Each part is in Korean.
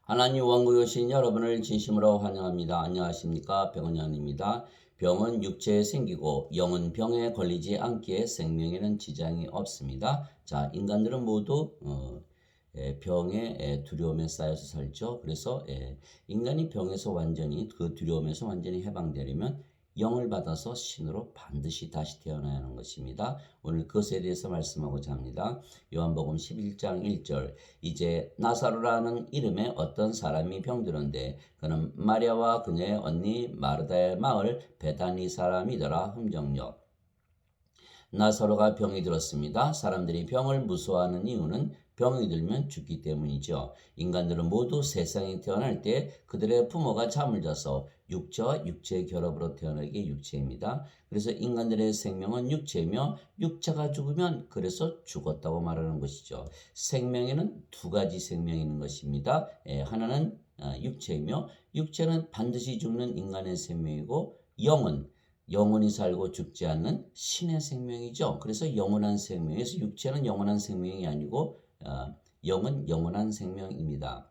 하나님 왕국에 오신 여러분을 진심으로 환영합니다. 안녕하십니까? 병원장입니다. 병은 육체에 생기고 영은 병에 걸리지 않기에 생명에는 지장이 없습니다. 자, 인간들은 모두 병의 두려움에 쌓여서 살죠. 그래서 인간이 병에서 완전히 그 두려움에서 완전히 해방되려면 영을 받아서 신으로 반드시 다시 태어나야 하는 것입니다. 오늘 그것에 대해서 말씀하고자 합니다. 요한복음 11장 1절 이제 나사로라는 이름의 어떤 사람이 병들었는데 그는 마리아와 그녀의 언니 마르다의 마을 베다니 사람이더라. 흠정역 나사로가 병이 들었습니다. 사람들이 병을 무서워하는 이유는 병이 들면 죽기 때문이죠. 인간들은 모두 세상에 태어날 때 그들의 부모가 잠을 자서 육체와 육체의 결합으로 태어나게 육체입니다. 그래서 인간들의 생명은 육체이며 육체가 죽으면 그래서 죽었다고 말하는 것이죠. 생명에는 두 가지 생명이 있는 것입니다. 하나는 육체이며 육체는 반드시 죽는 인간의 생명이고 영은 영원히 살고 죽지 않는 신의 생명이죠. 그래서 영원한 생명에서 육체는 영원한 생명이 아니고 영은 영원한 생명입니다.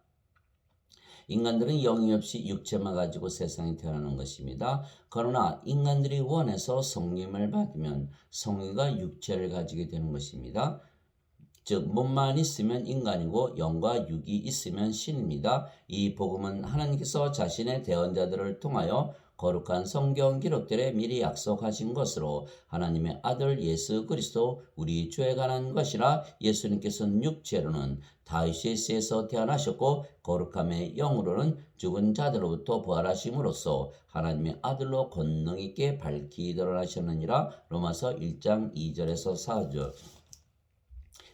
인간들은 영이 없이 육체만 가지고 세상에 태어나는 것입니다. 그러나 인간들이 원해서 성령을 받으면 성령과 육체를 가지게 되는 것입니다. 즉 몸만 있으면 인간이고 영과 육이 있으면 신입니다. 이 복음은 하나님께서 자신의 대언자들을 통하여 거룩한 성경 기록들에 미리 약속하신 것으로 하나님의 아들 예수 그리스도 우리 죄에 관한 것이라. 예수님께서는 육체로는 다윗의 씨에서 태어나셨고 거룩함의 영으로는 죽은 자들로부터 부활하심으로써 하나님의 아들로 권능 있게 밝히 드러나셨느니라. 로마서 1장 2절에서 4절.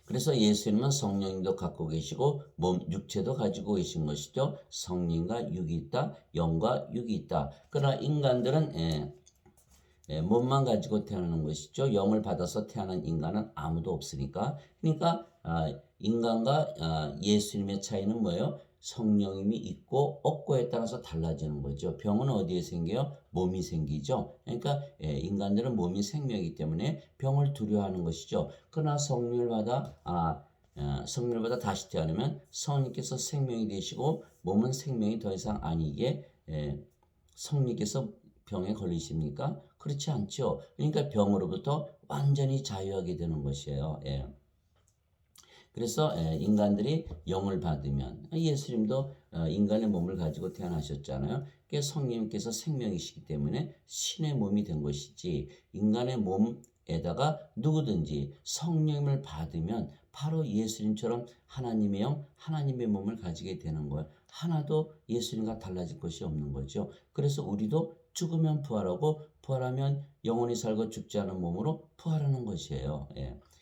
그래서 예수님은 성령님도 갖고 계시고 육체도 가지고 계신 것이죠. 성령과 육이 있다, 영과 육이 있다. 그러나 인간들은 몸만 가지고 태어나는 것이죠. 영을 받아서 태어난 인간은 아무도 없으니까. 그러니까 인간과 예수님의 차이는 뭐예요? 성령님이 있고 없고에 따라서 달라지는 거죠. 병은 어디에 생겨요? 몸이 생기죠. 그러니까 인간들은 몸이 생명이기 때문에 병을 두려워하는 것이죠. 그러나 성령을 받아 다시 태어나면 성령께서 생명이 되시고 몸은 생명이 더 이상 아니게 성령께서 병에 걸리십니까? 그렇지 않죠. 그러니까 병으로부터 완전히 자유하게 되는 것이에요. 그래서 인간들이 영을 받으면 예수님도 인간의 몸을 가지고 태어나셨잖아요. 성령님께서 생명이시기 때문에 신의 몸이 된 것이지 인간의 몸에다가 누구든지 성령을 받으면 바로 예수님처럼 하나님의 영, 하나님의 몸을 가지게 되는 거예요. 하나도 예수님과 달라질 것이 없는 거죠. 그래서 우리도 죽으면 부활하고 부활하면 영원히 살고 죽지 않은 몸으로 부활하는 것이에요.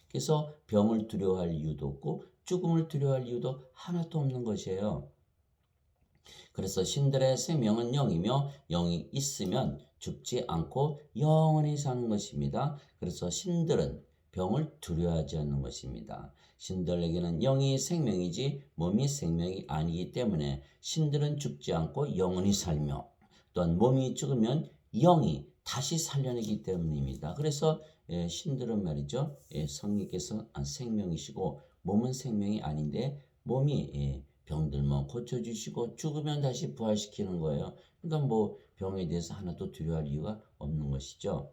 그래서 병을 두려워할 이유도 없고 죽음을 두려워할 이유도 하나도 없는 것이에요. 그래서 신들의 생명은 영이며 영이 있으면 죽지 않고 영원히 사는 것입니다. 그래서 신들은 병을 두려워하지 않는 것입니다. 신들에게는 영이 생명이지 몸이 생명이 아니기 때문에 신들은 죽지 않고 영원히 살며 또한 몸이 죽으면 영이 다시 살려내기 때문입니다. 그래서 신들은 말이죠. 성령께서 생명이시고 몸은 생명이 아닌데 몸이 병들면 고쳐주시고 죽으면 다시 부활시키는 거예요. 그러니까 뭐 병에 대해서 하나도 두려워할 이유가 없는 것이죠.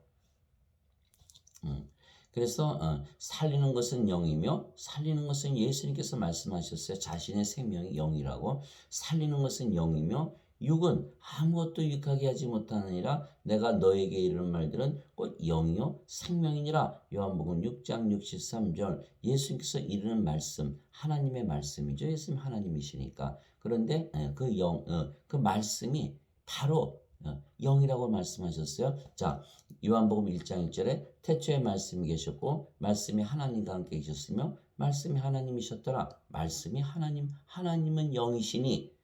그래서 살리는 것은 영이며 살리는 것은 예수님께서 말씀하셨어요. 자신의 생명이 영이라고. 살리는 것은 영이며 육은 아무것도 유익하게 하지 못하느니라. 내가 너에게 이르는 말들은 곧 영이요 생명이니라. 요한복음 6장 63절. 예수님께서 이르는 말씀 하나님의 말씀이죠. 예수님 하나님이시니까. 그런데 그 말씀이 바로 영이라고 말씀하셨어요. 자, 요한복음 1장 1절에 태초에 말씀이 계셨고 말씀이 하나님과 함께 계셨으며 말씀이 하나님이셨더라. 말씀이 하나님은 영이시니.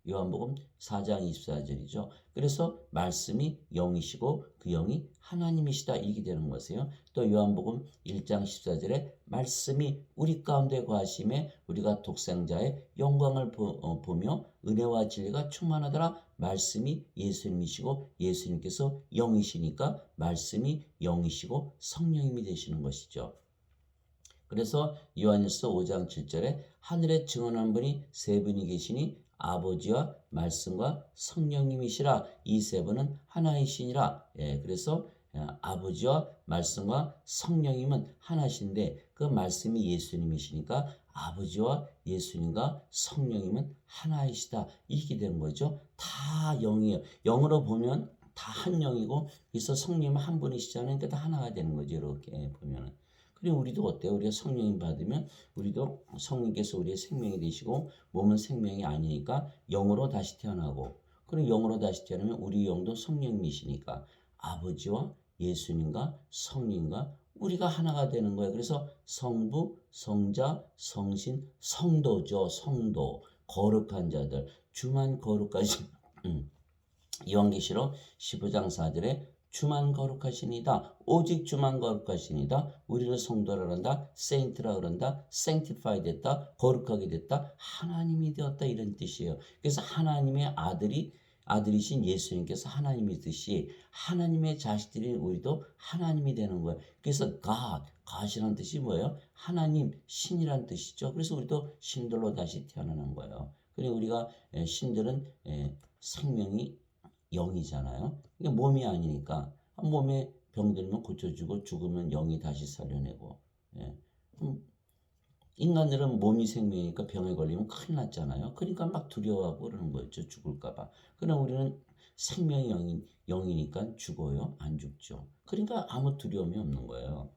요한복음 4장 24절이죠. 그래서 말씀이 영이시고 그 영이 하나님이시다 이렇게 되는 것이에요. 또 요한복음 1장 14절에 말씀이 우리 가운데 거하심에 우리가 독생자의 영광을 보며 은혜와 진리가 충만하더라. 말씀이 예수님이시고 예수님께서 영이시니까 말씀이 영이시고 성령님이 되시는 것이죠. 그래서 요한일서 5장 7절에 하늘에 증언한 분이 세 분이 계시니 아버지와 말씀과 성령님이시라. 이 세 분은 하나이시니라. 예, 그래서 아버지와 말씀과 성령님은 하나신데 그 말씀이 예수님이시니까 아버지와 예수님과 성령님은 하나이시다. 이렇게 되는 거죠. 다 영이에요. 영으로 보면 다 한 영이고 그래서 성령님은 한 분이시잖아요. 그러니까 다 하나가 되는 거죠. 이렇게 보면은. 그리고 우리도 어때요? 우리가 성령님 받으면 우리도 성령께서 우리의 생명이 되시고 몸은 생명이 아니니까 영으로 다시 태어나고 그리고 영으로 다시 태어나면 우리 영도 성령님이시니까 아버지와 예수님과 성령과 우리가 하나가 되는 거예요. 그래서 성부, 성자, 성신, 성도죠. 성도, 거룩한 자들, 주만 거룩하신 요한계시록 15장 4절에 주만 거룩하시니다. 오직 주만 거룩하시니다. 우리를 성도라 그런다. 세인트라 그런다. sanctify 됐다. 거룩하게 됐다. 하나님이 되었다. 이런 뜻이에요. 그래서 하나님의 아들이신 예수님께서 하나님이듯이 하나님의 자식들인 우리도 하나님이 되는 거예요. 그래서 God이라는 뜻이 뭐예요? 하나님, 신이란 뜻이죠. 그래서 우리도 신들로 다시 태어나는 거예요. 그리고 우리가 신들은 생명이 영이잖아요. 이게 몸이 아니니까 몸에 병들면 고쳐주고 죽으면 영이 다시 살려내고. 예. 인간들은 몸이 생명이니까 병에 걸리면 큰일 났잖아요. 그러니까 막 두려워하고 그러는 거였죠. 죽을까봐. 그러나 우리는 생명이 영이니까 죽어요. 안 죽죠. 그러니까 아무 두려움이 없는 거예요.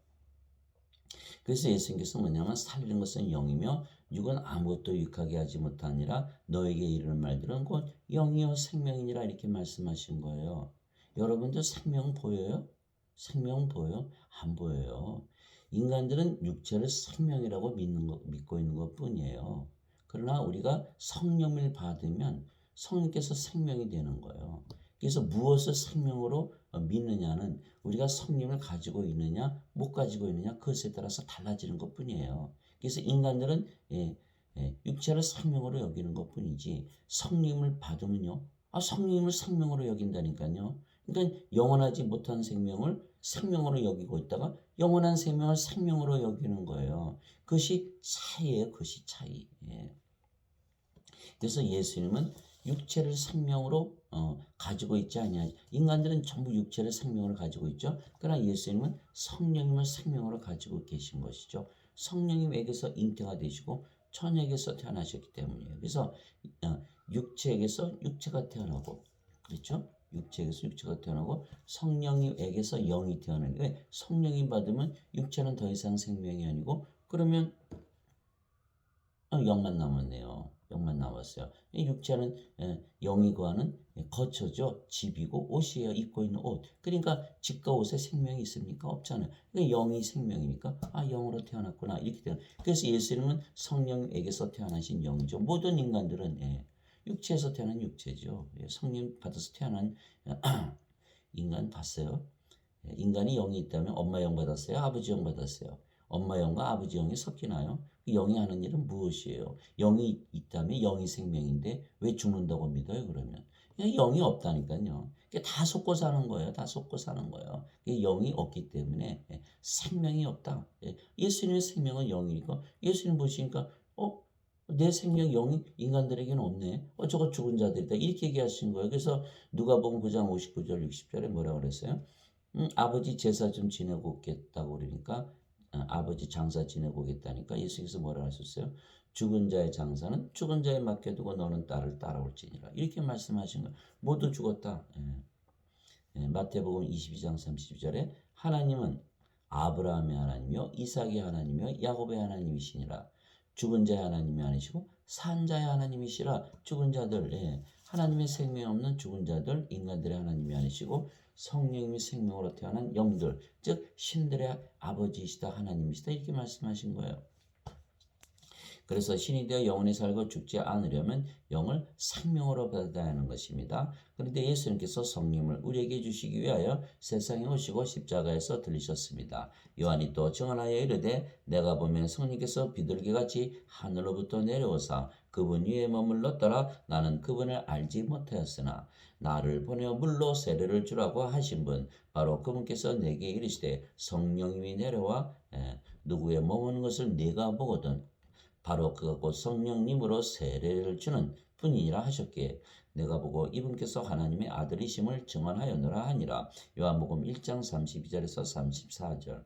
그래서 예수님께서 뭐냐면 살리는 것은 영이며 육은 아무것도 유익하게 하지 못하니라. 너에게 이르는 말들은 곧 영이요 생명이니라. 이렇게 말씀하신 거예요. 여러분들 생명 보여요? 생명 보여요? 안 보여요. 인간들은 육체를 생명이라고 믿고 있는 것 뿐이에요. 그러나 우리가 성령을 받으면 성령께서 생명이 되는 거예요. 그래서 무엇을 생명으로 믿느냐는 우리가 성령을 가지고 있느냐 못 가지고 있느냐 그것에 따라서 달라지는 것 뿐이에요. 그래서 인간들은 육체를 생명으로 여기는 것 뿐이지 성령을 받으면요. 성령을 생명으로 여긴다니까요. 그러니까 영원하지 못한 생명을 생명으로 여기고 있다가 영원한 생명을 생명으로 여기는 거예요. 그것이 차이예요. 그것이 차이. 예. 그래서 예수님은 육체를 생명으로 가지고 있지 아니하죠. 인간들은 전부 육체를 생명으로 가지고 있죠. 그러나 예수님은 성령님을 생명으로 가지고 계신 것이죠. 성령님에게서 잉태가 되시고 천에게서 태어나셨기 때문이에요. 그래서 육체에게서 육체가 태어나고 그렇죠? 육체에게서 육체가 태어나고 성령님에게서 영이 태어나는 거예요. 성령이 받으면 육체는 더 이상 생명이 아니고 그러면 영만 남았네요. 영만 남았어요. 이 육체는 영이 구하는 거처죠. 집이고 옷이에요. 입고 있는 옷. 그러니까 집과 옷에 생명이 있습니까? 없잖아요. 그러니까 영이 생명이니까 영으로 태어났구나 이렇게 돼요. 그래서 예수님은 성령에게서 태어나신 영이죠. 모든 인간들은 육체에서 태어난 육체죠. 성령 받아서 태어난 인간 봤어요. 인간이 영이 있다면 엄마 영 받았어요? 아버지 영 받았어요? 엄마 영과 아버지 영이 섞이나요? 영이 하는 일은 무엇이에요? 영이 있다면 영이 생명인데 왜 죽는다고 믿어요? 그러면 영이 없다니까요. 다 속고 사는 거예요. 다 속고 사는 거예요. 영이 없기 때문에 생명이 없다. 예수님의 생명은 영이니까 예수님 보시니까 내 생명 영이 인간들에게는 없네. 저거 죽은 자들이다. 이렇게 얘기하신 거예요. 그래서 누가복음 9장 59절 60절에 뭐라고 그랬어요? 아버지 제사 좀 지내고 오겠다고 그러니까 아버지 장사 지내고 오겠다니까 예수께서 뭐라 하셨어요? 죽은 자의 장사는 죽은 자에 맡겨두고 너는 딸을 따라올지니라. 이렇게 말씀하신 거예요. 모두 죽었다. 마태복음 22장 32절에 하나님은 아브라함의 하나님이요 이삭의 하나님이요 야곱의 하나님이시니라. 죽은 자의 하나님이 아니시고 산 자의 하나님이시라. 죽은 자들 하나님의 생명 없는 죽은 자들 인간들의 하나님이 아니시고 성령님이 생명으로 태어난 영들 즉 신들의 아버지이시다 하나님이시다 이렇게 말씀하신 거예요. 그래서 신이 되어 영원히 살고 죽지 않으려면 영을 생명으로 받아야 하는 것입니다. 그런데 예수님께서 성령을 우리에게 주시기 위하여 세상에 오시고 십자가에서 들리셨습니다. 요한이 또 증언하여 이르되 내가 보면 성령께서 비둘기같이 하늘로부터 내려오사 그분 위에 머물렀더라. 나는 그분을 알지 못하였으나 나를 보내어 물로 세례를 주라고 하신 분 바로 그분께서 내게 이르시되 성령님이 내려와 누구의 머무는 것을 내가 보거든 바로 그가 곧 성령님으로 세례를 주는 분이니라 하셨기에 내가 보고 이분께서 하나님의 아들이심을 증언하였노라 하니라. 요한복음 1장 32절에서 34절.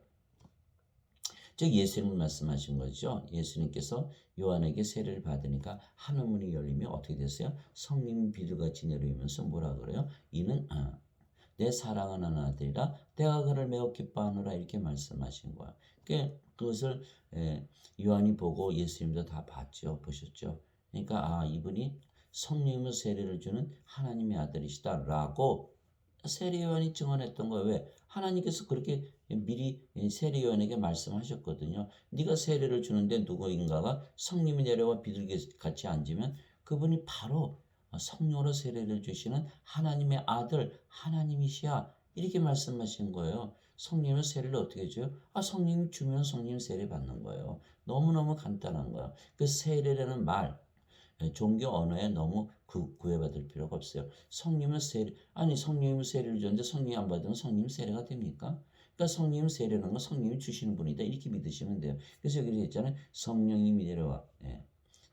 즉 예수님을 말씀하신 거죠. 예수님께서 요한에게 세례를 받으니까 하늘문이 열리며 어떻게 됐어요? 성령이 비둘같이 내려오면서 뭐라 그래요? 이는 내 사랑하는 아들이라 내가 그를 매우 기뻐하노라 이렇게 말씀하신 거야. 그것을 요한이 보고 예수님도 다 봤죠. 보셨죠. 그러니까 이분이 성령으로 세례를 주는 하나님의 아들이시다라고 세례 요한이 증언했던 거예요. 왜? 하나님께서 그렇게 미리 세례 요한에게 말씀하셨거든요. 네가 세례를 주는데 누구인가가 성령이 내려와 비둘기같이 앉으면 그분이 바로 성령으로 세례를 주시는 하나님의 아들 하나님이시야. 이렇게 말씀하신 거예요. 성령의 세례를 어떻게 줘요? 성령이 주면 성령 세례 받는 거예요. 너무너무 간단한 거예요. 그 세례라는 말 종교 언어에 너무 구애받을 필요가 없어요. 성령의 세례 성령의 세례를 줬는데 성령이 안 받으면 성령 세례가 됩니까? 그러니까 성령 세례라는 건 성령이 주시는 분이다 이렇게 믿으시면 돼요. 그래서 여기 했잖아요. 성령이 내려와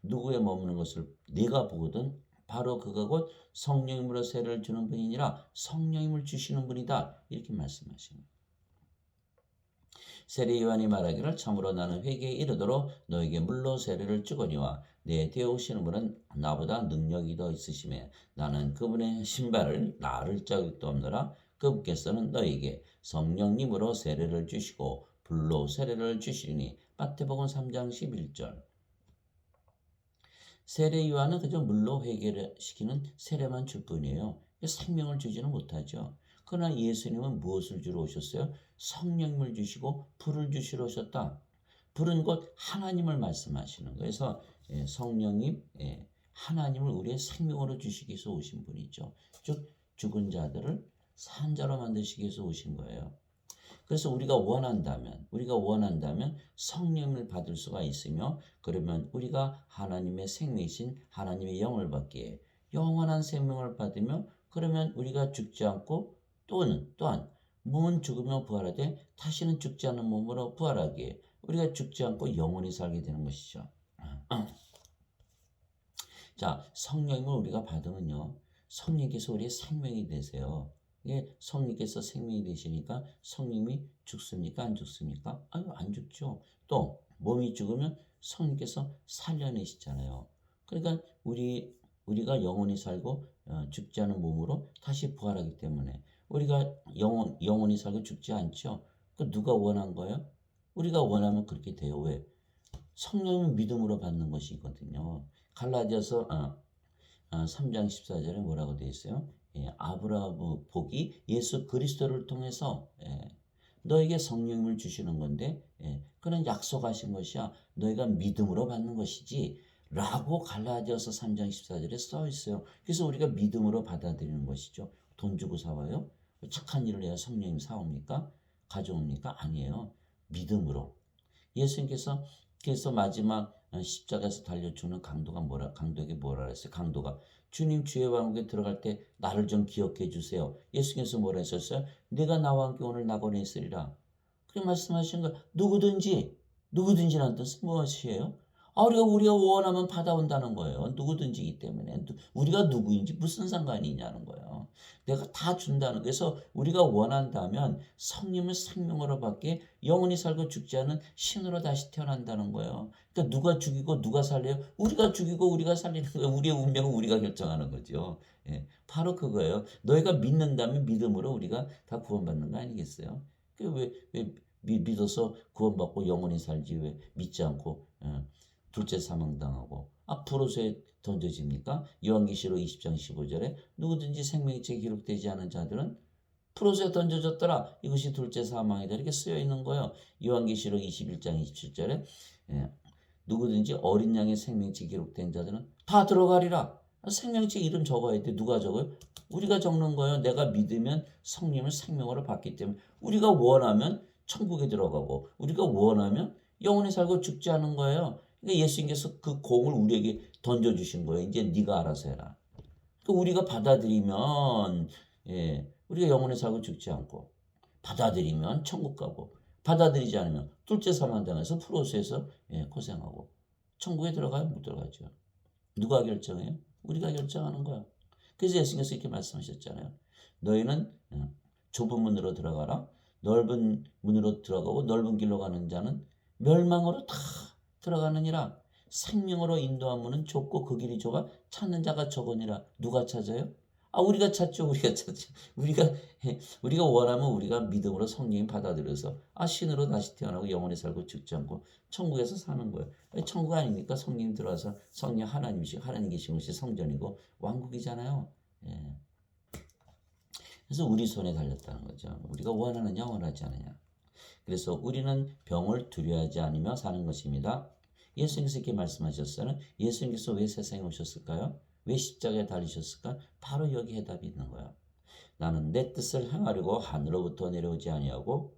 누구에 머무는 것을 네가 보거든 바로 그가 곧 성령님으로 세례를 주는 분이니라 성령님을 주시는 분이다 이렇게 말씀하시는 거예요. 세례 요한이 말하기를 참으로 나는 회개에 이르도록 너에게 물로 세례를 주거니와 내 뒤에 오시는 분은 나보다 능력이 더 있으심에 나는 그분의 신발을 나를 자국도 없노라. 그분께서는 너에게 성령님으로 세례를 주시고 불로 세례를 주시리니 마태복음 3장 11절. 세례 요한은 그저 물로 회개를 시키는 세례만 줄 뿐이에요. 생명을 주지는 못하죠. 그러나 예수님은 무엇을 주러 오셨어요? 성령님을 주시고 불을 주시러 오셨다. 불은 곧 하나님을 말씀하시는 거예요. 그래서 성령님, 하나님을 우리의 생명으로 주시기 위해서 오신 분이죠. 즉 죽은 자들을 산자로 만드시기 위해서 오신 거예요. 그래서 우리가 원한다면 성령을 받을 수가 있으며 그러면 우리가 하나님의 생명이신 하나님의 영을 받기에 영원한 생명을 받으며 그러면 우리가 죽지 않고 또한 몸은 죽으며 부활하되 다시는 죽지 않은 몸으로 부활하기에 우리가 죽지 않고 영원히 살게 되는 것이죠. 자, 성령님을 우리가 받으면요. 성령께서 우리의 생명이 되세요. 성령께서 생명이 되시니까 성령이 죽습니까? 안 죽습니까? 안 죽죠. 또 몸이 죽으면 성령께서 살려내시잖아요. 그러니까 우리가 영원히 살고 죽지 않은 몸으로 다시 부활하기 때문에 우리가 영원히 살고 죽지 않죠. 그 누가 원한 거예요? 우리가 원하면 그렇게 돼요. 왜? 성령은 믿음으로 받는 것이거든요. 갈라디아서 3장 14절에 뭐라고 되어 있어요? 아브라함 복이 예수 그리스도를 통해서 너에게 성령을 주시는 건데 그는 약속하신 것이야. 너희가 믿음으로 받는 것이지 라고 갈라디아서 3장 14절에 써 있어요. 그래서 우리가 믿음으로 받아들이는 것이죠. 돈 주고 사와요? 착한 일을 해야 성령님 사옵니까? 가져옵니까? 아니에요. 믿음으로. 예수님께서 그래서 마지막 십자가에서 달려 죽는 강도에게 뭐라 그랬어요? 강도가 주님 주의 왕국에 들어갈 때 나를 좀 기억해 주세요. 예수님께서 뭐라 했었어요? 네가 나와 함께 오늘 낙원에 있으리라. 그렇게 말씀하신 거 누구든지라는 뜻은 무엇이에요? 우리가 원하면 받아온다는 거예요. 누구든지이기 때문에 우리가 누구인지 무슨 상관이 있냐는 거예요. 내가 다 준다는. 그래서 우리가 원한다면 성령을 생명으로 받게 영원히 살고 죽지 않은 신으로 다시 태어난다는 거예요. 그러니까 누가 죽이고 누가 살려요? 우리가 죽이고 우리가 살리는 거예요. 우리의 운명은 우리가 결정하는 거죠. 바로 그거예요. 너희가 믿는다면 믿음으로 우리가 다 구원받는 거 아니겠어요? 왜 믿어서 구원받고 영원히 살지 왜 믿지 않고 둘째 사망당하고 불옷에 던져집니까? 요한계시록 20장 15절에 누구든지 생명의 책에 기록되지 않은 자들은 불옷에 던져졌더라. 이것이 둘째 사망이다. 이렇게 쓰여 있는 거예요. 요한계시록 21장 27절에 누구든지 어린 양의 생명책에 기록된 자들은 다 들어가리라. 생명책 이름 적어야 돼. 누가 적어요? 우리가 적는 거예요. 내가 믿으면 성령을 생명으로 받기 때문에 우리가 원하면 천국에 들어가고 우리가 원하면 영원히 살고 죽지 않은 거예요. 그러니까 예수님께서 그 공을 우리에게 던져주신 거예요. 이제 네가 알아서 해라. 그러니까 우리가 받아들이면 우리가 영원히 살고 죽지 않고 받아들이면 천국 가고 받아들이지 않으면 둘째 사망당해서 프로세에서 고생하고 천국에 들어가요? 못 들어가죠. 누가 결정해요? 우리가 결정하는 거야. 그래서 예수님께서 이렇게 말씀하셨잖아요. 너희는 좁은 문으로 들어가라. 넓은 문으로 들어가고 넓은 길로 가는 자는 멸망으로 다 들어가느니라. 생명으로 인도한 문은 좁고 그 길이 좁아 찾는 자가 적으니라. 누가 찾아요? 우리가 찾죠. 우리가 찾죠. 우리가 원하면 우리가 믿음으로 성령이 받아들여서 신으로 다시 태어나고 영원히 살고 죽지 않고 천국에서 사는 거예요. 천국 아닙니까? 성령 들어와서 성령 하나님 계신 것이 성전이고 왕국이잖아요. 예. 그래서 우리 손에 달렸다는 거죠. 우리가 원하느냐 원하지 않느냐. 그래서 우리는 병을 두려워하지 않으며 사는 것입니다. 예수님께서 이렇게 말씀하셨어요. 예수님께서 왜 세상에 오셨을까요? 왜 십자가에 달리셨을까? 바로 여기 해답이 있는 거야. 나는 내 뜻을 행하려고 하늘로부터 내려오지 아니하고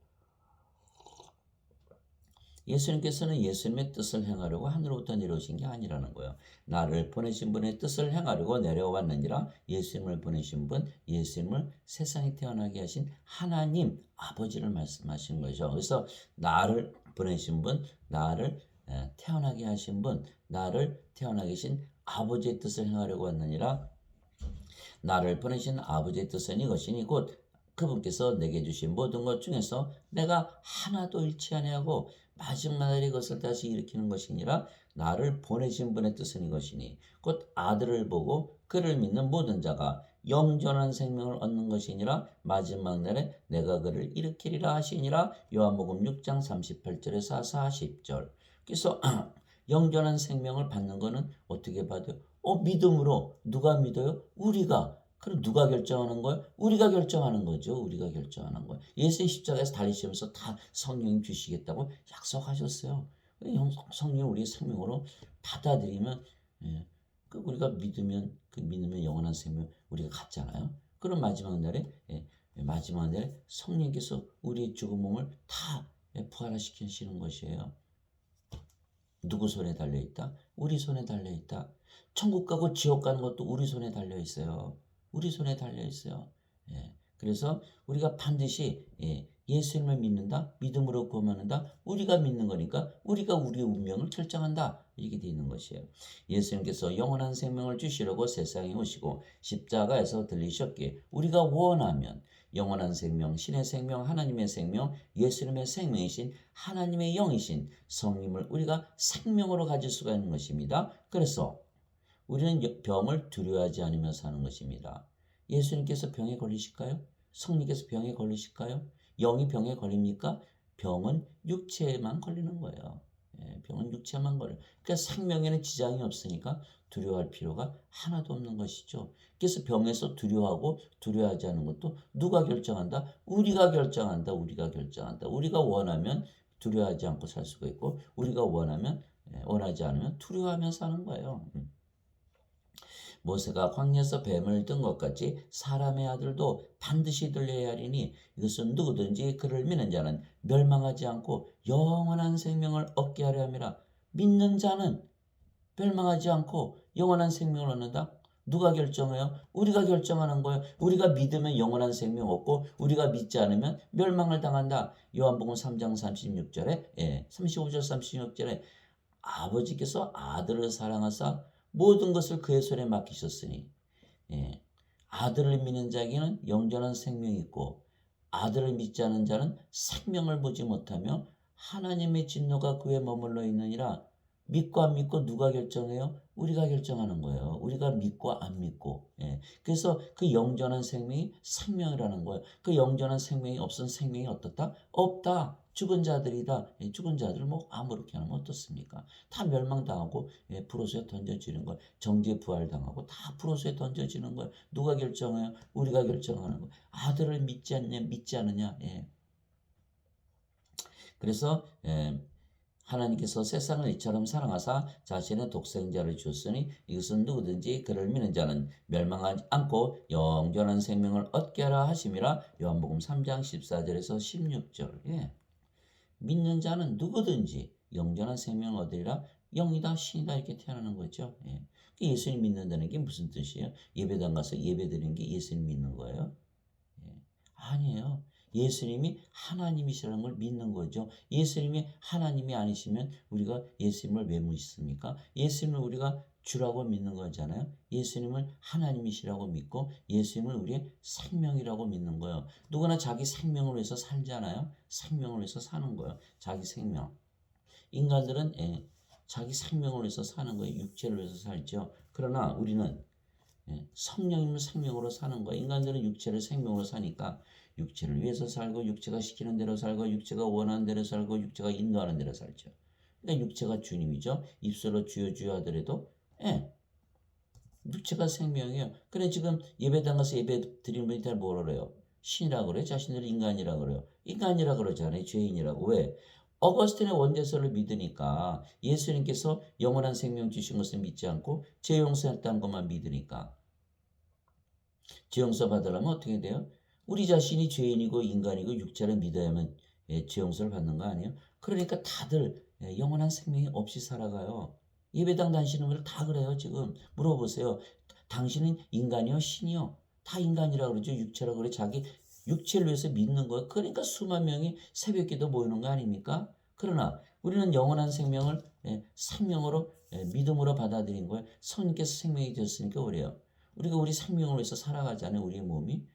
예수님께서는 예수님의 뜻을 행하려고 하늘로부터 내려오신 게 아니라는 거예요. 나를 보내신 분의 뜻을 행하려고 내려왔느니라. 예수님을 보내신 분, 예수님을 세상에 태어나게 하신 하나님 아버지를 말씀하시는 거죠. 그래서 나를 보내신 분, 나를 태어나게 하신 분, 나를 태어나게 하신 아버지의 뜻을 행하려고 왔느니라. 나를 보내신 아버지의 뜻은 이것이니 곧 그분께서 내게 주신 모든 것 중에서 내가 하나도 잃지 아니하고 마지막 날에 이것을 다시 일으키는 것이니라. 나를 보내신 분의 뜻은 이것이니 곧 아들을 보고 그를 믿는 모든 자가 영존한 생명을 얻는 것이니라. 마지막 날에 내가 그를 일으키리라 하시니라. 요한복음 6장 38절에서 40절. 그래서 영존한 생명을 받는 것은 어떻게 받아요? 믿음으로. 누가 믿어요? 우리가. 그럼 누가 결정하는 거예요? 우리가 결정하는 거죠. 우리가 결정하는 거예요. 예수님 십자가에서 달리시면서 다 성령 주시겠다고 약속하셨어요. 성령 우리의 생명으로 받아들이면 우리가 믿으면 영원한 생명 우리가 갖잖아요. 그럼 마지막 날에 성령께서 우리의 죽은 몸을 다 부활시키시는 것이에요. 누구 손에 달려있다? 우리 손에 달려있다. 천국 가고 지옥 가는 것도 우리 손에 달려있어요. 우리 손에 달려있어요. 그래서 우리가 반드시 예수님을 믿는다. 믿음으로 구원받는다. 우리가 믿는 거니까 우리가 우리의 운명을 결정한다. 이렇게 되어 있는 것이에요. 예수님께서 영원한 생명을 주시려고 세상에 오시고 십자가에서 들리셨기에 우리가 원하면 영원한 생명, 신의 생명, 하나님의 생명, 예수님의 생명이신 하나님의 영이신 성님을 우리가 생명으로 가질 수가 있는 것입니다. 그래서 우리는 병을 두려워하지 않으며 사는 것입니다. 예수님께서 병에 걸리실까요? 성령께서 병에 걸리실까요? 영이 병에 걸립니까? 병은 육체에만 걸리는 거예요. 병은 육체만 걸려요. 그러니까 생명에는 지장이 없으니까 두려워할 필요가 하나도 없는 것이죠. 그래서 병에서 두려워하지 않는 것도 누가 결정한다? 우리가 결정한다. 우리가 결정한다. 우리가 원하면 두려워하지 않고 살 수가 있고 우리가 원하지 않으면 두려워하며 사는 거예요. 모세가 광야에서 뱀을 뜬 것 같이 사람의 아들도 반드시 들려야 하리니 이것은 누구든지 그를 믿는 자는 멸망하지 않고 영원한 생명을 얻게 하려 함이라. 믿는 자는 멸망하지 않고 영원한 생명을 얻는다. 누가 결정해요? 우리가 결정하는 거예요. 우리가 믿으면 영원한 생명 얻고 우리가 믿지 않으면 멸망을 당한다. 요한복음 3장 36절에 35절 36절에 아버지께서 아들을 사랑하사 모든 것을 그의 손에 맡기셨으니 아들을 믿는 자에게는 영원한 생명이 있고 아들을 믿지 않은 자는 생명을 보지 못하며 하나님의 진노가 그에 머물러 있느니라. 믿고 안 믿고 누가 결정해요? 우리가 결정하는 거예요. 우리가 믿고 안 믿고. 그래서 그 영원한 생명이 생명이라는 거예요. 그 영원한 생명이 없은 생명이 어떻다? 없다. 죽은 자들이다. 죽은 자들 아무렇게 하면 어떻습니까? 다 멸망당하고 불호수에 던져지는 거예요. 정죄 부활당하고 다 불호수에 던져지는 거예요. 누가 결정해요? 우리가 결정하는 거예요. 아들을 믿지 않느냐. 그래서 하나님께서 세상을 이처럼 사랑하사 자신의 독생자를 주었으니 이것은 누구든지 그를 믿는 자는 멸망하지 않고 영원한 생명을 얻게 하라 하심이라. 요한복음 3장 14절에서 16절. 믿는 자는 누구든지 영원한 생명을 얻으리라. 영이다 신이다 이렇게 태어나는 거죠. 예수님 믿는다는 게 무슨 뜻이에요? 예배당 가서 예배 드리는 게 예수님 믿는 거예요? 아니에요. 예수님이 하나님이시라는 걸 믿는 거죠. 예수님이 하나님이 아니시면 우리가 예수님을 왜 믿습니까? 예수님을 우리가 주라고 믿는 거잖아요. 예수님을 하나님이시라고 믿고 예수님을 우리의 생명이라고 믿는 거예요. 누구나 자기 생명을 위해서 살잖아요. 생명을 위해서 사는 거예요. 자기 생명. 인간들은 자기 생명을 위해서 사는 거예요. 육체를 위해서 살죠. 그러나 우리는 성령님을 생명으로 사는 거예요. 인간들은 육체를 생명으로 사니까 육체를 위해서 살고 육체가 시키는 대로 살고 육체가 원하는 대로 살고 육체가 인도하는 대로 살죠. 그러니까 육체가 주님이죠. 입술로 주여 주여 하더라도 육체가 생명이에요. 그래 지금 예배당 가서 예배 드리는 분이 다 뭐라 그래요? 신이라고 그래요? 자신들을 인간이라고 그래요? 인간이라고 그러잖아요. 죄인이라고. 왜? 어거스틴의 원죄서를 믿으니까 예수님께서 영원한 생명 주신 것을 믿지 않고 죄 용서했다는 것만 믿으니까 죄 용서 받으려면 어떻게 돼요? 우리 자신이 죄인이고 인간이고 육체를 믿어야만 죄 용서를 받는 거 아니에요? 그러니까 다들 영원한 생명이 없이 살아가요. 예배당 다니시는 분들 다 그래요. 지금 물어보세요. 당신은 인간이요? 신이요? 다 인간이라고 그러죠. 육체라고 그래. 자기 육체를 위해서 믿는 거예요. 그러니까 수만 명이 새벽기도 모이는 거 아닙니까? 그러나 우리는 영원한 생명을 생명으로 믿음으로 받아들인 거예요. 성령께서 생명이 되었으니까 그래요. 우리가 우리 생명을 위해서 살아가잖아요. 우리의 몸이.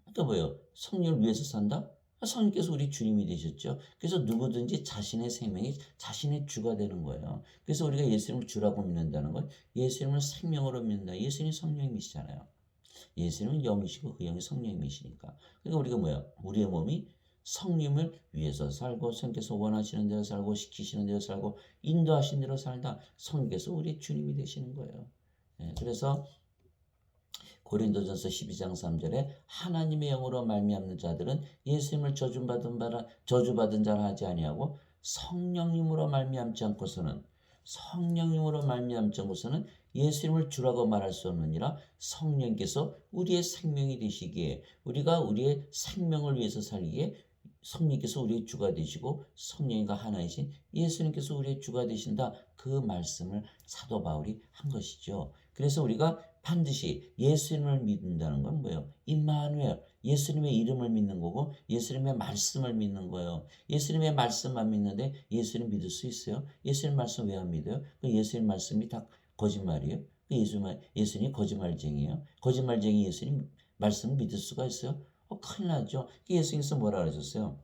그러니까 뭐예요? 성령을 위해서 산다? 성령께서 우리 주님이 되셨죠. 그래서 누구든지 자신의 생명이 자신의 주가 되는 거예요. 그래서 우리가 예수님을 주라고 믿는다는 건 예수님을 생명으로 믿는다. 예수님이 성령님이시잖아요. 예수님은 영이시고 그 영이 성령님이시니까. 그러니까 우리가 뭐야? 우리의 몸이 성령을 위해서 살고 성령께서 원하시는 대로 살고 시키시는 대로 살고 인도하시는 대로 살다 성령께서 우리의 주님이 되시는 거예요. 그래서 고린도전서 12장 3절에 하나님의 영으로 말미암는 자들은 예수님을 저주받은 자라 하지 아니하고 성령님으로 말미암지 않고서는 예수님을 주라고 말할 수 없느니라. 성령께서 우리의 생명이 되시기에 우리가 우리의 생명을 위해서 살기에 성령께서 우리의 주가 되시고 성령과 하나이신 예수님께서 우리의 주가 되신다. 그 말씀을 사도 바울이 한 것이죠. 그래서 우리가 반드시 예수님을 믿는다는 건 뭐예요? 임마누엘, 예수님의 이름을 믿는 거고 예수님의 말씀을 믿는 거예요. 예수님의 말씀만 믿는데 예수님 믿을 수 있어요? 예수님 말씀 왜 안 믿어요? 그 예수님 말씀이 다 거짓말이에요? 그 예수님 거짓말쟁이에요? 거짓말쟁이 예수님 말씀을 믿을 수가 있어요? 큰일 나죠. 예수님께서 뭐라 그러셨어요?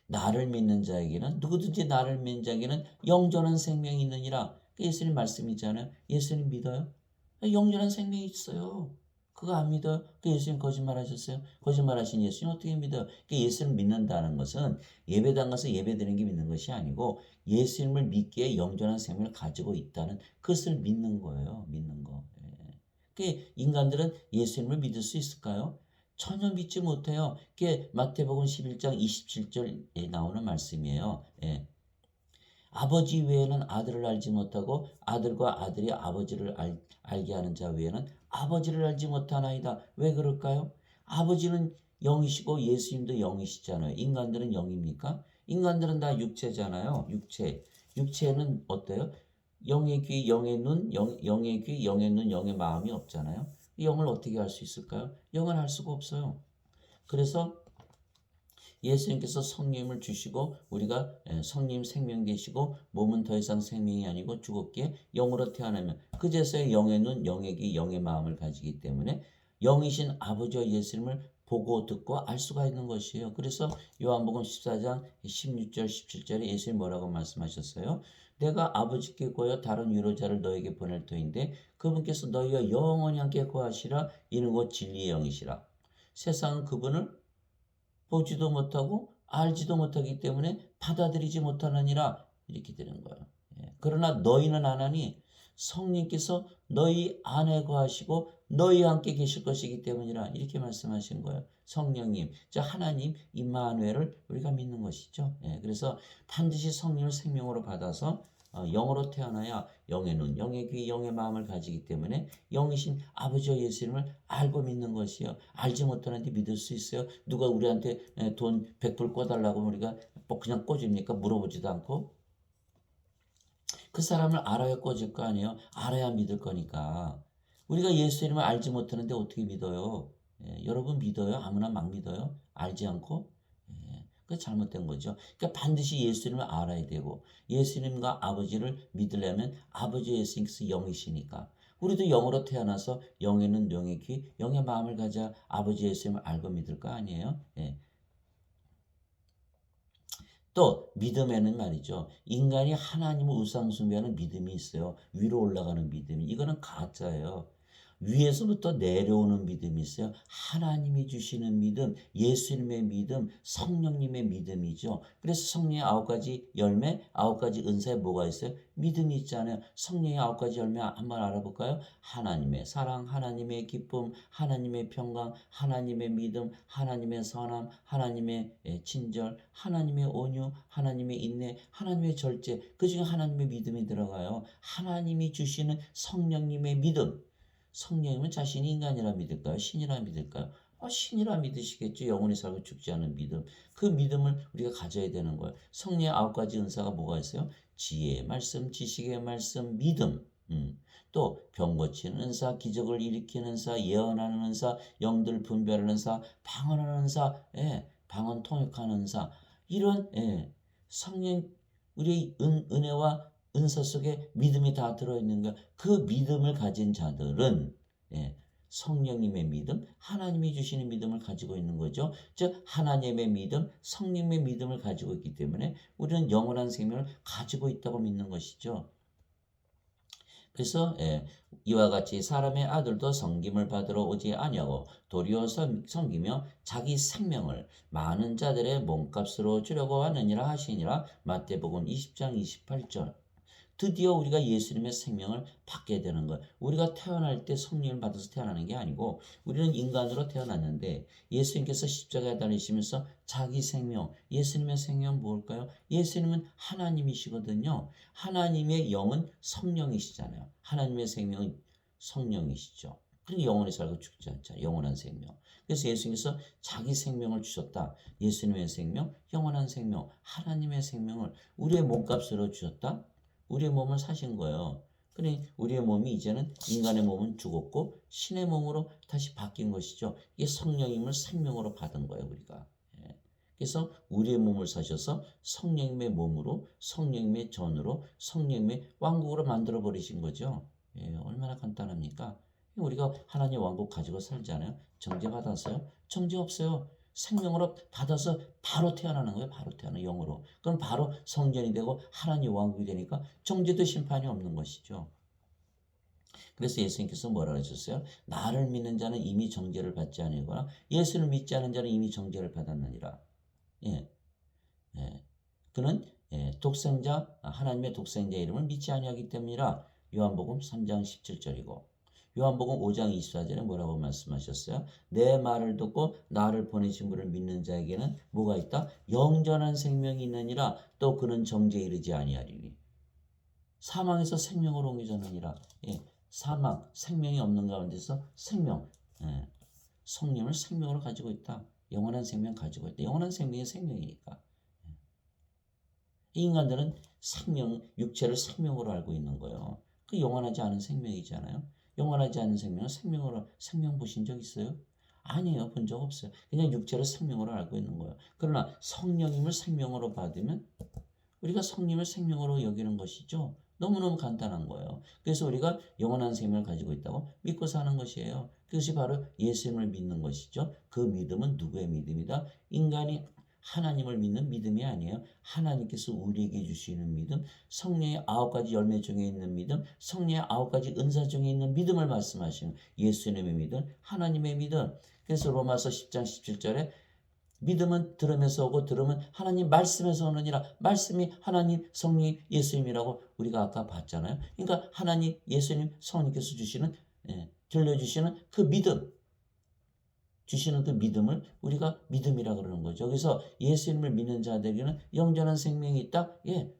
나를 믿는 자에게는 누구든지 나를 믿는 자에게는 영존한 생명이 있느니라. 예수님 말씀이잖아요. 예수님 믿어요? 영존한 생명이 있어요. 그거 안 믿어요? 예수님 거짓말하셨어요? 거짓말하신 예수님 어떻게 믿어요? 예수를 믿는다는 것은 예배당 가서 예배드리는 게 믿는 것이 아니고 예수님을 믿기에 영존한 생명을 가지고 있다는 그것을 믿는 거예요. 믿는 거. 인간들은 예수님을 믿을 수 있을까요? 전혀 믿지 못해요. 그게 마태복음 11장 27절에 나오는 말씀이에요. 아버지 외에는 아들을 알지 못하고 아들과 아들이 아버지를 알게 하는 자 외에는 아버지를 알지 못하나이다. 왜 그럴까요? 아버지는 영이시고 예수님도 영이시잖아요. 인간들은 영입니까? 인간들은 다 육체잖아요. 육체는 어때요? 영의 귀, 영의 눈, 영의 귀, 영의 눈, 영의 마음이 없잖아요. 영을 어떻게 알 수 있을까요? 영을 알 수가 없어요. 그래서 예수님께서 성령을 주시고 우리가 성령 생명 되시고 몸은 더 이상 생명이 아니고 죽었기에 영으로 태어나면 그제서야 영의 눈, 영의 귀, 영의 마음을 가지기 때문에 영이신 아버지와 예수님을 보고 듣고 알 수가 있는 것이에요. 그래서 요한복음 14장 16절 17절에 예수님 뭐라고 말씀하셨어요? 내가 아버지께 고여 다른 위로자를 너에게 보낼 터인데 그분께서 너희와 영원히 함께 거하시라. 이는 곧 진리의 영이시라. 세상은 그분을 보지도 못하고 알지도 못하기 때문에 받아들이지 못하느니라. 이렇게 되는 거예요. 그러나 너희는 아나니 성령께서 너희 안에 거하시고 너희와 함께 계실 것이기 때문이라. 이렇게 말씀하신 거예요. 성령님, 하나님 임마누엘을 우리가 믿는 것이죠. 그래서 반드시 성령을 생명으로 받아서 영으로 태어나야 영의 눈, 영의 귀, 영의 마음을 가지기 때문에 영이신 아버지와 예수님을 알고 믿는 것이요. 알지 못하는데 믿을 수 있어요? 누가 우리한테 돈 100불 꿔달라고 하면 우리가 뭐 그냥 꿔줍니까? 물어보지도 않고. 그 사람을 알아야 꿔질 거 아니에요? 알아야 믿을 거니까. 우리가 예수님을 알지 못하는데 어떻게 믿어요? 여러분 믿어요? 아무나 막 믿어요? 알지 않고? 그 잘못된 거죠. 그러니까 반드시 예수님을 알아야 되고 예수님과 아버지를 믿으려면 아버지 예수님께서 영이시니까 우리도 영으로 태어나서 영에는 영의 귀, 영의 마음을 가져 아버지 예수님을 알고 믿을 거 아니에요? 또 믿음에는 말이죠. 인간이 하나님을 우상숭배하는 믿음이 있어요. 위로 올라가는 믿음이. 이거는 가짜예요. 위에서부터 내려오는 믿음이 있어요. 하나님이 주시는 믿음, 예수님의 믿음, 성령님의 믿음이죠. 그래서 성령의 9가지 열매, 9가지 은사에 뭐가 있어요? 믿음이 있잖아요. 성령의 9가지 열매 한번 알아볼까요? 하나님의 사랑, 하나님의 기쁨, 하나님의 평강, 하나님의 믿음, 하나님의 선함, 하나님의 친절, 하나님의 온유, 하나님의 인내, 하나님의 절제. 그 중에 하나님의 믿음이 들어가요. 하나님이 주시는 성령님의 믿음. 성령님은 자신이 인간이라 믿을까요? 신이라 믿을까요? 신이라 믿으시겠죠. 영원히 살고 죽지 않은 믿음. 그 믿음을 우리가 가져야 되는 거예요. 성령의 9가지 은사가 뭐가 있어요? 지혜의 말씀, 지식의 말씀, 믿음. 또 병 고치는 은사, 기적을 일으키는 은사, 예언하는 은사, 영들 분별하는 은사, 방언하는 은사, 방언 통역하는 은사. 이런 성령 우리의 은혜와 은사 속에 믿음이 다 들어있는 거야. 그 믿음을 가진 자들은 성령님의 믿음, 하나님이 주시는 믿음을 가지고 있는 거죠. 즉 하나님의 믿음, 성령님의 믿음을 가지고 있기 때문에 우리는 영원한 생명을 가지고 있다고 믿는 것이죠. 그래서 이와 같이 사람의 아들도 섬김을 받으러 오지 아니하고 도리어 섬기며 자기 생명을 많은 자들의 몸값으로 주려고 하느니라 하시니라. 마태복음 20장 28절. 드디어 우리가 예수님의 생명을 받게 되는 것. 우리가 태어날 때 성령을 받아서 태어나는 게 아니고 우리는 인간으로 태어났는데 예수님께서 십자가에 달리시면서 자기 생명, 예수님의 생명은 뭘까요? 예수님은 하나님이시거든요. 하나님의 영은 성령이시잖아요. 하나님의 생명은 성령이시죠. 그러니까 영원히 살고 죽지 않잖아요. 영원한 생명. 그래서 예수님께서 자기 생명을 주셨다. 예수님의 생명, 영원한 생명, 하나님의 생명을 우리의 몸값으로 주셨다. 우리의 몸을 사신 거예요. 그러니 우리의 몸이 이제는 인간의 몸은 죽었고 신의 몸으로 다시 바뀐 것이죠. 이게 성령님을 생명으로 받은 거예요, 우리가. 그래서 우리의 몸을 사셔서 성령님의 몸으로, 성령님의 전으로, 성령님의 왕국으로 만들어 버리신 거죠. 얼마나 간단합니까? 우리가 하나님의 왕국 가지고 살잖아요. 정죄 받았어요? 정죄 없어요. 생명으로 받아서 바로 태어나는 거예요. 바로 태어나는 영으로. 그럼 바로 성전이 되고 하나님 왕국이 되니까 정죄도 심판이 없는 것이죠. 그래서 예수님께서 뭐라 그러셨어요? 나를 믿는 자는 이미 정죄를 받지 아니하거나 예수를 믿지 않은 자는 이미 정죄를 받았느니라. 예, 예. 그는 독생자 하나님의 독생자 이름을 믿지 아니하기 때문이라. 요한복음 3장 17절이고 요한복음 5장 24절에 뭐라고 말씀하셨어요? 내 말을 듣고 나를 보내신 분을 믿는 자에게는 뭐가 있다? 영전한 생명이 있느니라. 또 그는 정죄에 이르지 아니하리니. 사망에서 생명으로 옮겨졌느니라. 사망, 생명이 없는 가운데서 생명, 성령을 생명으로 가지고 있다. 영원한 생명 가지고 있다. 영원한 생명이 생명이니까. 이 인간들은 생명, 육체를 생명으로 알고 있는 거예요. 그 영원하지 않은 생명이잖아요. 영원하지 않은 생명은 생명 보신 적 있어요? 아니에요. 본 적 없어요. 그냥 육체를 생명으로 알고 있는 거예요. 그러나 성령님을 생명으로 받으면 우리가 성령을 생명으로 여기는 것이죠. 너무너무 간단한 거예요. 그래서 우리가 영원한 생명을 가지고 있다고 믿고 사는 것이에요. 그것이 바로 예수님을 믿는 것이죠. 그 믿음은 누구의 믿음이다? 인간이 하나님을 믿는 믿음이 아니에요. 하나님께서 우리에게 주시는 믿음, 성령의 9가지 열매 중에 있는 믿음, 성령의 9가지 은사 중에 있는 믿음을 말씀하시는 예수님의 믿음, 하나님의 믿음. 그래서 로마서 10장 17절에 믿음은 들으면서 오고 들으면 하나님 말씀에서 오느니라. 말씀이 하나님, 성령, 예수님이라고 우리가 아까 봤잖아요. 그러니까 하나님, 예수님, 성령께서 주시는 들려주시는 그 믿음, 주시는 그 믿음을 우리가 믿음이라 그러는 거죠. 그래서 예수님을 믿는 자들에게는 영전한 생명이 있다.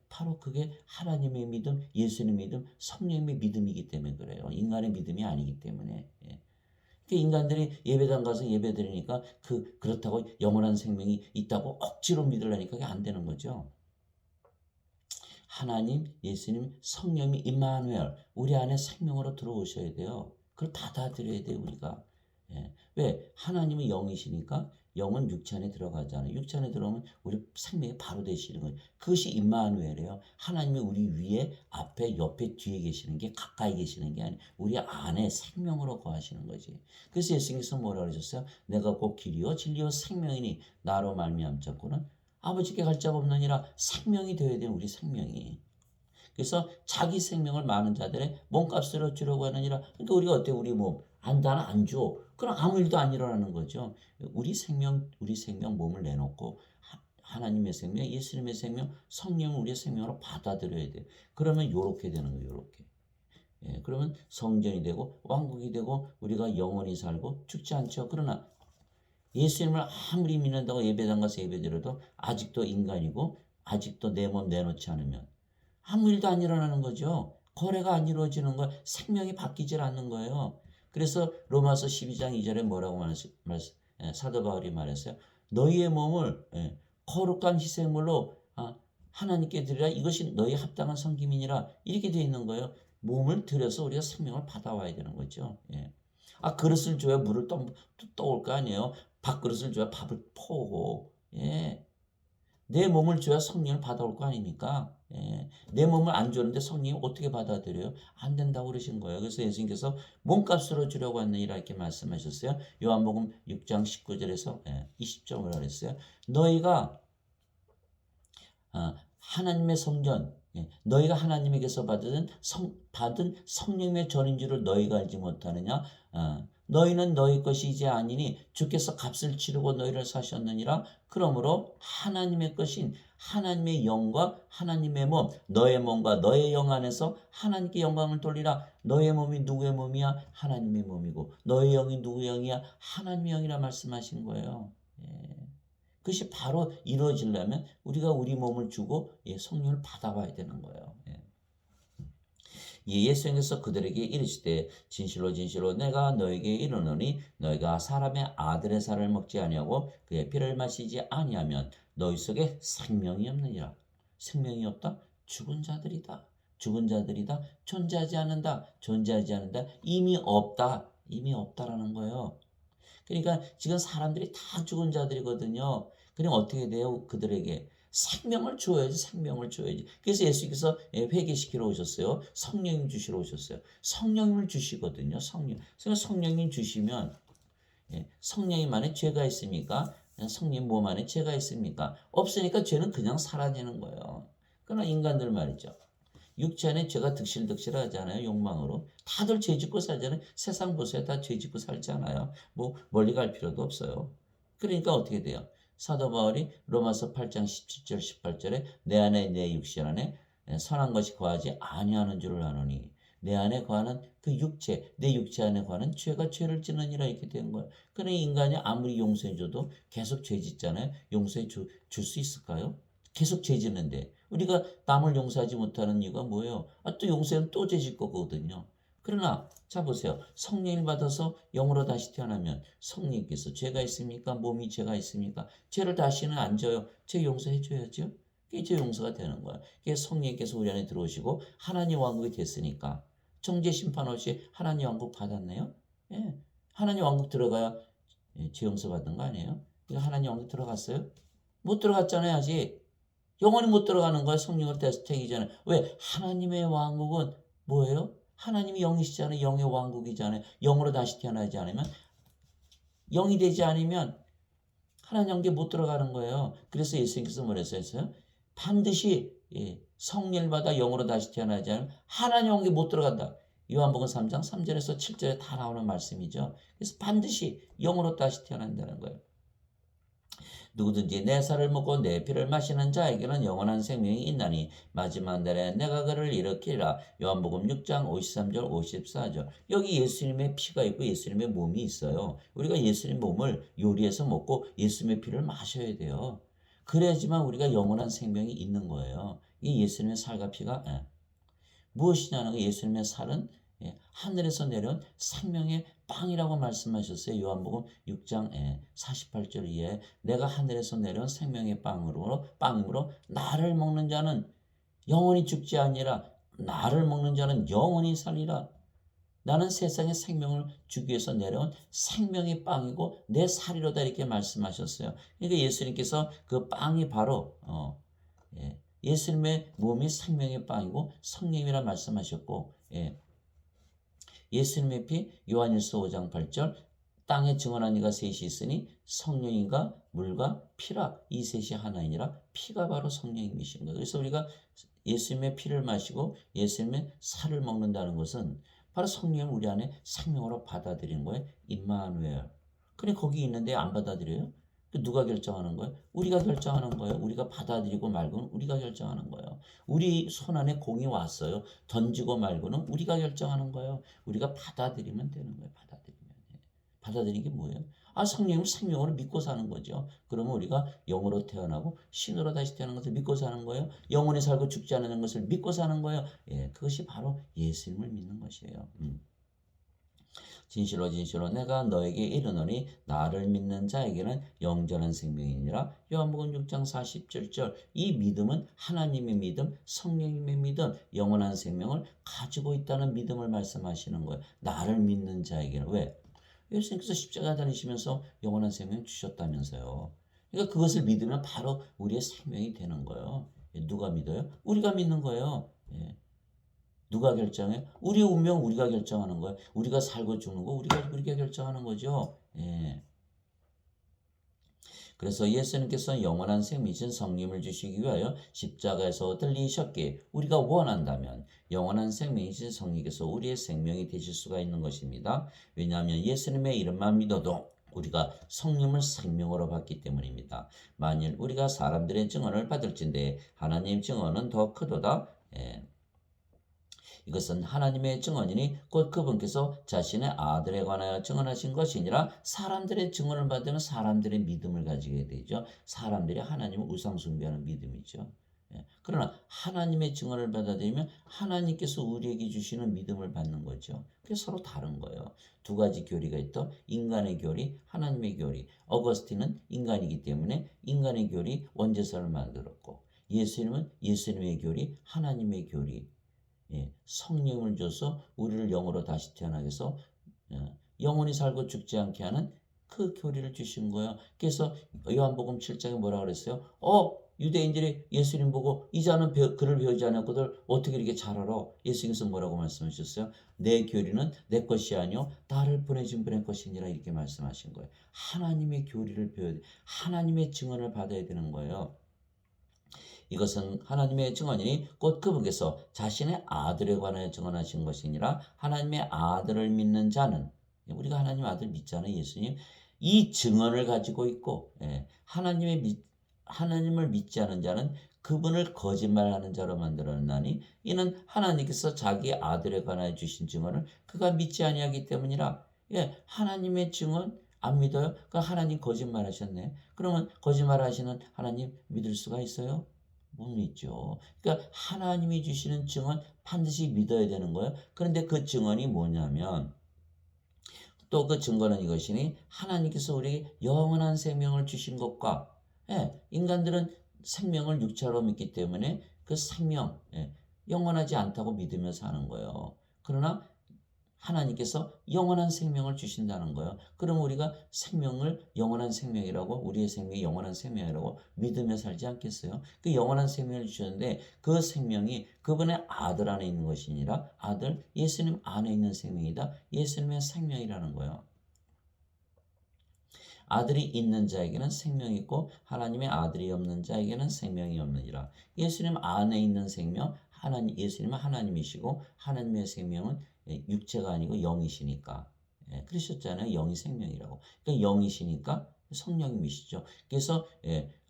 바로 그게 하나님의 믿음, 예수님의 믿음, 성령의 믿음이기 때문에 그래요. 인간의 믿음이 아니기 때문에. 인간들이 예배당 가서 예배 드리니까 그렇다고 영원한 생명이 있다고 억지로 믿으려니까 그게 안 되는 거죠. 하나님, 예수님, 성령이 임마누엘 우리 안에 생명으로 들어오셔야 돼요. 그걸 받아들여야 돼요, 우리가. 예. 왜? 하나님은 영이시니까 영은 육체 안에 들어가잖아요. 육체 안에 들어오면 우리 생명이 바로 되시는 거예요. 그것이 임마누엘이에요. 하나님이 우리 위에, 앞에, 옆에, 뒤에 계시는 게, 가까이 계시는 게 아니에요. 우리 안에 생명으로 거하시는 거지. 그래서 예수님께서 뭐라 그러셨어요? 내가 곧 길이요 진리요 생명이니 나로 말미암자고는 아버지께 갈 자가 없느니라. 생명이 되어야 돼요. 우리 생명이. 그래서 자기 생명을 많은 자들의 몸값으로 주려고 하느니라. 그러니까 우리가 어때? 우리 몸 나는 안 줘. 그럼 아무 일도 안 일어나는 거죠. 우리 생명 몸을 내놓고 하나님의 생명, 예수님의 생명, 성령을 우리의 생명으로 받아들여야 돼요. 그러면 요렇게 되는 거예요. 요렇게. 예, 그러면 성전이 되고 왕국이 되고 우리가 영원히 살고 죽지 않죠. 그러나 예수님을 아무리 믿는다고 예배당 가서 예배드려도 아직도 인간이고 아직도 내 몸 내놓지 않으면 아무 일도 안 일어나는 거죠. 거래가 안 이루어지는 거예요. 생명이 바뀌질 않는 거예요. 그래서 로마서 12장 2절에 뭐라고 사도 바울이 말했어요. 너희의 몸을 거룩한 희생물로 하나님께 드리라. 이것이 너희 합당한 섬김이니라. 이렇게 되어 있는 거예요. 몸을 들여서 우리가 생명을 받아와야 되는 거죠. 예. 그릇을 줘야 물을 떠올 거 아니에요. 밥그릇을 줘야 밥을 퍼오고. 예. 내 몸을 줘야 성령을 받아올 거 아닙니까? 예. 내 몸을 안 줬는데 성령이 어떻게 받아들여요? 안 된다고 그러신 거예요. 그래서 예수님께서 몸값으로 주려고 하느니라 이렇게 말씀하셨어요. 요한복음 6장 19절에서 20절 뭐라 그랬어요? 너희가 하나님의 성전, 너희가 하나님에게서 받은 성령의 전인 줄을 너희가 알지 못하느냐? 너희는 너희 것이 이제 아니니 주께서 값을 치르고 너희를 사셨느니라. 그러므로 하나님의 것인 하나님의 영과 하나님의 몸, 너의 몸과 너의 영 안에서 하나님께 영광을 돌리라. 너의 몸이 누구의 몸이야? 하나님의 몸이고 너의 영이 누구의 영이야? 하나님의 영이라 말씀하신 거예요. 예. 그것이 바로 이루어지려면 우리가 우리 몸을 주고 성령을 받아봐야 되는 거예요. 예수님께서 그들에게 이르시되 진실로 진실로 내가 너에게 이르노니 너희가 사람의 아들의 살을 먹지 아니하고 그의 피를 마시지 아니하면 너희 속에 생명이 없느니라. 생명이 없다? 죽은 자들이다. 죽은 자들이다. 존재하지 않는다. 존재하지 않는다. 이미 없다. 이미 없다라는 거예요. 그러니까 지금 사람들이 다 죽은 자들이거든요. 그럼 어떻게 돼요? 그들에게 생명을 줘야지, 생명을 줘야지. 그래서 예수께서 회개시키러 오셨어요. 성령님 주시러 오셨어요. 성령님을 주시거든요. 성령님 주시면 성령님 안에 죄가 있습니까? 성령 몸 안에 죄가 있습니까? 없으니까 죄는 그냥 사라지는 거예요. 그러나 인간들 말이죠. 육체 안에 죄가 득실득실하잖아요. 욕망으로. 다들 죄 짓고 살잖아요. 세상 보세요. 다 죄 짓고 살잖아요. 뭐 멀리 갈 필요도 없어요. 그러니까 어떻게 돼요? 사도 바울이 로마서 8장 17절 18절에 내 안에 내 육신 안에 선한 것이 거하지 아니하는 줄을 아노니 내 안에 거하는 그 육체, 내 육체 안에 거하는 죄가 죄를 짓느니라 이렇게 된 거예요. 그러니 인간이 아무리 용서해줘도 계속 죄 짓잖아요. 용서해 줄 수 있을까요? 계속 죄 짓는데 우리가 남을 용서하지 못하는 이유가 뭐예요? 또 용서하면 또 죄 짓 거거든요. 그러나 자 보세요. 성령을 받아서 영으로 다시 태어나면 성령께서 죄가 있습니까? 몸이 죄가 있습니까? 죄를 다시는 안 져요. 죄 용서해 줘야죠. 그게 죄 용서가 되는 거야. 그게 성령께서 우리 안에 들어오시고 하나님 왕국이 됐으니까 정죄 심판 없이 하나님 왕국 받았네요. 예. 하나님 왕국 들어가야 죄 용서 받는 거 아니에요? 하나님 왕국 들어갔어요? 못 들어갔잖아요, 아직. 영원히 못 들어가는 거야. 성령을 태기 전에. 왜? 하나님의 왕국은 뭐예요? 하나님이 영이시잖아요. 영의 왕국이잖아요. 영으로 다시 태어나지 않으면 영이 되지 않으면 하나님 왕국에 못 들어가는 거예요. 그래서 예수님께서 뭐랬어요? 반드시 성령을 받아 영으로 다시 태어나지 않으면 하나님 왕국에 못 들어간다. 요한복음 3장 3절에서 7절에 다 나오는 말씀이죠. 그래서 반드시 영으로 다시 태어난다는 거예요. 누구든지 내 살을 먹고 내 피를 마시는 자에게는 영원한 생명이 있나니 마지막 날에 내가 그를 일으키리라. 요한복음 6장 53절 54절. 여기 예수님의 피가 있고 예수님의 몸이 있어요. 우리가 예수님 몸을 요리해서 먹고 예수님의 피를 마셔야 돼요. 그래야지만 우리가 영원한 생명이 있는 거예요. 이 예수님의 살과 피가 무엇이냐는 거. 예수님의 살은 하늘에서 내려온 생명의 빵이라고 말씀하셨어요. 요한복음 6장 48절 이에 내가 하늘에서 내려온 생명의 빵으로 나를 먹는 자는 영원히 죽지 아니라 나를 먹는 자는 영원히 살리라. 나는 세상에 생명을 주기 위해서 내려온 생명의 빵이고 내 살이로다 이렇게 말씀하셨어요. 그러니까 예수님께서 그 빵이 바로 예수님의 몸이 생명의 빵이고 성령이라 말씀하셨고 예수님의 피 요한일서 5장 8절 땅에 증언한 이가 셋이 있으니 성령인가 물과 피라 이 셋이 하나이니라. 피가 바로 성령님이신 거예요. 그래서 우리가 예수님의 피를 마시고 예수님의 살을 먹는다는 것은 바로 성령을 우리 안에 생명으로 받아들이는 거예요. 임마누엘. 근데 거기 있는데 안 받아들여요? 누가 결정하는 거예요? 우리가 결정하는 거예요. 우리가 받아들이고 말고는 우리가 결정하는 거예요. 우리 손 안에 공이 왔어요. 던지고 말고는 우리가 결정하는 거예요. 우리가 받아들이면 되는 거예요. 받아들이는 게 뭐예요? 성령을 생명으로 믿고 사는 거죠. 그러면 우리가 영으로 태어나고 신으로 다시 태어나는 것을 믿고 사는 거예요. 영원히 살고 죽지 않는 것을 믿고 사는 거예요. 그것이 바로 예수님을 믿는 것이에요. 진실로 진실로 내가 너에게 이르노니 나를 믿는 자에게는 영전한 생명이니라. 요한복음 6장 47절. 이 믿음은 하나님의 믿음, 성령님의 믿음, 영원한 생명을 가지고 있다는 믿음을 말씀하시는 거예요. 나를 믿는 자에게는. 왜? 예수님께서 십자가 다니시면서 영원한 생명 주셨다면서요. 그러니까 그것을 믿으면 바로 우리의 생명이 되는 거예요. 누가 믿어요? 우리가 믿는 거예요. 누가 결정해요? 우리의 운명 우리가 결정하는 거예요. 우리가 살고 죽는 거 우리가 결정하는 거죠. 그래서 예수님께서 영원한 생명이신 성령을 주시기 위하여 십자가에서 들리셨기에 우리가 원한다면 영원한 생명이신 성령께서 우리의 생명이 되실 수가 있는 것입니다. 왜냐하면 예수님의 이름만 믿어도 우리가 성령을 생명으로 받기 때문입니다. 만일 우리가 사람들의 증언을 받을진대 하나님 증언은 더 크도다. 이것은 하나님의 증언이니 곧 그분께서 자신의 아들에 관하여 증언하신 것이니라. 사람들의 증언을 받으면 사람들의 믿음을 가지게 되죠. 사람들이 하나님을 우상 숭배하는 믿음이죠. 그러나 하나님의 증언을 받아들이면 하나님께서 우리에게 주시는 믿음을 받는 거죠. 그게 서로 다른 거예요. 두 가지 교리가 있다. 인간의 교리, 하나님의 교리. 어거스틴은 인간이기 때문에 인간의 교리 원죄서를 만들었고 예수님은 예수님의 교리, 하나님의 교리. 성령을 줘서 우리를 영으로 다시 태어나게 해서 영원히 살고 죽지 않게 하는 그 교리를 주신 거예요. 그래서 요한복음 7장에 뭐라 그랬어요? 유대인들이 예수님 보고 이 자는 글을 배우지 않았거든 어떻게 이렇게 잘 알아? 예수님께서 뭐라고 말씀하셨어요? 내 교리는 내 것이 아니요 나를 보내신 분의 것이니라 이렇게 말씀하신 거예요. 하나님의 교리를 배워야 돼. 하나님의 증언을 받아야 되는 거예요. 이것은 하나님의 증언이니 곧 그분께서 자신의 아들에 관하여 증언하신 것이니라. 하나님의 아들을 믿는 자는 우리가 하나님 아들 믿잖아요. 예수님. 이 증언을 가지고 있고 하나님을 믿지 않은 자는 그분을 거짓말하는 자로 만들었나니 이는 하나님께서 자기 아들에 관하여 주신 증언을 그가 믿지 아니하기 때문이라. 하나님의 증언 안 믿어요? 그러니까 하나님 거짓말하셨네. 그러면 거짓말하시는 하나님 믿을 수가 있어요? 못 믿죠. 그러니까 하나님이 주시는 증언 반드시 믿어야 되는 거예요. 그런데 그 증언이 뭐냐면 또 그 증거는 이것이니 하나님께서 우리에게 영원한 생명을 주신 것과 인간들은 생명을 육체로 믿기 때문에 그 생명 영원하지 않다고 믿으며 사는 거예요. 그러나 하나님께서 영원한 생명을 주신다는 거예요. 그럼 우리가 생명을 영원한 생명이라고 우리의 생명이 영원한 생명이라고 믿으며 살지 않겠어요? 그 영원한 생명을 주셨는데 그 생명이 그분의 아들 안에 있는 것이 아니라 아들 예수님 안에 있는 생명이다. 예수님의 생명이라는 거예요. 아들이 있는 자에게는 생명이 있고 하나님의 아들이 없는 자에게는 생명이 없느니라. 예수님 안에 있는 생명, 예수님은 하나님이시고 하나님의 생명은 육체가 아니고 영이시니까. 그러셨잖아요. 영이 생명이라고. 그러니까 영이시니까 성령님이시죠. 그래서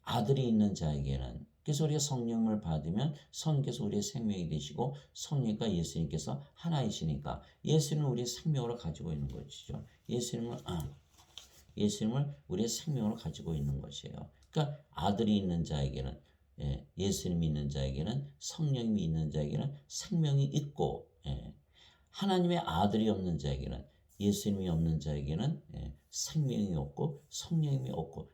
아들이 있는 자에게는 그래서 우리가 성령을 받으면 성령께서 우리의 생명이 되시고 성령과 예수님께서 하나이시니까 예수님은 우리의 생명으로 가지고 있는 것이죠. 예수님을 우리의 생명으로 가지고 있는 것이에요. 그러니까 아들이 있는 자에게는 예수님이 있는 자에게는 성령이 있는 자에게는 생명이 있고 하나님의 아들이 없는 자에게는 예수님이 없는 자에게는 생명이 없고 성령이 없고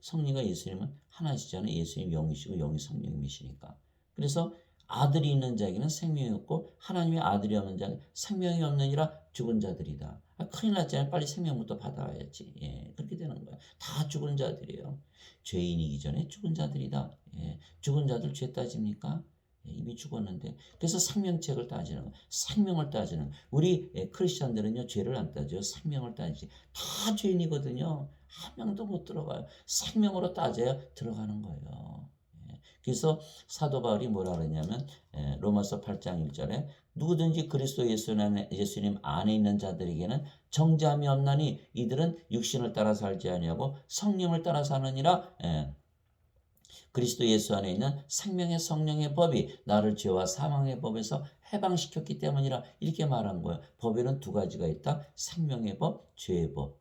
성령과 예수님은 하나시잖아요. 예수님 영이시고 영이 성령이시니까. 그래서 아들이 있는 자에게는 생명이 없고 하나님의 아들이 없는 자에게는 생명이 없느니라 죽은 자들이다. 큰일 났잖아요. 빨리 생명부터 받아야지. 예, 그렇게 되는 거예요. 다 죽은 자들이에요. 죄인이기 전에 죽은 자들이다. 예, 죽은 자들 죄 따집니까? 예, 이미 죽었는데. 그래서 생명책을 따지는 거예요. 생명을 따지는. 우리 크리스천들은요, 죄를 안 따져요. 생명을 따지지. 다 죄인이거든요. 한 명도 못 들어가요. 생명으로 따져야 들어가는 거예요. 예, 그래서 사도 바울이 뭐라 그러냐면 로마서 8장 1절에 누구든지 그리스도 예수님 안에 있는 자들에게는 정죄함이 없나니 이들은 육신을 따라 살지 아니하고 성령을 따라 사느니라. 그리스도 예수 안에 있는 생명의 성령의 법이 나를 죄와 사망의 법에서 해방시켰기 때문이라 이렇게 말한 거예요. 법에는 두 가지가 있다. 생명의 법, 죄의 법.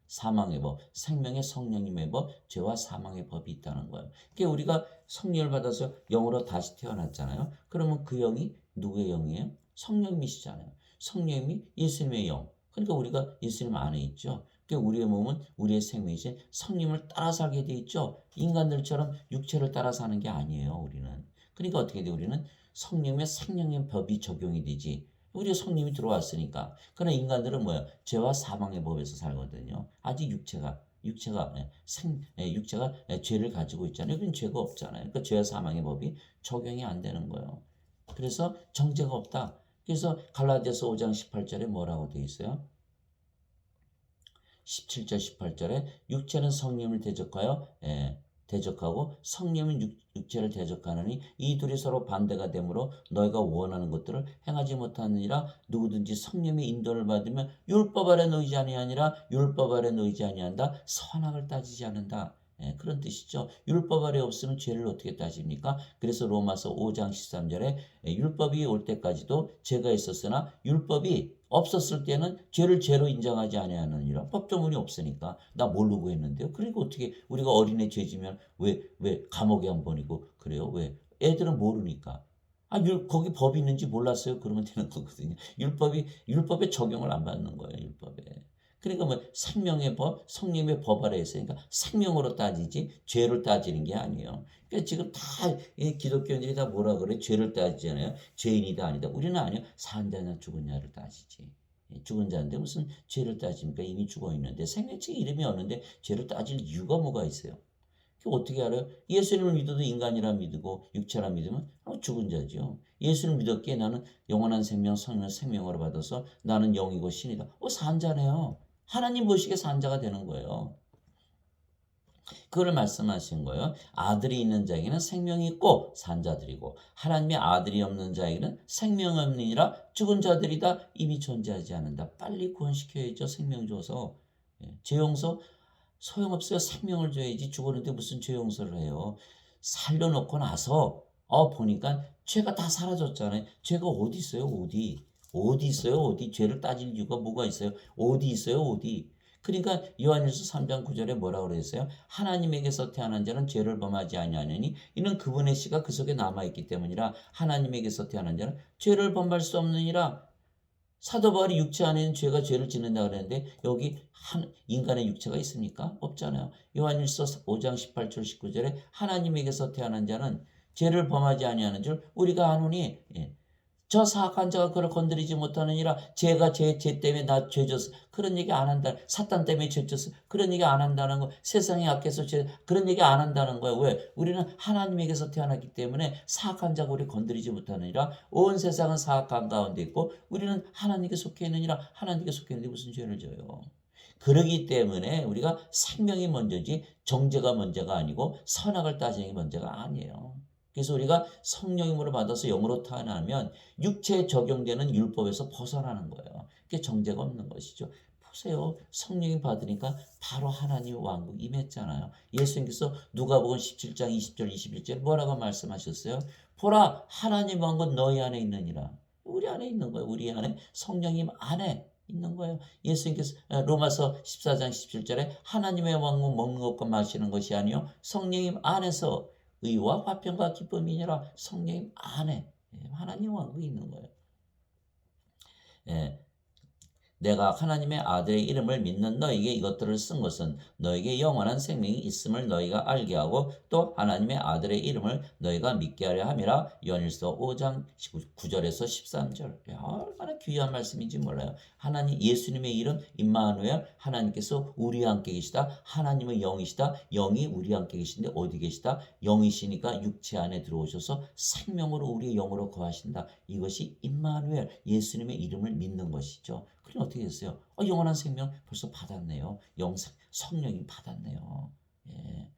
사망의 법, 생명의 성령님의 법, 죄와 사망의 법이 있다는 거예요. 그러니까 우리가 성령을 받아서 영으로 다시 태어났잖아요. 그러면 그 영이 누구의 영이에요? 성령님이시잖아요. 성령님이 예수님의 영. 그러니까 우리가 예수님 안에 있죠. 그러니까 우리의 몸은 우리의 생명이신 성령님을 따라 살게 돼 있죠. 인간들처럼 육체를 따라 사는 게 아니에요. 우리는. 그러니까 어떻게 돼? 우리는 성령의 생명의 법이 적용이 되지. 우리 성령이 들어왔으니까. 그러나 인간들은 뭐야? 죄와 사망의 법에서 살거든요. 아직 육체가 죄를 가지고 있잖아요. 그건 죄가 없잖아요. 그러니까 죄와 사망의 법이 적용이 안 되는 거예요. 그래서 정죄가 없다. 그래서 갈라디아서 5장 18절에 뭐라고 되어 있어요? 17절 18절에 육체는 성령을 대적하고 성령은 육체를 대적하느니 이 둘이 서로 반대가 되므로 너희가 원하는 것들을 행하지 못하느니라. 누구든지 성령의 인도를 받으면 율법 아래 놓이지 아니하니라. 율법 아래 놓이지 아니한다. 선악을 따지지 않는다. 그런 뜻이죠. 율법 아래 없으면 죄를 어떻게 따집니까? 그래서 로마서 5장 13절에 율법이 올 때까지도 죄가 있었으나 율법이 없었을 때는 죄를 죄로 인정하지 아니하느니라. 법조문이 없으니까 나 모르고 했는데요. 그리고 어떻게 우리가 어린애 죄지면 왜 감옥에 한 번이고 그래요? 왜? 애들은 모르니까. 거기 법이 있는지 몰랐어요. 그러면 되는 거거든요. 율법에 적용을 안 받는 거예요. 율법에. 그러니까 뭐 생명의 법, 성령의 법 아래 있으니까 생명으로 따지지 죄를 따지는 게 아니에요. 그러니까 지금 다 기독교인들이 다 뭐라 그래? 죄를 따지잖아요. 죄인이다 아니다. 우리는 아니요. 산 자냐 죽은 자를 따지지. 죽은 자인데 무슨 죄를 따집니까? 이미 죽어 있는데 생명책에 이름이 없는데 죄를 따질 이유가 뭐가 있어요? 어떻게 알아요? 예수님을 믿어도 인간이라 믿고 육체라 믿으면 죽은 자죠. 예수를 믿었기에 나는 영원한 생명, 성령의 생명으로 받아서 나는 영이고 신이다. 산 자네요. 하나님 보시기에 산 자가 되는 거예요. 그걸 말씀하신 거예요. 아들이 있는 자에게는 생명이 있고 산 자들이고 하나님의 아들이 없는 자에게는 생명이 없느니라. 죽은 자들이다. 이미 존재하지 않는다. 빨리 구원시켜야죠. 생명 줘서. 죄 용서 소용없어요. 생명을 줘야지. 죽었는데 무슨 죄 용서를 해요. 살려놓고 나서 보니까 죄가 다 사라졌잖아요. 죄가 어디 있어요? 어디 있어요? 어디? 죄를 따질 이유가 뭐가 있어요? 어디 있어요? 어디? 그러니까 요한일서 3장 9절에 뭐라고 그랬어요? 하나님에게서 태어난 자는 죄를 범하지 아니하느니 이는 그분의 씨가 그 속에 남아있기 때문이라. 하나님에게서 태어난 자는 죄를 범할 수 없느니라. 사도 바울이 육체 안에는 죄가 죄를 짓는다 그랬는데 여기 인간의 육체가 있습니까? 없잖아요. 요한일서 5장 18절 19절에 하나님에게서 태어난 자는 죄를 범하지 아니하는 줄 우리가 아노니 저 사악한 자가 그를 건드리지 못하느니라. 죄가 죄 때문에 나 죄졌어. 그런 얘기 안 한다. 사탄 때문에 죄졌어. 그런 얘기 안 한다는 거. 세상의 악해서 그런 얘기 안 한다는 거예요. 왜? 우리는 하나님에게서 태어났기 때문에 사악한 자가 우리 건드리지 못하느니라. 온 세상은 사악한 가운데 있고 우리는 하나님께 속해 있느니라. 하나님께 속해 있는데 무슨 죄를 져요? 그러기 때문에 우리가 생명이 먼저지 정죄가 먼저가 아니고 선악을 따지는 게 먼저가 아니에요. 그래서 우리가 성령님으로 받아서 영으로 태어나면 육체에 적용되는 율법에서 벗어나는 거예요. 그게 정죄가 없는 것이죠. 보세요. 성령님 받으니까 바로 하나님의 왕국 임했잖아요. 예수님께서 누가복음 17장 20절 21절 뭐라고 말씀하셨어요? 보라 하나님 왕국 너희 안에 있느니라. 우리 안에 있는 거예요. 우리 안에 성령님 안에 있는 거예요. 예수님께서 로마서 14장 17절에 하나님의 왕국 먹는 것과 마시는 것이 아니요 성령님 안에서 의와 화평과 기쁨이니라. 성령님 안에 하나님 왕국이 있는 거예요. 내가 하나님의 아들의 이름을 믿는 너에게 이것들을 쓴 것은 너에게 영원한 생명이 있음을 너희가 알게 하고 또 하나님의 아들의 이름을 너희가 믿게 하려 함이라. 요한일서 5장 9절에서 13절. 얼마나 귀한 말씀인지 몰라요. 하나님 예수님의 이름 임마누엘, 하나님께서 우리와 함께 계시다. 하나님의 영이시다. 영이 우리와 함께 계신데 어디 계시다? 영이시니까 육체 안에 들어오셔서 생명으로 우리의 영으로 거하신다. 이것이 임마누엘, 예수님의 이름을 믿는 것이죠. 그럼 어떻게 됐어요? 영원한 생명 벌써 받았네요. 성령이 받았네요. 예.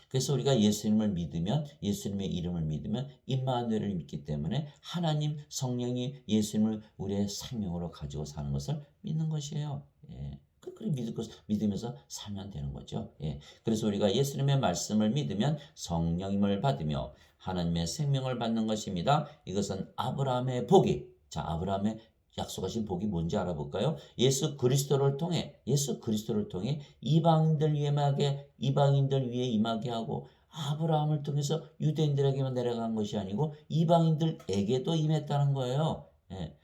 그래서 우리가 예수님을 믿으면, 예수님의 이름을 믿으면 임마누엘을 믿기 때문에 하나님 성령이 예수님을 우리의 생명으로 가지고 사는 것을 믿는 것이에요. 예. 믿으면서 살면 되는 거죠. 예. 그래서 우리가 예수님의 말씀을 믿으면 성령임을 받으며 하나님의 생명을 받는 것입니다. 이것은 아브라함의 복이, 자, 아브라함의 약속하신 복이 뭔지 알아볼까요? 예수 그리스도를 통해 이방인들 위에 임하게 하고, 아브라함을 통해서 유대인들에게만 내려간 것이 아니고 이방인들에게도 임했다는 거예요. 예.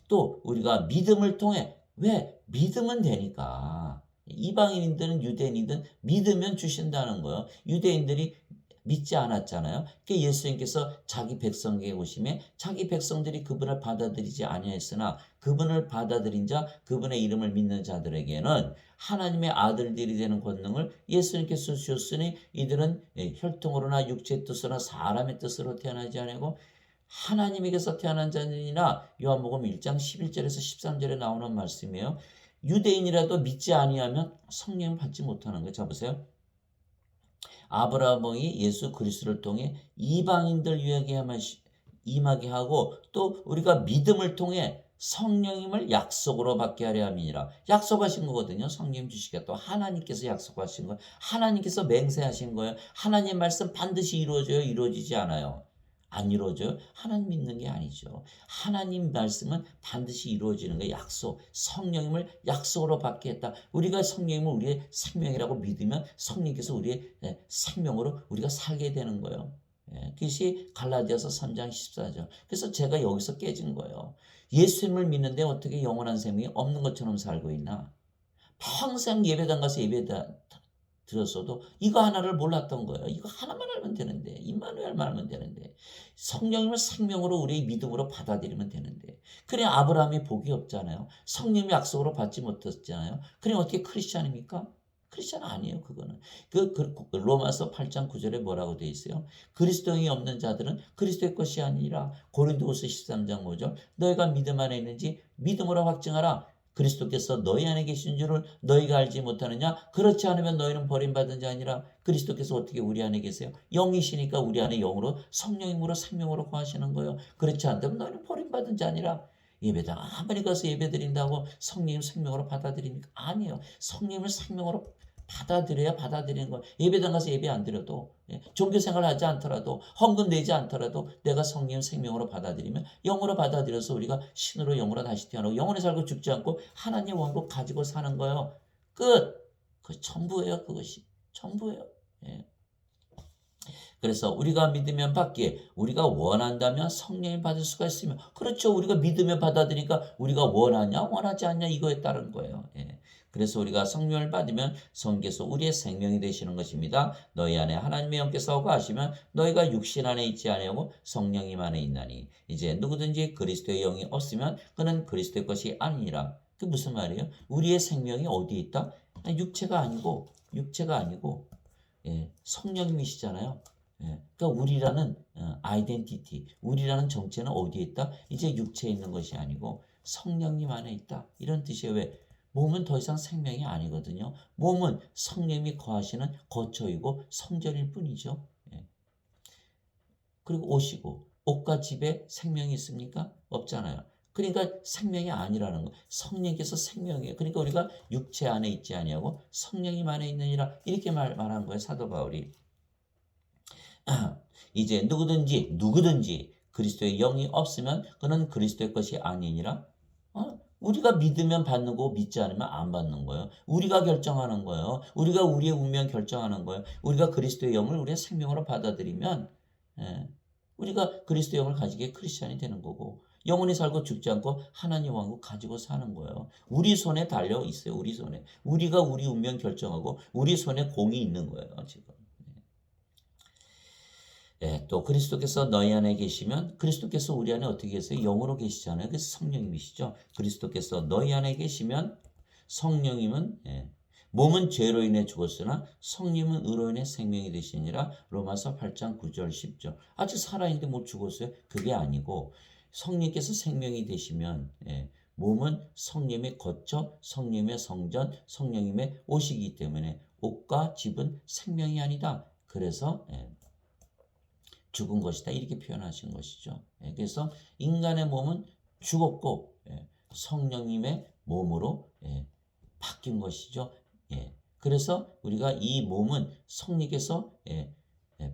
또 우리가 믿음을 통해, 왜? 믿으면 되니까. 이방인들은 유대인이든 믿으면 주신다는 거예요. 유대인들이 믿지 않았잖아요. 그러니까 예수님께서 자기 백성에게 오심에 자기 백성들이 그분을 받아들이지 아니했으나 그분을 받아들인 자, 그분의 이름을 믿는 자들에게는 하나님의 아들들이 되는 권능을 예수님께서 주셨으니 이들은 혈통으로나 육체의 뜻으로나 사람의 뜻으로 태어나지 아니고 하나님에게서 태어난 자들이나. 요한복음 1장 11절에서 13절에 나오는 말씀이에요. 유대인이라도 믿지 아니하면 성령을 받지 못하는 거예요. 자 보세요. 아브라함이 예수 그리스도를 통해 이방인들 위에 임하게 하고 또 우리가 믿음을 통해 성령임을 약속으로 받게 하려 함이니라. 약속하신 거거든요. 성령 주시겠다. 하나님께서 약속하신 거예요. 하나님께서 맹세하신 거예요. 하나님 말씀 반드시 이루어져요? 이루어지지 않아요? 안 이루어져요? 하나님 믿는 게 아니죠. 하나님 말씀은 반드시 이루어지는 거예요. 약속. 성령님을 약속으로 받게 했다. 우리가 성령님을 우리의 생명이라고 믿으면 성령께서 우리의 생명으로 우리가 살게 되는 거예요. 그것이 갈라디아서 3장 14절. 그래서 제가 여기서 깨진 거예요. 예수님을 믿는데 어떻게 영원한 생명이 없는 것처럼 살고 있나? 평생 예배당 가서 들었어도 이거 하나를 몰랐던 거예요. 이거 하나만 알면 되는데, 임마누엘만 알면 되는데, 성령님을 생명으로 우리의 믿음으로 받아들이면 되는데, 그래 아브라함이 복이 없잖아요. 성령의 약속으로 받지 못했잖아요. 그래 어떻게 크리스찬입니까? 크리스찬 아니에요. 그거는 로마서 8장 9절에 뭐라고 되어 있어요? 그리스도인이 없는 자들은 그리스도의 것이 아니라. 고린도후서 13장 5절 너희가 믿음 안에 있는지 믿음으로 확증하라. 그리스도께서 너희 안에 계신 줄을 너희가 알지 못하느냐? 그렇지 않으면 너희는 버림받은 자 아니라. 그리스도께서 어떻게 우리 안에 계세요? 영이시니까 우리 안에 영으로 성령님으로 생명으로 거하시는 거예요. 그렇지 않다면 너희는 버림받은 자 아니라. 예배당 아무리 가서 예배드린다고 성령님 생명으로 받아들입니까? 아니에요. 성령님을 생명으로 받아들여야 받아들이는 거예요. 예배당 가서 예배 안 드려도, 종교생활 하지 않더라도, 헌금 내지 않더라도 내가 성령 생명으로 받아들이면, 영으로 받아들여서 우리가 신으로 영으로 다시 태어나고 영원히 살고 죽지 않고 하나님 왕국 가지고 사는 거예요. 끝. 그 전부예요. 그것이 전부예요. 예. 그래서 우리가 믿으면 받기에, 우리가 원한다면 성령을 받을 수가 있으며, 그렇죠. 우리가 믿으면 받아들이니까 우리가 원하냐 원하지 않냐 이거에 따른 거예요. 예. 그래서 우리가 성령을 받으면 성께서 우리의 생명이 되시는 것입니다. 너희 안에 하나님의 영께서 거하시면 너희가 육신 안에 있지 아니하고 성령님 안에 있나니. 이제 누구든지 그리스도의 영이 없으면 그는 그리스도의 것이 아니니라. 그 무슨 말이에요? 우리의 생명이 어디에 있다? 육체가 아니고 성령님이시잖아요. 그러니까 우리라는 아이덴티티, 우리라는 정체는 어디에 있다? 이제 육체에 있는 것이 아니고 성령님 안에 있다. 이런 뜻이에요. 왜? 몸은 더 이상 생명이 아니거든요. 몸은 성령님이 거하시는 거처이고 성전일 뿐이죠. 그리고 옷과 집에 생명이 있습니까? 없잖아요. 그러니까 생명이 아니라는 거. 성령께서 생명이에요. 그러니까 우리가 육체 안에 있지 아니하고 성령님 안에 있느니라. 이렇게 말한 거예요. 사도 바울이. 이제 누구든지 그리스도의 영이 없으면 그는 그리스도의 것이 아니니라. 우리가 믿으면 받는 거고 믿지 않으면 안 받는 거예요. 우리가 결정하는 거예요. 우리가 우리의 운명 결정하는 거예요. 우리가 그리스도의 영을 우리의 생명으로 받아들이면 우리가 그리스도의 영을 가지게 크리스찬이 되는 거고, 영원히 살고 죽지 않고 하나님 왕국 가지고 사는 거예요. 우리 손에 달려 있어요. 우리 손에. 우리가 우리 운명 결정하고 우리 손에 공이 있는 거예요. 지금. 예, 또 그리스도께서 너희 안에 계시면 그리스도께서 우리 안에 어떻게 계세요? 영으로 계시잖아요. 그래서 성령님이시죠. 그리스도께서 너희 안에 계시면 성령님은 몸은 죄로 인해 죽었으나 성령은 의로 인해 생명이 되시니라. 로마서 8장 9절 10절. 아직 살아있는데 못 죽었어요? 그게 아니고 성령께서 생명이 되시면 몸은 성령의 거처, 성령의 성전, 성령님의 옷이기 때문에 옷과 집은 생명이 아니다. 그래서 죽은 것이다 이렇게 표현하신 것이죠. 그래서 인간의 몸은 죽었고 성령님의 몸으로 바뀐 것이죠. 그래서 우리가 이 몸은 성령께서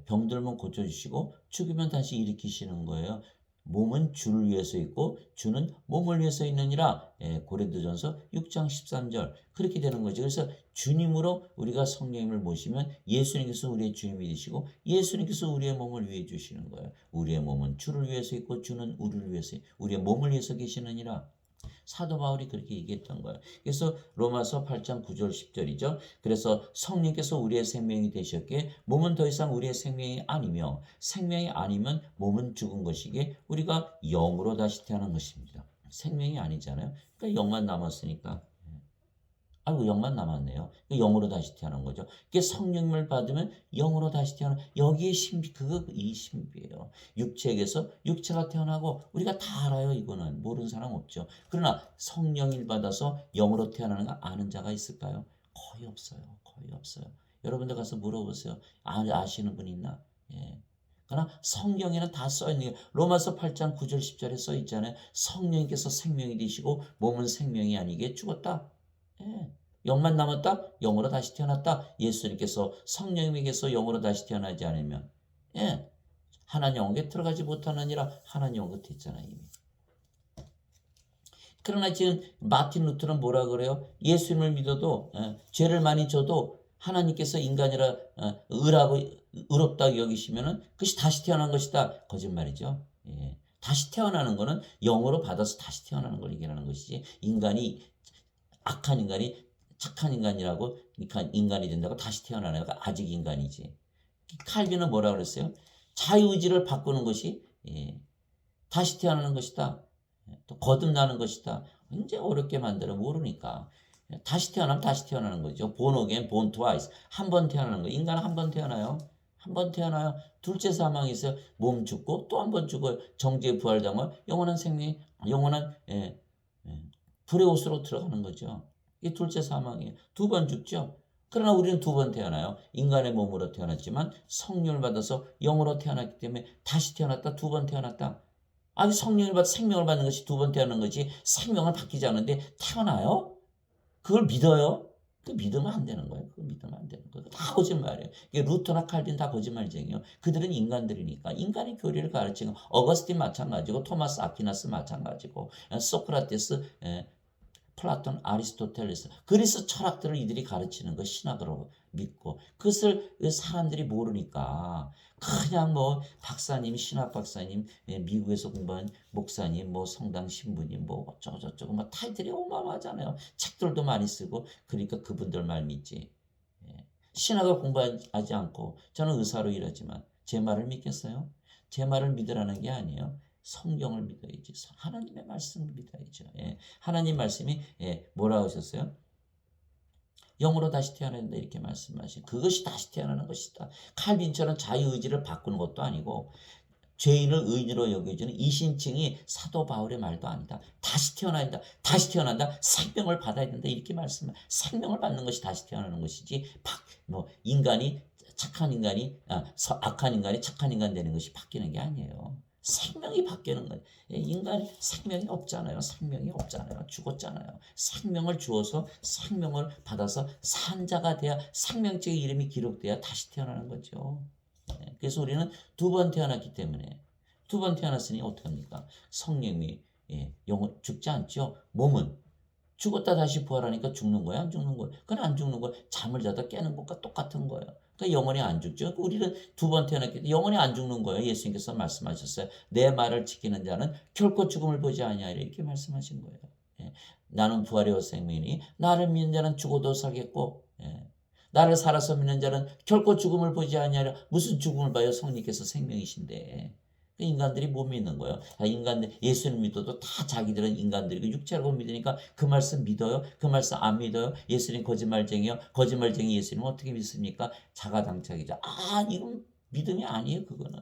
병들면 고쳐주시고 죽으면 다시 일으키시는 거예요. 몸은 주를 위해서 있고 주는 몸을 위해서 있느니라. 고린도전서 6장 13절 그렇게 되는 거죠. 그래서 주님으로 우리가 성령님을 모시면 예수님께서 우리의 주님이 되시고 예수님께서 우리의 몸을 위해 주시는 거예요. 우리의 몸은 주를 위해서 있고 주는 우리를 위해서 우리의 몸을 위해서 계시느니라. 사도 바울이 그렇게 얘기했던 거예요. 그래서 로마서 8장 9절 10절이죠. 그래서 성령께서 우리의 생명이 되셨기에 몸은 더 이상 우리의 생명이 아니며 생명이 아니면 몸은 죽은 것이기에 우리가 영으로 다시 태어난 것입니다. 생명이 아니잖아요. 그러니까 영만 남았으니까. 아이고 영만 남았네요. 영으로 다시 태어난 거죠. 이게 성령을 받으면 영으로 다시 태어나. 여기에 신비 그거 이 신비예요. 육체에게서 육체가 태어나고 우리가 다 알아요. 이거는 모르는 사람 없죠. 그러나 성령을 받아서 영으로 태어나는 거 아는 자가 있을까요? 거의 없어요. 거의 없어요. 여러분들 가서 물어보세요. 아시는 분 있나? 그러나 성경에는 다 써있는 게 로마서 8장 9절 10절에 써있잖아요. 성령께서 생명이 되시고 몸은 생명이 아니게 죽었다. 영만 남았다? 영으로 다시 태어났다? 예수님께서 성령님에게서 영으로 다시 태어나지 않으면 하나님 영에 들어가지 못하느니라. 하나님 영에 됐잖아요 이미. 그러나 지금 마틴 루터는 뭐라 그래요? 예수님을 믿어도 죄를 많이 져도 하나님께서 인간이라 의라고 의롭다고 여기시면은 그것이 다시 태어난 것이다. 거짓말이죠. 다시 태어나는 거는 영으로 받아서 다시 태어나는 걸 얘기하는 것이지 인간이 악한 인간이 착한 인간이라고 인간이 된다고 다시 태어나는 거 아직 인간이지. 칼빈은 뭐라 그랬어요? 자유의지를 바꾸는 것이 다시 태어나는 것이다. 또 거듭나는 것이다. 굉장히 어렵게 만들어 모르니까. 다시 태어나면 다시 태어나는 거죠. born again, born twice. 한 번 태어나는 거. 인간은 한 번 태어나요. 한 번 태어나요. 둘째 사망이 있어요. 몸 죽고 또 한 번 죽어요. 정죄 부활당하면 영원한 생명이 영원한 불의 옷으로 들어가는 거죠. 이게 둘째 사망이에요. 두 번 죽죠. 그러나 우리는 두 번 태어나요. 인간의 몸으로 태어났지만 성령을 받아서 영으로 태어났기 때문에 다시 태어났다. 두 번 태어났다. 아니 성령을 받아 생명을 받는 것이 두 번 태어나는 거지 생명을 바뀌지 않는데 태어나요? 그걸 믿어요? 그 믿으면 안 되는 거예요. 그거 믿으면 안 되는 거예요. 다 거짓말이에요. 이게 루터나 칼빈 다 거짓말쟁이에요. 그들은 인간들이니까 인간의 교리를 가르치고 어거스틴 마찬가지고 토마스 아퀴나스 마찬가지고 소크라테스 플라톤, 아리스토텔레스, 그리스 철학들을 이들이 가르치는 거 신학으로 믿고 그것을 사람들이 모르니까 그냥 뭐 박사님, 신학 박사님, 미국에서 공부한 목사님, 뭐 성당 신부님, 뭐 어쩌고 저쩌고 뭐 타이틀이 어마어마하잖아요. 책들도 많이 쓰고 그러니까 그분들 말 믿지. 신학을 공부하지 않고 저는 의사로 일하지만 제 말을 믿겠어요? 제 말을 믿으라는 게 아니에요. 성경을 믿어야지. 하나님의 말씀을 믿어야죠. 하나님 말씀이 뭐라고 하셨어요? 영으로 다시 태어나야 된다 이렇게 말씀하신 그것이 다시 태어나는 것이다. 칼빈처럼 자유의지를 바꾸는 것도 아니고 죄인을 의인으로 여겨주는 이신칭이 사도 바울의 말도 아니다. 다시 태어나야 된다. 다시 태어난다. 생명을 받아야 된다. 이렇게 말씀을 생명을 받는 것이 다시 태어나는 것이지 인간이 착한 인간이 악한 인간이 착한 인간 되는 것이 바뀌는 게 아니에요. 생명이 바뀌는 거예요. 인간이 생명이 없잖아요. 생명이 없잖아요. 죽었잖아요. 생명을 주어서 생명을 받아서 산 자가 돼야 생명책의 이름이 기록돼야 다시 태어나는 거죠. 그래서 우리는 두 번 태어났기 때문에 두 번 태어났으니 어떡합니까? 성령이 영혼 죽지 않죠. 몸은 죽었다 다시 부활하니까 죽는 거야? 안 죽는 거야? 그건 안 죽는 거야. 잠을 자다 깨는 것과 똑같은 거예요. 그러니까 영원히 안 죽죠. 우리는 두 번 태어났기 때문에 영원히 안 죽는 거예요. 예수님께서 말씀하셨어요. 내 말을 지키는 자는 결코 죽음을 보지 아니하리라 이렇게 말씀하신 거예요. 예. 나는 부활의 생명이니 나를 믿는 자는 죽어도 살겠고 예. 나를 살아서 믿는 자는 결코 죽음을 보지 아니하리라. 무슨 죽음을 봐요? 성령께서 생명이신데. 인간들이 못 믿는 거예요. 인간들 예수를 믿어도 다 자기들은 인간들이고 육체라고 믿으니까 그 말씀 믿어요? 그 말씀 안 믿어요? 예수님 거짓말쟁이요? 거짓말쟁이 예수님 어떻게 믿습니까? 자가당착이죠. 이건 믿음이 아니에요. 그거는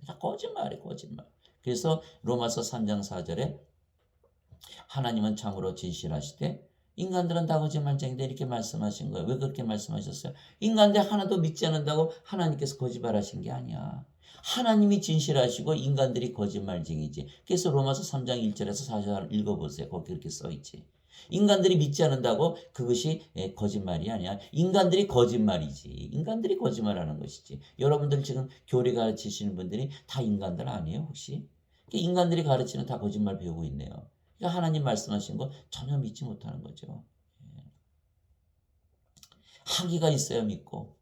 다 거짓말이에요. 거짓말. 그래서 로마서 3장 4절에 하나님은 참으로 진실하시되 인간들은 다 거짓말쟁이다 이렇게 말씀하신 거예요. 왜 그렇게 말씀하셨어요? 인간들 하나도 믿지 않는다고 하나님께서 거짓말하신 게 아니야. 하나님이 진실하시고 인간들이 거짓말쟁이지. 그래서 로마서 3장 1절에서 4절 읽어보세요. 거기 그렇게 써있지. 인간들이 믿지 않는다고 그것이 거짓말이 아니야. 인간들이 거짓말이지. 인간들이 거짓말하는 것이지. 여러분들 지금 교리 가르치시는 분들이 다 인간들 아니에요 혹시? 인간들이 가르치는 다 거짓말 배우고 있네요. 그러니까 하나님 말씀하신 거 전혀 믿지 못하는 거죠. 학위가 있어야 믿고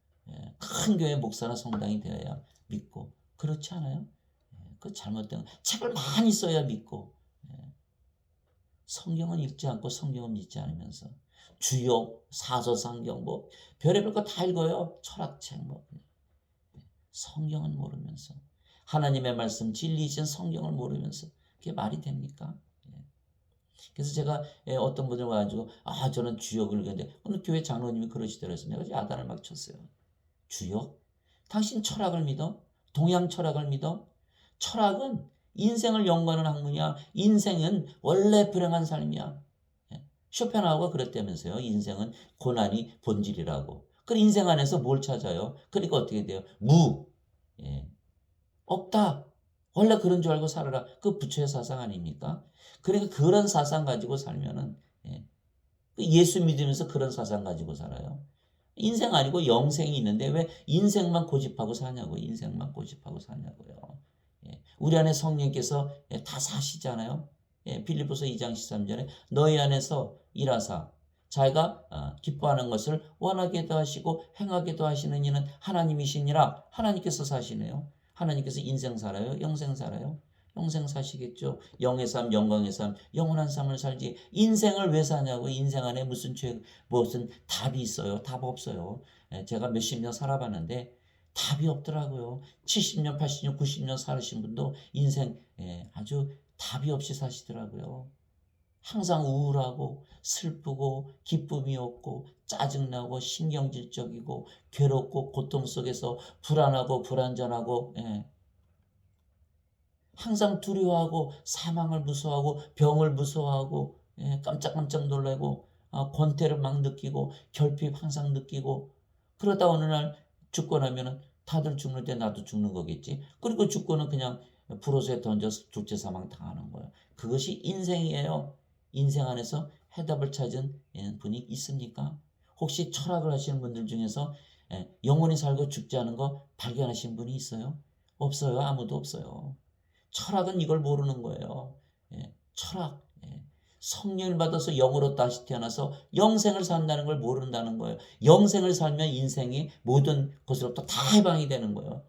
큰 교회 목사나 성당이 되어야 믿고 그렇지 않아요? 그 잘못된 책을 많이 써야 믿고 성경은 읽지 않고 성경은 믿지 않으면서 주요 사서상경 뭐 별의별 거 다 읽어요. 철학책 뭐 성경은 모르면서 하나님의 말씀 진리이신 성경을 모르면서 그게 말이 됩니까? 그래서 제가 어떤 분들 와가지고 저는 주역을 읽는데 어느 교회 장로님이 그러시더라고요. 내가 야단을 막 쳤어요. 주역? 당신 철학을 믿어? 동양 철학을 믿어? 철학은 인생을 연구하는 학문이야. 인생은 원래 불행한 삶이야. 쇼펜하우가 그랬다면서요. 인생은 고난이 본질이라고. 그 인생 안에서 뭘 찾아요? 그러니까 어떻게 돼요? 없다. 원래 그런 줄 알고 살아라. 그 부처의 사상 아닙니까? 그러니까 그런 사상 가지고 살면은 예수 믿으면서 그런 사상 가지고 살아요. 인생 아니고 영생이 있는데 왜 인생만 고집하고 사냐고. 인생만 고집하고 사냐고요. 우리 안에 성령께서 다 사시잖아요. 빌립보서 2장 13절에 너희 안에서 일하사 자기가 기뻐하는 것을 원하게도 하시고 행하게도 하시는 이는 하나님이시니라. 하나님께서 사시네요. 하나님께서 인생 살아요? 영생 살아요? 영생 사시겠죠. 영의 삶, 영광의 삶, 영원한 삶을 살지. 인생을 왜 사냐고. 인생 안에 무슨 답이 있어요? 답 없어요. 제가 몇십 년 살아봤는데 답이 없더라고요. 70년, 80년, 90년 살으신 분도 인생 아주 답이 없이 사시더라고요. 항상 우울하고 슬프고 기쁨이 없고 짜증나고 신경질적이고 괴롭고 고통 속에서 불안하고 불안전하고 항상 두려워하고 사망을 무서워하고 병을 무서워하고 깜짝깜짝 놀라고 권태를 막 느끼고 결핍 항상 느끼고 그러다 어느 날 죽고 나면은 다들 죽는데 나도 죽는 거겠지. 그리고 죽고는 그냥 불호수에 던져서 둘째 사망 당하는 거예요. 그것이 인생이에요. 인생 안에서 해답을 찾은 분이 있습니까? 혹시 철학을 하시는 분들 중에서 영원히 살고 죽지 않은 거 발견하신 분이 있어요? 없어요. 아무도 없어요. 철학은 이걸 모르는 거예요. 철학. 성령을 받아서 영으로 다시 태어나서 영생을 산다는 걸 모른다는 거예요. 영생을 살면 인생이 모든 것으로부터 다 해방이 되는 거예요.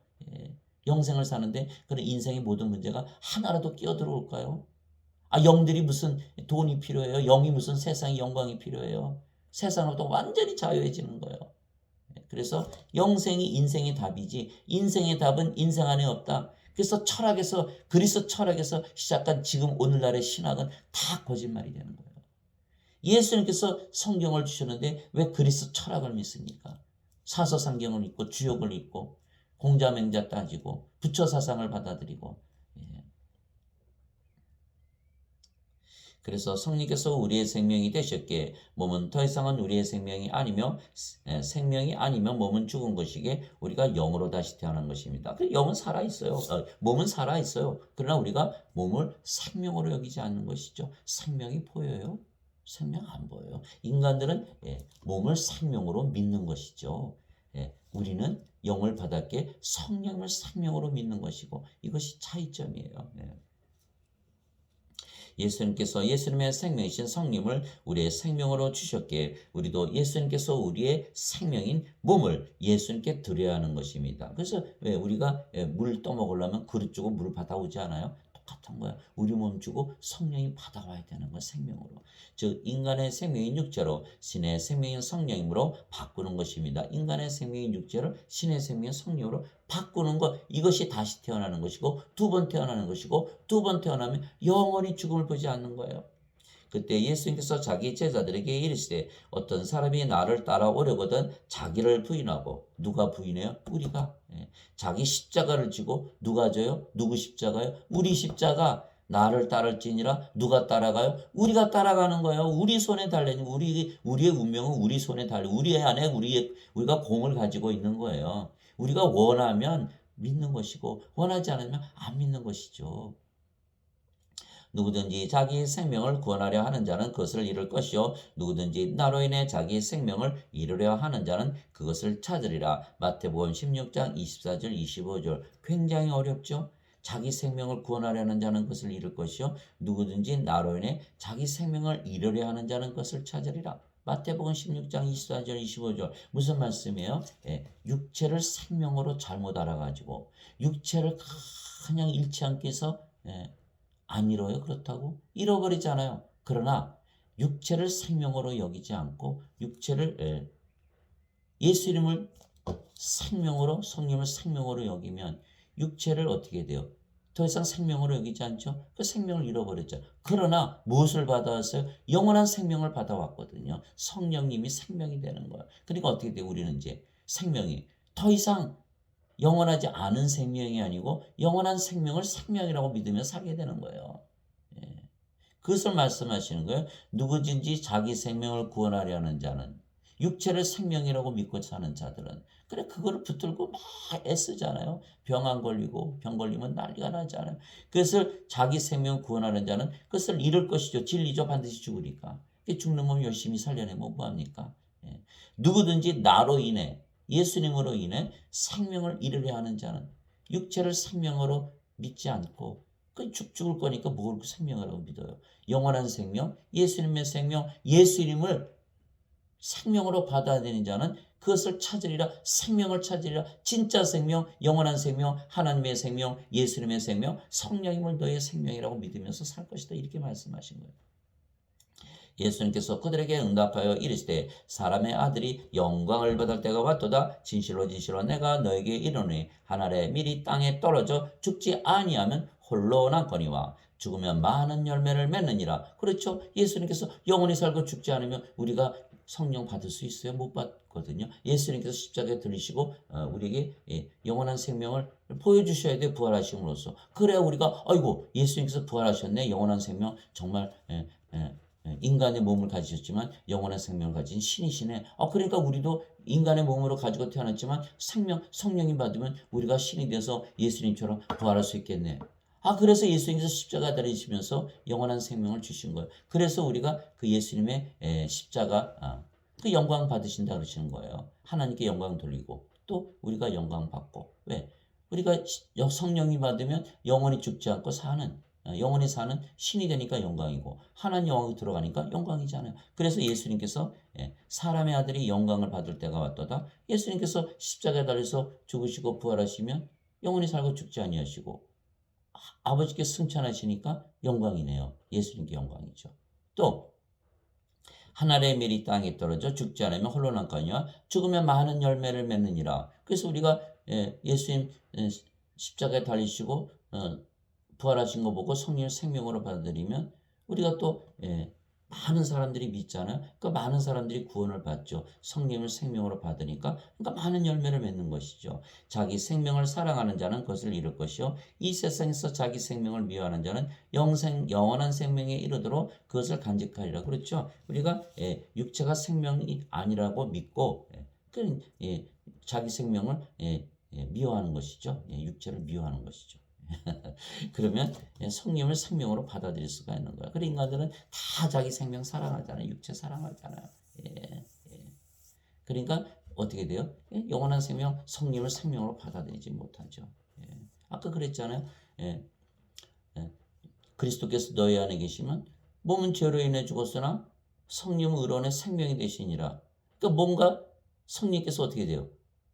영생을 사는데 그런 인생의 모든 문제가 하나라도 끼어들어올까요? 영들이 무슨 돈이 필요해요? 영이 무슨 세상의 영광이 필요해요? 세상으로부터 완전히 자유해지는 거예요. 그래서 영생이 인생의 답이지 인생의 답은 인생 안에 없다. 그래서 그리스도 철학에서 시작한 지금 오늘날의 신학은 다 거짓말이 되는 거예요. 예수님께서 성경을 주셨는데 왜 그리스도 철학을 믿습니까? 사서상경을 읽고 주역을 읽고 공자맹자 따지고 부처 사상을 받아들이고 그래서 성령께서 우리의 생명이 되셨기에 몸은 더 이상은 우리의 생명이 아니며 생명이 아니면 몸은 죽은 것이기에 우리가 영으로 다시 태어난 것입니다. 영은 살아있어요. 몸은 살아있어요. 그러나 우리가 몸을 생명으로 여기지 않는 것이죠. 생명이 보여요? 생명 안 보여요. 인간들은 몸을 생명으로 믿는 것이죠. 우리는 영을 받았기에 성령을 생명으로 믿는 것이고 이것이 차이점이에요. 예수님의 생명이신 성령을 우리의 생명으로 주셨기에 우리도 예수님께서 우리의 생명인 몸을 예수님께 드려야 하는 것입니다. 그래서 왜 우리가 물 떠먹으려면 그릇 주고 물 받아오지 않아요? 똑같은 거야. 우리 몸 주고 성령이 받아와야 되는 거야, 생명으로. 즉 인간의 생명인 육체로 신의 생명인 성령으로 바꾸는 것입니다. 인간의 생명인 육체를 신의 생명인 성령으로 바꾸는 것, 이것이 다시 태어나는 것이고 두 번 태어나는 것이고 두 번 태어나면 영원히 죽음을 보지 않는 거예요. 그때 예수님께서 자기 제자들에게 이르시되 어떤 사람이 나를 따라오려거든 자기를 부인하고. 누가 부인해요? 우리가. 자기 십자가를 지고. 누가 져요? 누구 십자가요? 우리 십자가. 나를 따를지니라. 누가 따라가요? 우리가 따라가는 거예요. 우리 손에 달린 우리의 운명은 우리 손에 달린, 우리 안에 우리가 공을 가지고 있는 거예요. 우리가 원하면 믿는 것이고 원하지 않으면 안 믿는 것이죠. 누구든지 자기 생명을 구원하려 하는 자는 그것을 잃을 것이요 누구든지 나로 인해 자기 생명을 잃으려 하는 자는 그것을 찾으리라. 마태복음 16장 24절 25절. 굉장히 어렵죠. 자기 생명을 구원하려는 자는 그것을 잃을 것이요 누구든지 나로 인해 자기 생명을 잃으려 하는 자는 그것을 찾으리라. 마태복음 16장 24절 25절. 무슨 말씀이에요? 육체를 생명으로 잘못 알아가지고 육체를 그냥 잃지 않게 해서 안 잃어요. 그렇다고 잃어버리잖아요. 그러나 육체를 생명으로 여기지 않고 육체를 예수 이름을 생명으로, 성령을 생명으로 여기면 육체를 어떻게 돼요? 더 이상 생명으로 여기지 않죠. 그 생명을 잃어버렸죠. 그러나 무엇을 받아왔어요? 영원한 생명을 받아왔거든요. 성령님이 생명이 되는 거예요. 그러니까 어떻게 돼요? 우리는 이제 생명이 더 이상 영원하지 않은 생명이 아니고 영원한 생명을 생명이라고 믿으며 살게 되는 거예요. 그것을 말씀하시는 거예요. 누구든지 자기 생명을 구원하려는 자는, 육체를 생명이라고 믿고 사는 자들은, 그래 그거를 붙들고 막 애쓰잖아요. 병 안 걸리고 병 걸리면 난리가 나잖아요. 그것을 자기 생명 구원하는 자는 그것을 잃을 것이죠. 진리죠. 반드시 죽으니까. 죽는 몸 열심히 살려내면 뭐합니까? 누구든지 나로 인해, 예수님으로 인해 생명을 잃으려 하는 자는, 육체를 생명으로 믿지 않고 죽을 거니까 뭘 생명이라고 믿어요. 영원한 생명, 예수님의 생명, 예수님을 생명으로 받아들이는 자는 그것을 찾으리라. 생명을 찾으리라. 진짜 생명, 영원한 생명, 하나님의 생명, 예수님의 생명, 성령님을 너의 생명이라고 믿으면서 살 것이다. 이렇게 말씀하신 거예요. 예수님께서 그들에게 응답하여 이르시되 사람의 아들이 영광을 받을 때가 왔도다. 진실로 진실로 내가 너에게 이르노니 하늘에 미리 땅에 떨어져 죽지 아니하면 홀로 남거니와 죽으면 많은 열매를 맺느니라. 그렇죠. 예수님께서 영원히 살고 죽지 않으면 우리가 성령 받을 수 있어요? 못 받거든요. 예수님께서 십자가에 들리시고 우리에게 영원한 생명을 보여주셔야 돼요. 부활하심으로써. 그래야 우리가 아이고 예수님께서 부활하셨네. 영원한 생명 정말 인간의 몸을 가지셨지만 영원한 생명을 가진 신이시네. 그러니까 우리도 인간의 몸으로 가지고 태어났지만 성령이 받으면 우리가 신이 돼서 예수님처럼 부활할 수 있겠네. 그래서 예수님께서 십자가 달리시면서 영원한 생명을 주신 거예요. 그래서 우리가 그 예수님의 십자가 그 영광 받으신다 그러시는 거예요. 하나님께 영광 돌리고 또 우리가 영광 받고. 왜? 우리가 성령이 받으면 영원히 죽지 않고 영원히 사는 신이 되니까 영광이고 하나님 영광이 들어가니까 영광이잖아요. 그래서 예수님께서 사람의 아들이 영광을 받을 때가 왔도다. 예수님께서 십자가에 달려서 죽으시고 부활하시면 영원히 살고 죽지 아니하시고 아버지께 승천하시니까 영광이네요. 예수님께 영광이죠. 또 하늘의 밀이 땅에 떨어져 죽지 않으면 홀로 남거니와 죽으면 많은 열매를 맺느니라. 그래서 우리가 예수님 십자가에 달리시고 부활하신 거 보고 성령을 생명으로 받아들이면 우리가 또 많은 사람들이 믿잖아요. 그러니까 많은 사람들이 구원을 받죠. 성령을 생명으로 받으니까 그러니까 많은 열매를 맺는 것이죠. 자기 생명을 사랑하는 자는 그것을 잃을 것이요 이 세상에서 자기 생명을 미워하는 자는 영원한 생명에 이르도록 그것을 간직하리라. 그렇죠. 우리가 육체가 생명이 아니라고 믿고 자기 생명을 미워하는 것이죠. 육체를 미워하는 것이죠. 그러면 성령을 생명으로 받아들일 수가 있는 거야. 그래 인간들은 다 자기 생명 사랑하잖아요. 육체 사랑하잖아요. 그러니까 어떻게 돼요? 영원한 생명, 성령을 생명으로 받아들이지 못하죠. 아까 그랬잖아요. 그리스도께서 너희 안에 계시면 몸은 죄로 인해 죽었으나 성령은 의로 인해 생명이 되시니라. 그러니까 뭔가 성령께서 어떻게 돼요?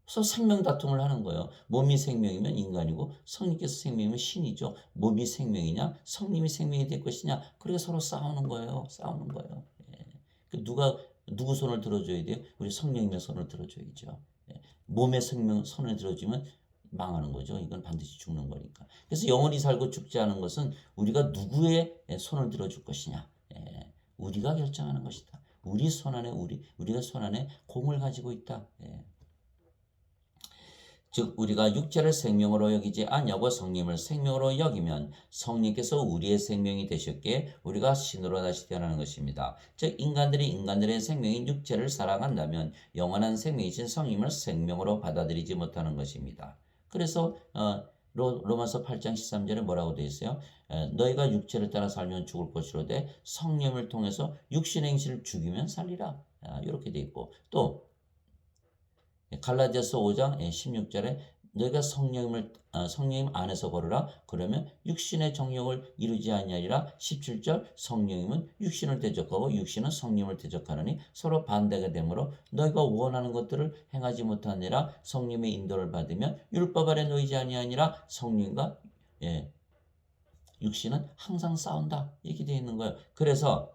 그래서 생명 다툼을 하는 거예요. 몸이 생명이면 인간이고 성령께서 생명이면 신이죠. 몸이 생명이냐 성령이 생명이 될 것이냐. 그렇게 서로 싸우는 거예요. 싸우는 거예요. 예. 누구 손을 들어줘야 돼요? 우리 성령님의 손을 들어줘야죠. 예. 몸의 생명 손을 들어주면 망하는 거죠. 이건 반드시 죽는 거니까. 그래서 영원히 살고 죽지 않은 것은 우리가 누구의 손을 들어줄 것이냐. 예. 우리가 결정하는 것이다. 우리 손 안에 우리가 손 안에 공을 가지고 있다. 예. 즉 우리가 육체를 생명으로 여기지 아니하고 성령을 생명으로 여기면 성령께서 우리의 생명이 되셨기에 우리가 신으로 다시 태어나는 것입니다. 즉 인간들의 생명인 육체를 사랑한다면 영원한 생명이신 성령을 생명으로 받아들이지 못하는 것입니다. 그래서 로마서 8장 13절에 뭐라고 되어 있어요? 너희가 육체를 따라 살면 죽을 것이로되 성령을 통해서 육신의 행실을 죽이면 살리라. 이렇게 되어 있고 또 갈라디아서 5장 16절에 너희가 성령님 안에서 걸으라. 그러면 육신의 정욕을 이루지 아니하리라. 17절 성령님은 육신을 대적하고 육신은 성령을 대적하느니 서로 반대가 되므로 너희가 원하는 것들을 행하지 못하니라. 성령의 인도를 받으면 율법 아래 놓이지 아니하니라. 성령과 육신은 항상 싸운다. 이렇게 되어 있는 거예요. 그래서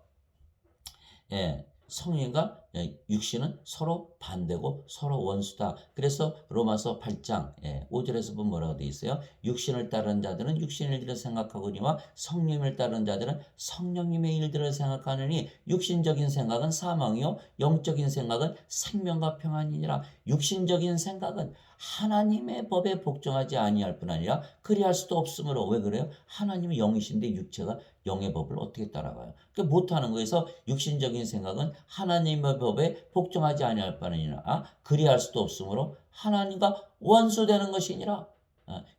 성령과 육신은 서로 반대고 서로 원수다. 그래서 로마서 8장 5절에서 보면 뭐라고 되어 있어요? 육신을 따르는 자들은 육신의 일들을 생각하거니와 성령을 따르는 자들은 성령님의 일들을 생각하느니 육신적인 생각은 사망이요 영적인 생각은 생명과 평안이니라. 육신적인 생각은 하나님의 법에 복종하지 아니할 뿐 아니라 그리할 수도 없으므로. 왜 그래요? 하나님은 영이신데 육체가 영의 법을 어떻게 따라가요? 그러니까 못하는 거에서 육신적인 생각은 하나님의 법에 복종하지 아니할 바니라 그리할 수도 없으므로 하나님과 원수되는 것이니라.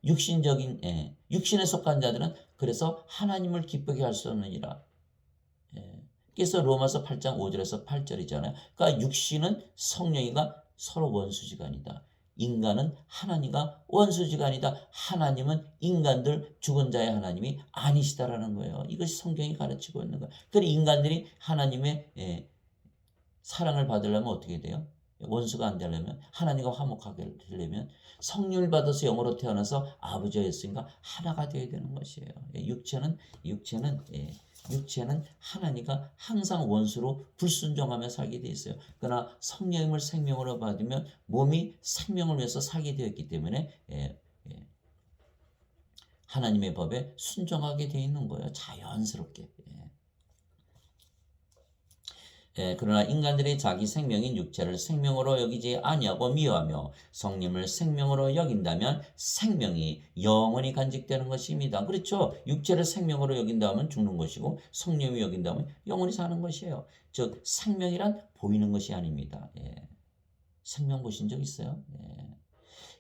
육신에 속한 자들은 그래서 하나님을 기쁘게 할 수 없느니라. 그래서 로마서 8장 5절에서 8절이잖아요. 그러니까 육신은 성령이가 서로 원수지간이다. 인간은 하나님과 원수지간이다. 하나님은 인간들 죽은 자의 하나님이 아니시다라는 거예요. 이것이 성경이 가르치고 있는 거예요. 그러니 인간들이 하나님의 사랑을 받으려면 어떻게 돼요? 원수가 안 되려면 하나님과 화목하게 되려면 성령을 받아서 영으로 태어나서 아버지와 예수님과 하나가 되어야 되는 것이에요. 육체는 하나님과 항상 원수로 불순종하며 살게 되어 있어요. 그러나 성령을 생명으로 받으면 몸이 생명을 위해서 살게 되었기 때문에 하나님의 법에 순종하게 되어 있는 거예요. 자연스럽게. 그러나 인간들이 자기 생명인 육체를 생명으로 여기지 아니하고 미워하며 성령을 생명으로 여긴다면 생명이 영원히 간직되는 것입니다. 그렇죠? 육체를 생명으로 여긴다면 죽는 것이고 성령이 여긴다면 영원히 사는 것이에요. 즉 생명이란 보이는 것이 아닙니다. 생명 보신 적 있어요?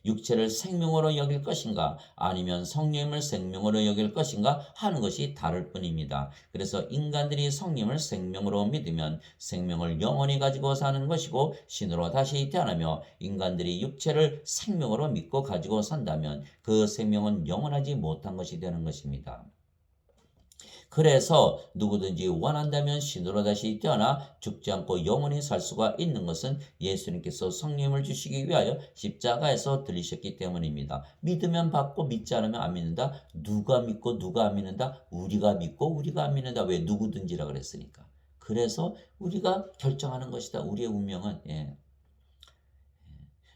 육체를 생명으로 여길 것인가 아니면 성령을 생명으로 여길 것인가 하는 것이 다를 뿐입니다. 그래서 인간들이 성령을 생명으로 믿으면 생명을 영원히 가지고 사는 것이고 신으로 다시 태어나며 인간들이 육체를 생명으로 믿고 가지고 산다면 그 생명은 영원하지 못한 것이 되는 것입니다. 그래서 누구든지 원한다면 신으로 다시 태어나 죽지 않고 영원히 살 수가 있는 것은 예수님께서 성령을 주시기 위하여 십자가에서 들리셨기 때문입니다. 믿으면 받고 믿지 않으면 안 믿는다. 누가 믿고 누가 안 믿는다. 우리가 믿고 우리가 안 믿는다. 왜? 누구든지라 그랬으니까. 그래서 우리가 결정하는 것이다. 우리의 운명은.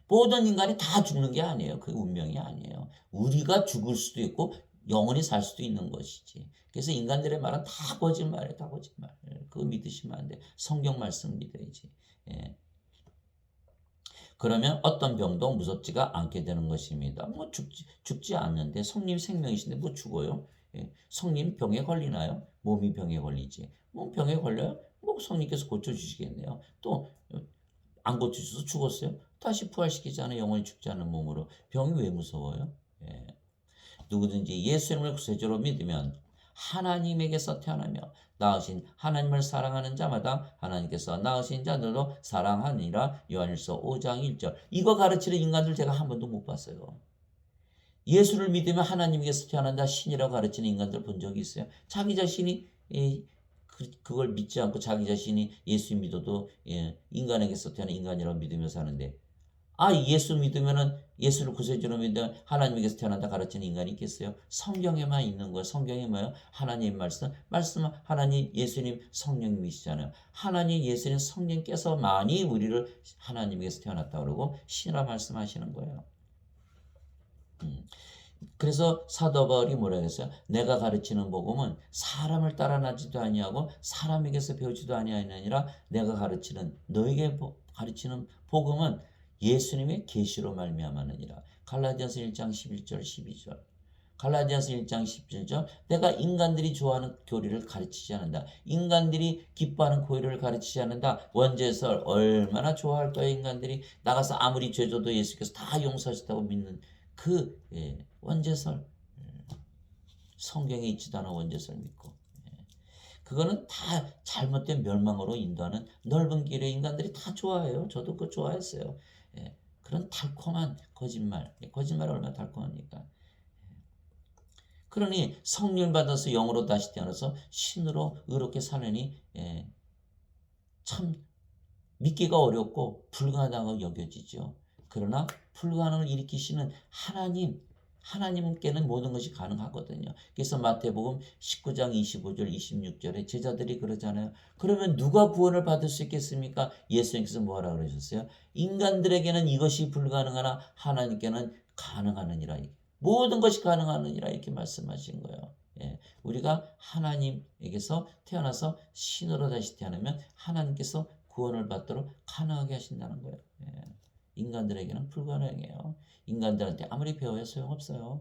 모든 인간이 다 죽는 게 아니에요. 그 운명이 아니에요. 우리가 죽을 수도 있고 영원히 살 수도 있는 것이지. 그래서 인간들의 말은 다 거짓말이에요. 다 거짓말. 그거 믿으시면 안 돼. 성경 말씀 믿어야지. 그러면 어떤 병도 무섭지가 않게 되는 것입니다. 뭐 죽지 않는데 성님 생명이신데 뭐 죽어요? 성님 병에 걸리나요? 몸이 병에 걸리지. 뭐 병에 걸려요? 뭐 성님께서 고쳐주시겠네요. 또 안 고쳐주셔서 죽었어요? 다시 부활시키잖아요. 영원히 죽지 않은 몸으로. 병이 왜 무서워요? 누구든지 예수님을 구세주로 믿으면 하나님에게서 태어나며 낳으신 하나님을 사랑하는 자마다 하나님께서 낳으신 자들도 사랑하니라. 요한일서 5장 1절. 이거 가르치는 인간들 제가 한 번도 못 봤어요. 예수를 믿으면 하나님께서 태어난다 신이라고 가르치는 인간들 본 적이 있어요? 자기 자신이 그걸 믿지 않고 자기 자신이 예수 믿어도 인간에게서 태어난 인간이라고 믿으며 사는데, 예수 믿으면은 예수를 구세주로 믿으면 하나님에게서 태어난다 가르치는 인간이 있겠어요? 성경에만 있는 거예요. 성경이 뭐예요? 하나님 말씀 하나님 예수님 성령님이시잖아요. 하나님 예수님 성령께서만이 우리를 하나님에게서 태어났다 그러고 신이라 말씀하시는 거예요. 그래서 사도 바울이 뭐라 했어요? 내가 가르치는 복음은 사람을 따라 나지도 아니하고 사람에게서 배우지도 아니하니라. 내가 가르치는 너에게 가르치는 복음은 예수님의 계시로 말미암았느니라. 갈라디아서 1장 11절 12절. 갈라디아서 1장 17절. 내가 인간들이 좋아하는 교리를 가르치지 않는다. 인간들이 기뻐하는 교리를 가르치지 않는다. 원죄설 얼마나 좋아할 거예요. 인간들이 나가서 아무리 죄져도 예수께서 다 용서하셨다고 믿는 그 원죄설, 성경에 있지도 않은 원죄설 믿고, 그거는 다 잘못된 멸망으로 인도하는 넓은 길에 인간들이 다 좋아해요. 저도 그거 좋아했어요. 그런 달콤한 거짓말, 거짓말이 얼마나 달콤합니까? 그러니 성령 받아서 영으로 다시 태어나서 신으로 의롭게 사느니 참 믿기가 어렵고 불가능하다고 여겨지죠. 그러나 불가능을 일으키시는 하나님께는 모든 것이 가능하거든요. 그래서 마태복음 19장 25절 26절에 제자들이 그러잖아요. 그러면 누가 구원을 받을 수 있겠습니까? 예수님께서 뭐라 그러셨어요? 인간들에게는 이것이 불가능하나 하나님께는 가능하느니라. 모든 것이 가능하느니라 이렇게 말씀하신 거예요. 우리가 하나님에게서 태어나서 신으로 다시 태어나면 하나님께서 구원을 받도록 가능하게 하신다는 거예요. 인간들에게는 불가능해요. 인간들한테 아무리 배워야 소용없어요.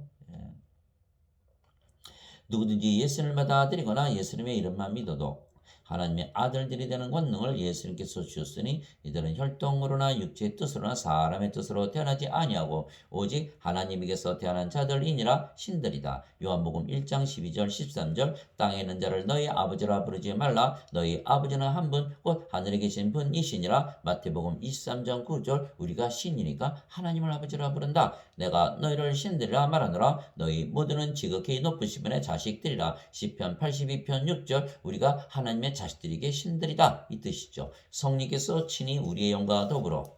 누구든지 예수님을 받아들이거나 예수님의 이름만 믿어도 하나님의 아들들이 되는 권능을 예수님께서 주셨으니 이들은 혈통으로나 육체의 뜻으로나 사람의 뜻으로 태어나지 아니하고 오직 하나님에게서 태어난 자들이니라. 신들이다. 요한복음 1장 12절 13절. 땅에 있는 자를 너희 아버지라 부르지 말라. 너희 아버지는 한 분 곧 하늘에 계신 분이시니라. 마태복음 23장 9절. 우리가 신이니까 하나님을 아버지라 부른다. 내가 너희를 신들이라 말하노라. 너희 모두는 지극히 높으신 분의 자식들이라. 시편 82편 6절. 우리가 하나님의 자식들에게 신들이다 이 뜻이죠. 성령께서 친히 우리의 영과 더불어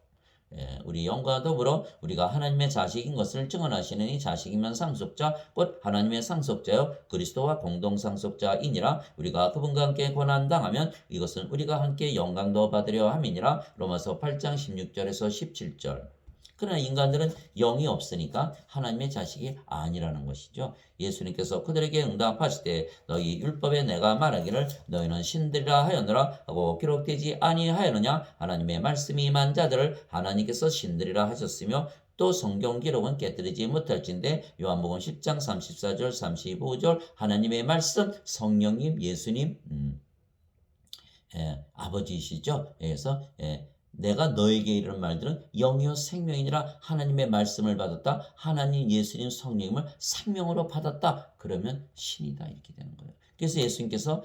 우리 영과 더불어 우리가 하나님의 자식인 것을 증언하시는 이 자식이면 상속자 곧 하나님의 상속자여 그리스도와 공동 상속자이니라. 우리가 그분과 함께 고난당하면 이것은 우리가 함께 영광도 받으려 함이니라. 로마서 8장 16절에서 17절. 그러나 인간들은 영이 없으니까 하나님의 자식이 아니라는 것이죠. 예수님께서 그들에게 응답하실 때 너희 율법에 내가 말하기를 너희는 신들이라 하였느라 하고 기록되지 아니하였느냐. 하나님의 말씀이 임한 자들을 하나님께서 신들이라 하셨으며 또 성경 기록은 깨뜨리지 못할진대. 요한복음 10장 34절 35절. 하나님의 말씀 성령님 예수님 아버지이시죠. 그래서 내가 너에게 이르는 말들은 영이요 생명이니라. 하나님의 말씀을 받았다. 하나님 예수님 성령님을 생명으로 받았다. 그러면 신이다 이렇게 되는 거예요. 그래서 예수님께서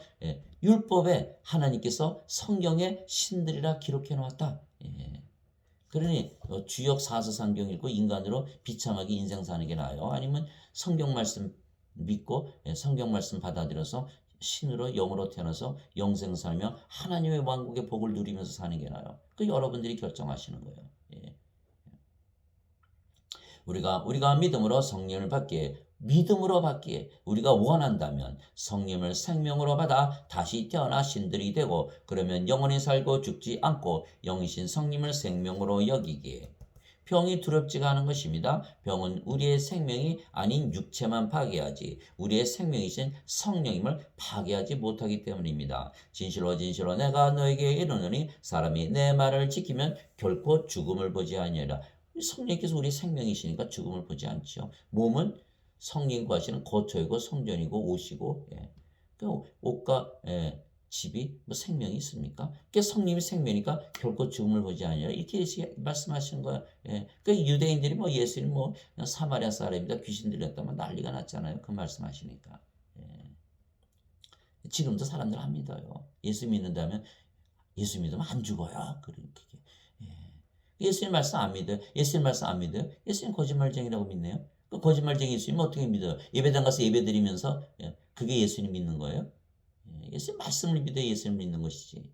율법에 하나님께서 성경에 신들이라 기록해 놓았다. 그러니 주역 사서상경 읽고 인간으로 비참하게 인생 사는 게 나아요? 아니면 성경 말씀 믿고 성경 말씀 받아들여서 신으로 영으로 태어나서 영생 살며 하나님의 왕국의 복을 누리면서 사는 게 나아요? 그 여러분들이 결정하시는 거예요. 우리가 믿음으로 받기에 우리가 원한다면 성령을 생명으로 받아 다시 태어나 신들이 되고 그러면 영원히 살고 죽지 않고 영이신 성령을 생명으로 여기기에 병이 두렵지가 않은 것입니다. 병은 우리의 생명이 아닌 육체만 파괴하지 우리의 생명이신 성령님을 파괴하지 못하기 때문입니다. 진실로 진실로 내가 너에게 이르노니 사람이 내 말을 지키면 결코 죽음을 보지 아니하리라. 성령께서 우리 생명이시니까 죽음을 보지 않죠. 몸은 성령과 하시는 거처이고 성전이고 옷이고 옷과 집이 뭐 생명이 있습니까? 그 성령이 생명이니까 결코 죽음을 보지 아니하리라 이렇게 말씀하시는 거예요. 그 유대인들이 뭐 예수님 뭐 사마리아 사람이다 귀신 들렸다면 난리가 났잖아요. 그 말씀하시니까. 지금도 사람들 안 믿어요. 예수 믿는다면 예수 믿으면 안 죽어요. 그렇게. 예수님 말씀 안 믿어요. 예수님 말씀 안 믿어요. 예수님 거짓말쟁이라고 믿네요. 그 거짓말쟁이 예수님 어떻게 믿어요? 예배당 가서 예배 드리면서 그게 예수님 믿는 거예요? 예수님 말씀을 믿어야 예수님 믿는 것이지.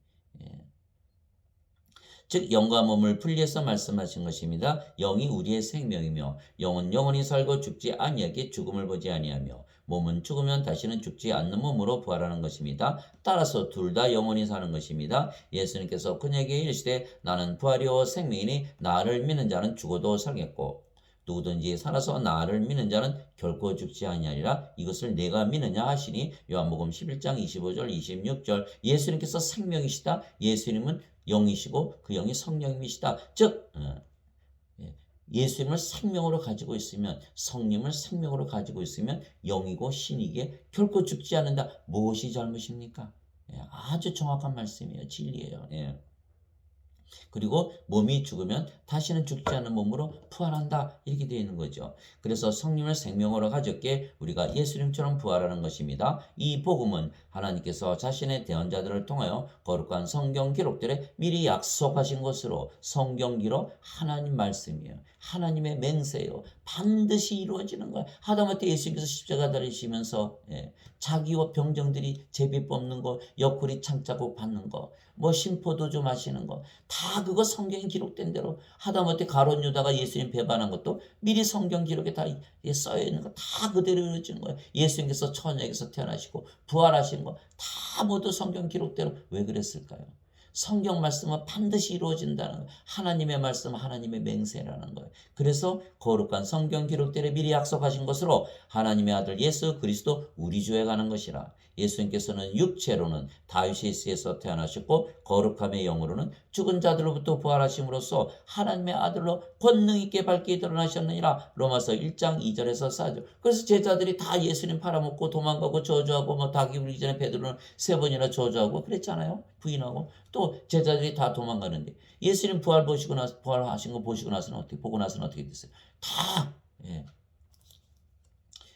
즉 영과 몸을 분리해서 말씀하신 것입니다. 영이 우리의 생명이며 영은 영원히 살고 죽지 아니하게 죽음을 보지 아니하며 몸은 죽으면 다시는 죽지 않는 몸으로 부활하는 것입니다. 따라서 둘 다 영원히 사는 것입니다. 예수님께서 그에게 이르시되 나는 부활이요 생명이니 나를 믿는 자는 죽어도 살겠고 누구든지 살아서 나를 믿는 자는 결코 죽지 아니하리라. 이것을 내가 믿느냐 하시니 요한복음 11장 25절 26절 예수님께서 생명이시다. 예수님은 영이시고 그 영이 성령님이시다. 즉 예수님을 생명으로 가지고 있으면 성령을 생명으로 가지고 있으면 영이고 신이기에 결코 죽지 않는다. 무엇이 잘못입니까? 아주 정확한 말씀이에요. 진리예요. 그리고 몸이 죽으면 다시는 죽지 않는 몸으로 부활한다. 이렇게 되어 있는 거죠. 그래서 성령을 생명으로 가졌기에 우리가 예수님처럼 부활하는 것입니다. 이 복음은 하나님께서 자신의 대언자들을 통하여 거룩한 성경 기록들에 미리 약속하신 것으로 성경 기록 하나님 말씀이에요. 하나님의 맹세예요. 반드시 이루어지는 거예요. 하다못해 예수님께서 십자가 달리시면서 자기와 병정들이 제비 뽑는 거, 옆구리 창자국 받는 거, 뭐 심포도주 마시는 거, 다 그거 성경에 기록된 대로 하다못해 가룟 유다가 예수님 배반한 것도 미리 성경 기록에 다 써여 있는 거 다 그대로 이루어진 거예요. 예수님께서 천국에서 태어나시고 부활하신 거 다 모두 성경 기록대로 왜 그랬을까요? 성경 말씀은 반드시 이루어진다는 거예요. 하나님의 말씀, 하나님의 맹세라는 거예요. 그래서 거룩한 성경 기록대로 미리 약속하신 것으로 하나님의 아들 예수 그리스도 우리 주에 가는 것이라. 예수님께서는 육체로는 다윗의 씨에서 태어나셨고 거룩함의 영으로는 죽은 자들로부터 부활하심으로써 하나님의 아들로 권능 있게 밝게 드러나셨느니라. 로마서 1장 2절에서 4절. 그래서 제자들이 다 예수님 팔아먹고 도망가고 저주하고 뭐 닭이 울기 전에 베드로는 3번이나 저주하고 그랬잖아요. 부인하고 또 제자들이 다 도망가는데 예수님 부활하신 거 보시고 나서는 어떻게 됐어요? 다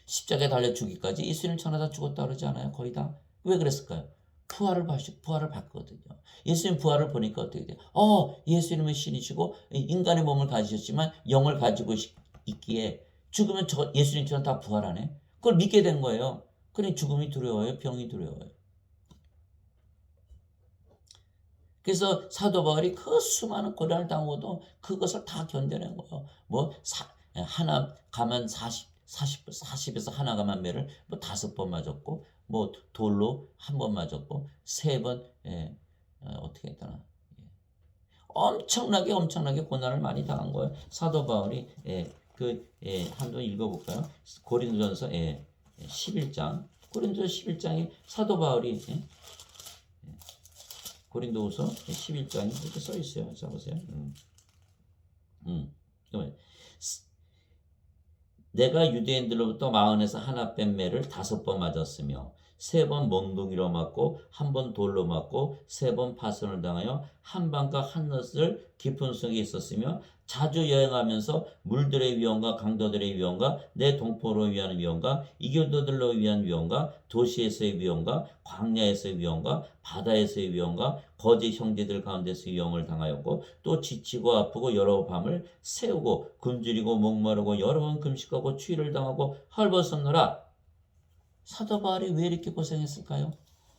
십자가에 달려 죽기까지 예수님 천하다 죽었다 그러지 않아요? 거의 다. 왜 그랬을까요? 부활을 봤거든요. 예수님 부활을 보니까 어떻게 돼요? 예수님은 신이시고 인간의 몸을 가지셨지만 영을 가지고 있기에 죽으면 예수님처럼 다 부활하네. 그걸 믿게 된 거예요. 그러니 죽음이 두려워요? 병이 두려워요? 그래서 사도 바울이 그 수많은 고난을 당하고도 그것을 다 견뎌낸 거예요. 하나 가만 40에서 하나 가만 매를 5번 맞았고, 돌로 1번 맞았고, 3번, 어떻게 했더라. 엄청나게 고난을 많이 당한 거예요. 사도 바울이, 한번 읽어볼까요? 고린도전서, 11장. 고린도전서 11장에 사도 바울이, 고린도후서 11장이 이렇게 써 있어요. 자 보세요. 내가 유대인들로부터 마흔에서 하나 뺀 매를 5번 맞았으며 3번 몽둥이로 맞고 1번 돌로 맞고 3번 파손을 당하여 한밤과 한낮을 깊은 속에 있었으며 자주 여행하면서 물들의 위험과 강도들의 위험과 내 동포로 위한 위험과 이교도들로 위한 위험과 도시에서의 위험과 광야에서의 위험과 바다에서의 위험과 거짓 형제들 가운데서의 위험을 당하였고 또 지치고 아프고 여러 밤을 새우고 굶주리고 목마르고 여러 번 금식하고 추위를 당하고 헐벗었노라. 사도 바울이 왜 이렇게 고생했을까요?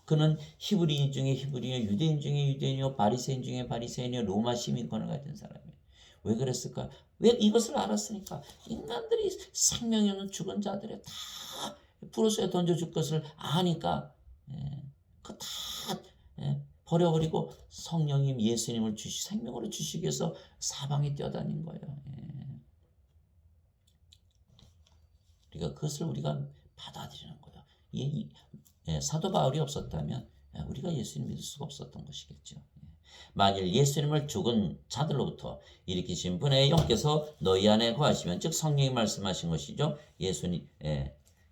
그는 히브리인 중에 히브리인이요 유대인 중에 유대인이요 바리새인 중에 바리새인이요 로마 시민권을 가진 사람이에요. 왜 그랬을까? 왜 이것을 알았으니까. 인간들이 생명이 없는 죽은 자들의 다 프로스에 던져줄 것을 아니까 그 다 버려버리고 성령님 예수님을 생명으로 주시기 위해서 사방에 뛰어다닌 거예요. 그러니까 그것을 우리가 받아들이는 거예요. 사도 바울이 없었다면 우리가 예수님 믿을 수가 없었던 것이겠죠. 만일 예수님을 죽은 자들로부터 일으키신 분의 영께서 너희 안에 거하시면 즉 성령이 말씀하신 것이죠.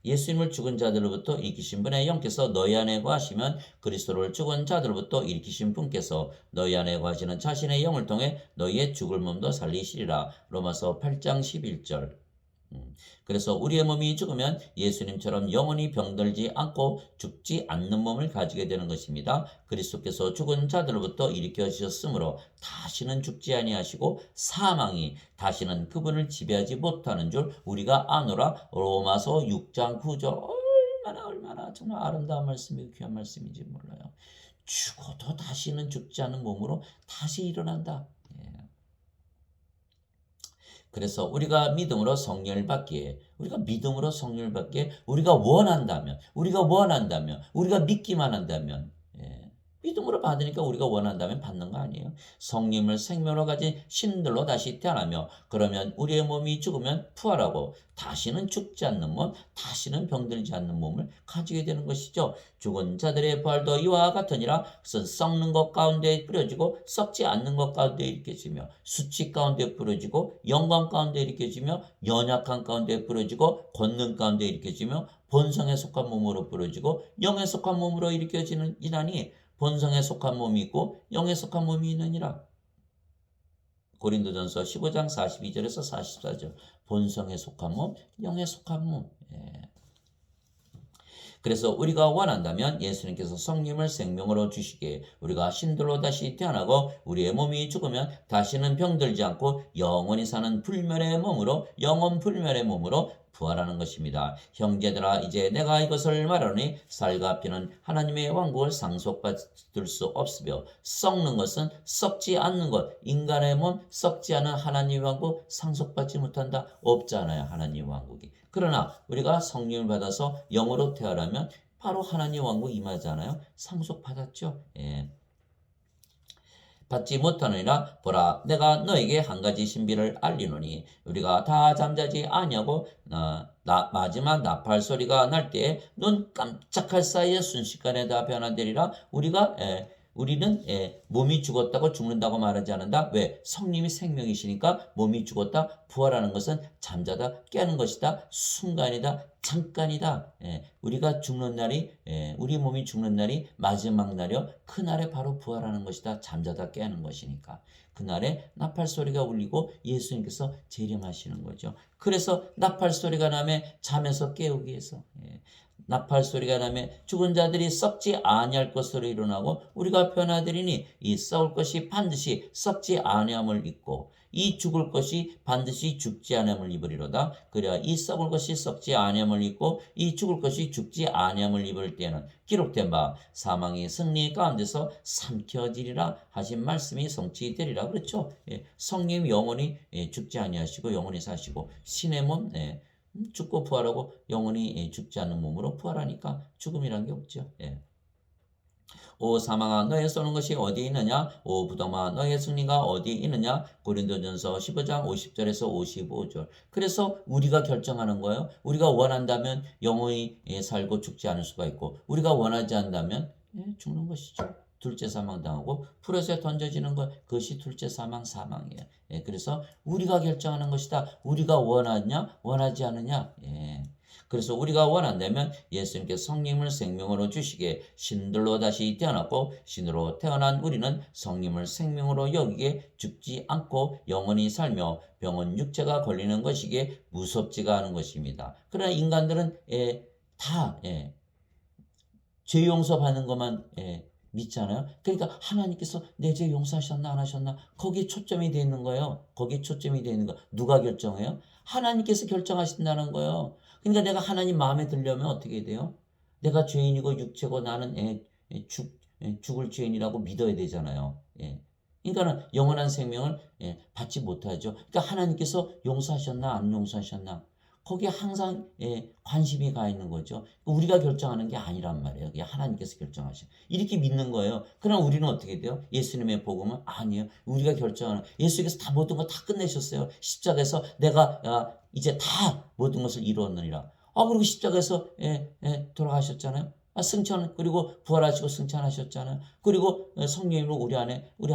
예수님을 죽은 자들로부터 일으키신 분의 영께서 너희 안에 거하시면 그리스도를 죽은 자들로부터 일으키신 분께서 너희 안에 거하시는 자신의 영을 통해 너희의 죽을 몸도 살리시리라. 로마서 8장 11절. 그래서 우리의 몸이 죽으면 예수님처럼 영원히 병들지 않고 죽지 않는 몸을 가지게 되는 것입니다. 그리스도께서 죽은 자들로부터 일으켜 주셨으므로 다시는 죽지 아니하시고 사망이 다시는 그분을 지배하지 못하는 줄 우리가 아노라. 로마서 6장 9절. 얼마나 정말 아름다운 말씀이고 귀한 말씀인지 몰라요. 죽어도 다시는 죽지 않는 몸으로 다시 일어난다. 그래서 우리가 믿음으로 성령을 받기에, 우리가 원한다면, 우리가 믿기만 한다면, 믿음으로 받으니까 우리가 원한다면 받는 거 아니에요. 성령을 생명으로 가진 신들로 다시 태어나며, 그러면 우리의 몸이 죽으면 부활하고 다시는 죽지 않는 몸, 다시는 병들지 않는 몸을 가지게 되는 것이죠. 죽은 자들의 부활도 이와 같으니라. 그것은 썩는 것 가운데 뿌려지고 썩지 않는 것 가운데 일으켜지며, 수치 가운데 뿌려지고 영광 가운데 일으켜지며, 연약한 가운데 뿌려지고 권능 가운데 일으켜지며, 본성에 속한 몸으로 뿌려지고 영에 속한 몸으로 일으켜지는 이라니, 본성에 속한 몸이 있고 영에 속한 몸이 있느니라. 고린도전서 15장 42절에서 44절. 본성에 속한 몸, 영에 속한 몸. 그래서 우리가 원한다면 예수님께서 성령을 생명으로 주시기에 우리가 신들로 다시 태어나고 우리의 몸이 죽으면 다시는 병들지 않고 영원히 사는 불멸의 몸으로, 영원 불멸의 몸으로 부활하는 것입니다. 형제들아, 이제 내가 이것을 말하노니 살과 피는 하나님의 왕국을 상속받을 수 없으며 썩는 것은 썩지 않는 것, 인간의 몸 썩지 않은 하나님의 왕국 상속받지 못한다. 없잖아요, 하나님의 왕국이. 그러나 우리가 성령을 받아서 영으로 태어나면 바로 하나님 왕국 임하잖아요. 상속받았죠. 받지 못하느니라. 보라, 내가 너에게 한 가지 신비를 알리노니 우리가 다 잠자지 아니하고 마지막 나팔 소리가 날 때에 눈 깜짝할 사이에 순식간에 다 변화되리라. 우리는 몸이 죽었다고 죽는다고 말하지 않는다. 왜? 성님이 생명이시니까 몸이 죽었다. 부활하는 것은 잠자다 깨는 것이다. 순간이다. 잠깐이다. 우리가 죽는 날이, 우리 몸이 죽는 날이 마지막 날이요. 그날에 바로 부활하는 것이다. 잠자다 깨는 것이니까. 그날에 나팔 소리가 울리고 예수님께서 재림하시는 거죠. 그래서 나팔 소리가 나면 잠에서 깨우기 위해서, 나팔 소리가 나면 죽은 자들이 썩지 아니할 것으로 일어나고 우리가 변화되리니 이 썩을 것이 반드시 썩지 아니함을 입고 이 죽을 것이 반드시 죽지 아니함을 입으리로다. 그래야 이 썩을 것이 썩지 아니함을 입고 이 죽을 것이 죽지 아니함을 입을 때는 기록된 바 사망이 승리 가운데서 삼켜지리라 하신 말씀이 성취되리라. 그렇죠? 성령 영원히 죽지 아니하시고 영원히 사시고 신의 몸 죽고 부활하고 영원히 죽지 않는 몸으로 부활하니까 죽음이란 게 없죠. 오 사망아, 너의 쏘는 것이 어디 있느냐? 오 부동아, 너의 승리가 어디 있느냐? 고린도전서 15장 50절에서 55절. 그래서 우리가 결정하는 거예요. 우리가 원한다면 영원히 살고 죽지 않을 수가 있고 우리가 원하지 않다면 죽는 것이죠. 둘째 사망 당하고 풀에서 던져지는 것, 그것이 둘째 사망이에요. 그래서 우리가 결정하는 것이다. 우리가 원하냐 원하지 않느냐. 그래서 우리가 원한다면 예수님께서 성령을 생명으로 주시기에 신들로 다시 태어났고 신으로 태어난 우리는 성령을 생명으로 여기게 죽지 않고 영원히 살며 병은 육체가 걸리는 것이기에 무섭지가 않은 것입니다. 그러나 인간들은 다 죄 용서받는 것만 믿잖아요. 그러니까 하나님께서 내 죄 용서하셨나 안 하셨나 거기에 초점이 되어 있는 거예요. 거기에 초점이 되어 있는 거. 누가 결정해요? 하나님께서 결정하신다는 거예요. 그러니까 내가 하나님 마음에 들려면 어떻게 돼요? 내가 죄인이고 육체고 나는 죽을 죄인이라고 믿어야 되잖아요. 그러니까는 영원한 생명을 받지 못하죠. 그러니까 하나님께서 용서하셨나 안 용서하셨나 거기에 항상 관심이 가 있는 거죠. 우리가 결정하는 게 아니란 말이에요. 그게 하나님께서 결정하셔. 이렇게 믿는 거예요. 그럼 우리는 어떻게 돼요? 예수님의 복음은 아니에요. 우리가 결정하는 예수께서 다 모든 거 다 끝내셨어요. 십자가에서 내가 이제 다 모든 것을 이루었느니라. 그리고 십자가에서 돌아가셨잖아요. 승천 그리고 부활하시고 승천하셨잖아요. 그리고 성령님으로 우리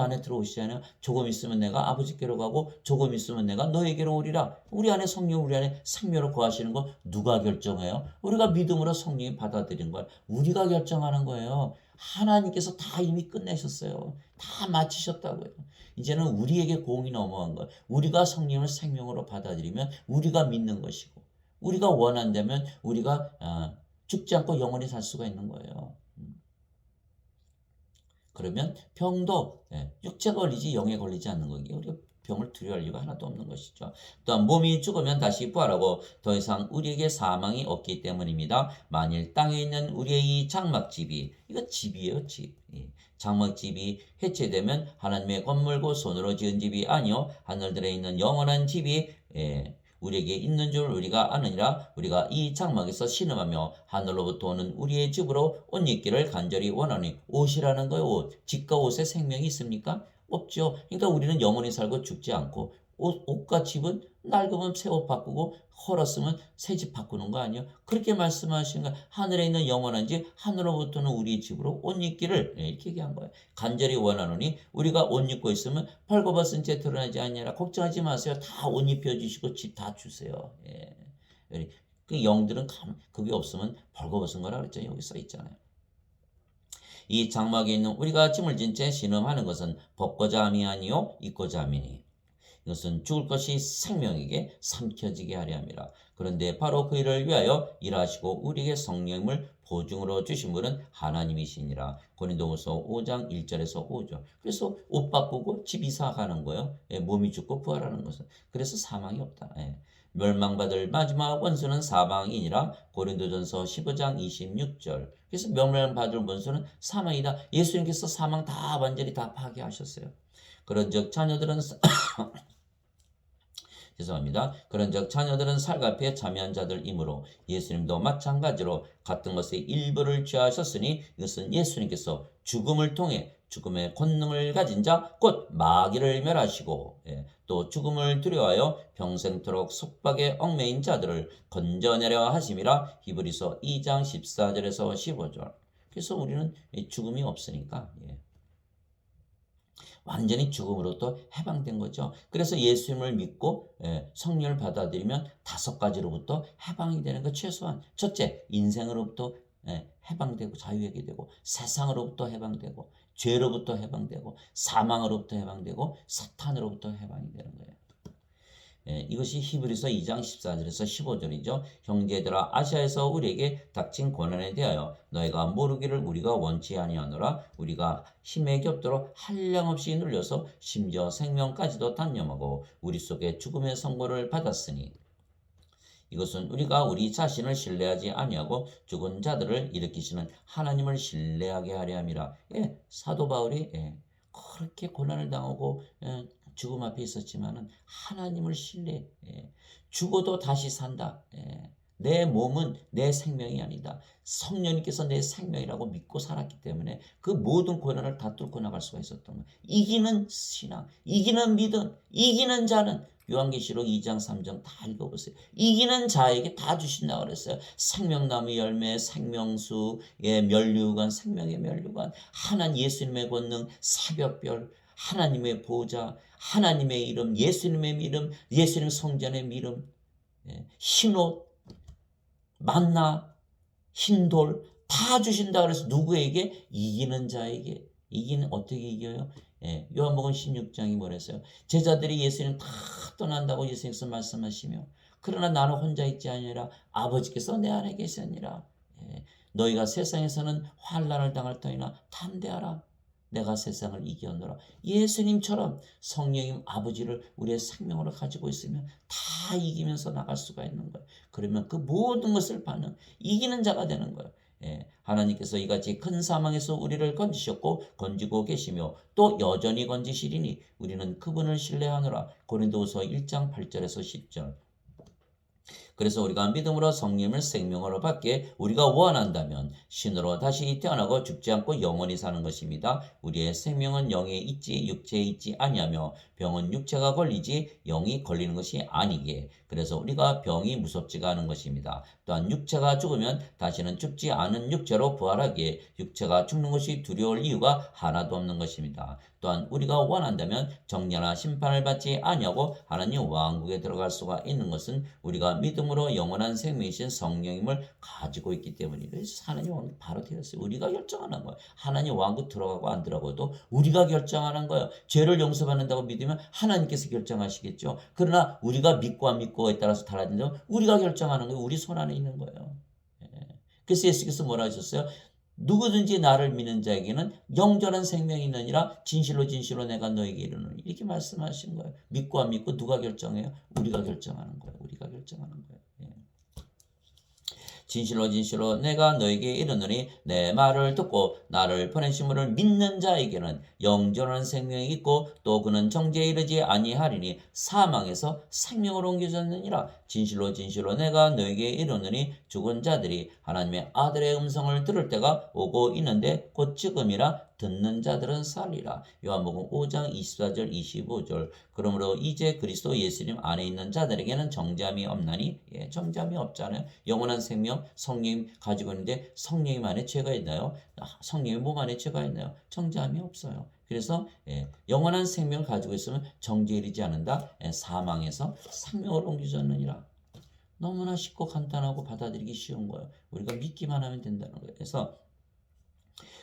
안에 들어오시잖아요. 조금 있으면 내가 아버지께로 가고 조금 있으면 내가 너에게로 오리라. 우리 안에 성령 우리 안에 생명으로 거하시는 거 누가 결정해요? 우리가 믿음으로 성령이 받아들인 걸 우리가 결정하는 거예요. 하나님께서 다 이미 끝내셨어요. 다 마치셨다고요. 이제는 우리에게 공이 넘어간 거예요. 우리가 성령을 생명으로 받아들이면 우리가 믿는 것이고, 우리가 원한다면 우리가 죽지 않고 영원히 살 수가 있는 거예요. 그러면 병도 육체가 걸리지 영에 걸리지 않는 거기에 우리가 병을 두려워할 이유가 하나도 없는 것이죠. 또한 몸이 죽으면 다시 부활하고 더 이상 우리에게 사망이 없기 때문입니다. 만일 땅에 있는 우리의 이 장막집이, 이거 집이에요, 집. 장막집이 해체되면 하나님의 건물고 손으로 지은 집이 아니요 하늘들에 있는 영원한 집이 우리에게 있는 줄 우리가 아느니라. 우리가 이 장막에서 신음하며 하늘로부터 오는 우리의 집으로 옷 입기를 간절히 원하니, 옷이라는 거예요. 옷. 집과 옷에 생명이 있습니까? 없죠. 그러니까 우리는 영원히 살고 죽지 않고, 옷과 집은 낡으면 새 옷 바꾸고 헐었으면 새 집 바꾸는 거 아니에요? 그렇게 말씀하시는 거. 하늘에 있는 영원한 집, 하늘로부터는 우리의 집으로 옷 입기를 이렇게 얘기한 거예요. 간절히 원하노니, 우리가 옷 입고 있으면 벌거벗은 채 드러나지 아니하라. 걱정하지 마세요. 다 옷 입혀주시고 집 다 주세요. 그 영들은 그게 없으면 벌거벗은 거라 그랬죠. 여기 써 있잖아요. 이 장막에 있는 우리가 짐을 진 채 신음하는 것은 벗고자 함이 아니요 입고자 함이니, 이것은 죽을 것이 생명에게 삼켜지게 하려 함이라. 그런데 바로 그 일을 위하여 일하시고 우리에게 성령을 보증으로 주신 분은 하나님이시니라. 고린도후서 5장 1절에서 5절. 그래서 옷 바꾸고 집 이사 가는 거예요. 몸이 죽고 부활하는 것은. 그래서 사망이 없다. 멸망받을 마지막 원수는 사망이니라. 고린도전서 15장 26절. 그래서 멸망받을 원수는 사망이다. 예수님께서 사망 다 완전히 다 파괴하셨어요. 그런즉 자녀들은 죄송합니다. 그런즉 자녀들은 살갑게 참여한 자들이므로 예수님도 마찬가지로 같은 것의 일부를 취하셨으니, 이것은 예수님께서 죽음을 통해 죽음의 권능을 가진 자 곧 마귀를 멸하시고 또 죽음을 두려워하여 평생토록 속박에 얽매인 자들을 건져내려 하심이라. 히브리서 2장 14절에서 15절. 그래서 우리는 죽음이 없으니까 완전히 죽음으로부터 해방된 거죠. 그래서 예수님을 믿고 성령을 받아들이면 5가지로부터 해방이 되는 거. 최소한 첫째, 인생으로부터 해방되고 자유하게 되고, 세상으로부터 해방되고, 죄로부터 해방되고, 사망으로부터 해방되고, 사탄으로부터 해방이 되는 거예요. 이것이 히브리서 2장 14절에서 15절이죠. 형제들아, 아시아에서 우리에게 닥친 고난에 대하여 너희가 모르기를 우리가 원치 아니하노라. 우리가 힘에 겹도록 한량없이 눌려서 심지어 생명까지도 단념하고 우리 속에 죽음의 선고를 받았으니, 이것은 우리가 우리 자신을 신뢰하지 아니하고 죽은 자들을 일으키시는 하나님을 신뢰하게 하려 함이라. 사도 바울이 그렇게 고난을 당하고 죽음 앞에 있었지만은 하나님을 신뢰. 죽어도 다시 산다. 내 몸은 내 생명이 아니다. 성령님께서 내 생명이라고 믿고 살았기 때문에 그 모든 고난을 다 뚫고 나갈 수가 있었던 거예요. 이기는 신앙, 이기는 믿음, 이기는 자는 요한계시록 2장 3장 다 읽어보세요. 이기는 자에게 다 주신다고 그랬어요. 생명나무 열매, 생명수, 면류관, 생명의 면류관, 하나님 예수님의 권능, 새벽별, 하나님의 보좌, 하나님의 이름, 예수님의 이름, 예수님 성전의 이름, 흰옷, 만나, 흰돌 다 주신다 그래서 누구에게? 이기는 자에게. 이기는 어떻게 이겨요? 요한복음 16장이 뭐랬어요? 제자들이 예수님 다 떠난다고 예수님께서 말씀하시며, 그러나 나는 혼자 있지 아니라 아버지께서 내 안에 계시니라. 너희가 세상에서는 환난을 당할 터이나 담대하라. 내가 세상을 이겨노라. 예수님처럼 성령님 아버지를 우리의 생명으로 가지고 있으면 다 이기면서 나갈 수가 있는 거예요. 그러면 그 모든 것을 받는 이기는 자가 되는 거예요. 하나님께서 이같이 큰 사망에서 우리를 건지셨고 건지고 계시며 또 여전히 건지시리니 우리는 그분을 신뢰하노라. 고린도후서 1장 8절에서 10절. 그래서 우리가 믿음으로 성령을 생명으로 받기에 우리가 원한다면 신으로 다시 태어나고 죽지 않고 영원히 사는 것입니다. 우리의 생명은 영에 있지 육체에 있지 아니하며 병은 육체가 걸리지 영이 걸리는 것이 아니기에 그래서 우리가 병이 무섭지가 않은 것입니다. 또한 육체가 죽으면 다시는 죽지 않은 육체로 부활하기에 육체가 죽는 것이 두려울 이유가 하나도 없는 것입니다. 또한 우리가 원한다면 정죄나 심판을 받지 아니하고 하나님 왕국에 들어갈 수가 있는 것은 우리가 믿음으로 영원한 생명이신 성령님을 가지고 있기 때문이에요. 그래서 하나님 왕국 바로 되었어요. 우리가 결정하는 거예요. 하나님 왕국 들어가고 안 들어가도 우리가 결정하는 거예요. 죄를 용서받는다고 믿으면 하나님께서 결정하시겠죠. 그러나 우리가 믿고 안 믿고에 따라서 달라진다면 우리가 결정하는 거예요. 우리 손 안에 있는 거예요. 그래서 예수께서 뭐라 하셨어요? 누구든지 나를 믿는 자에게는 영원한 생명이 있느니라. 진실로 진실로 내가 너에게 이르노니. 이렇게 말씀하신 거예요. 믿고 안 믿고 누가 결정해요? 우리가 결정하는 거예요. 우리가 결정하는 거예요. 진실로 진실로 내가 너에게 이르노니 내 말을 듣고 나를 보내심을 믿는 자에게는 영존한 생명이 있고 또 그는 정죄에 이르지 아니하리니 사망에서 생명으로 옮겨졌느니라. 진실로 진실로 내가 너에게 이르노니 죽은 자들이 하나님의 아들의 음성을 들을 때가 오고 있는데 곧 지금이라. 듣는 자들은 살리라. 요한복음 5장 24절 25절. 그러므로 이제 그리스도 예수님 안에 있는 자들에게는 정죄함이 없나니. 정죄함이 없잖아요. 영원한 생명 성령님 가지고 있는데 성령님 안에 죄가 있나요? 성령님 몸 안에 죄가 있나요? 정죄함이 없어요. 그래서 영원한 생명을 가지고 있으면 정죄에 이르지 않는다. 사망에서 생명으로 옮겨졌느니라. 너무나 쉽고 간단하고 받아들이기 쉬운 거예요. 우리가 믿기만 하면 된다는 거예요. 그래서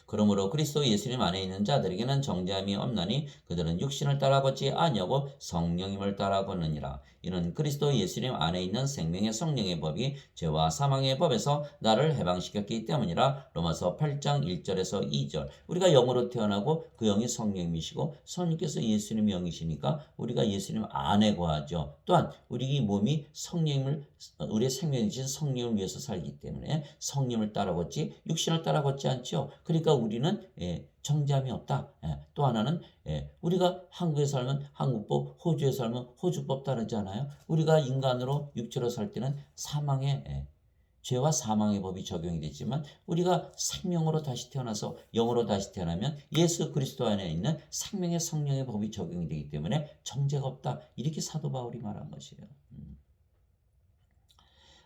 그러므로 그리스도 예수님 안에 있는 자들에게는 정죄함이 없나니 그들은 육신을 따라 걷지 아니하고 성령님을 따라 걷느니라. 이는 그리스도 예수님 안에 있는 생명의 성령의 법이 죄와 사망의 법에서 나를 해방시켰기 때문이라. 로마서 8장 1절에서 2절. 우리가 영으로 태어나고 그 영이 성령님이시고 성령께서 예수님 영이시니까 우리가 예수님 안에 거하죠. 또한 우리 몸이 성령님을 우리의 생명이신 성령을 위해서 살기 때문에 성령을 따라 걷지 육신을 따라 걷지 않죠. 그러니까 우리는 정죄함이 없다. 또 하나는 우리가 한국에 살면 한국법, 호주에 살면 호주법 따르잖아요. 우리가 인간으로 육체로 살 때는 사망의 죄와 사망의 법이 적용이 되지만 우리가 생명으로 다시 태어나서 영으로 다시 태어나면 예수 그리스도 안에 있는 생명의 성령의 법이 적용이 되기 때문에 정죄가 없다. 이렇게 사도 바울이 말한 것이에요.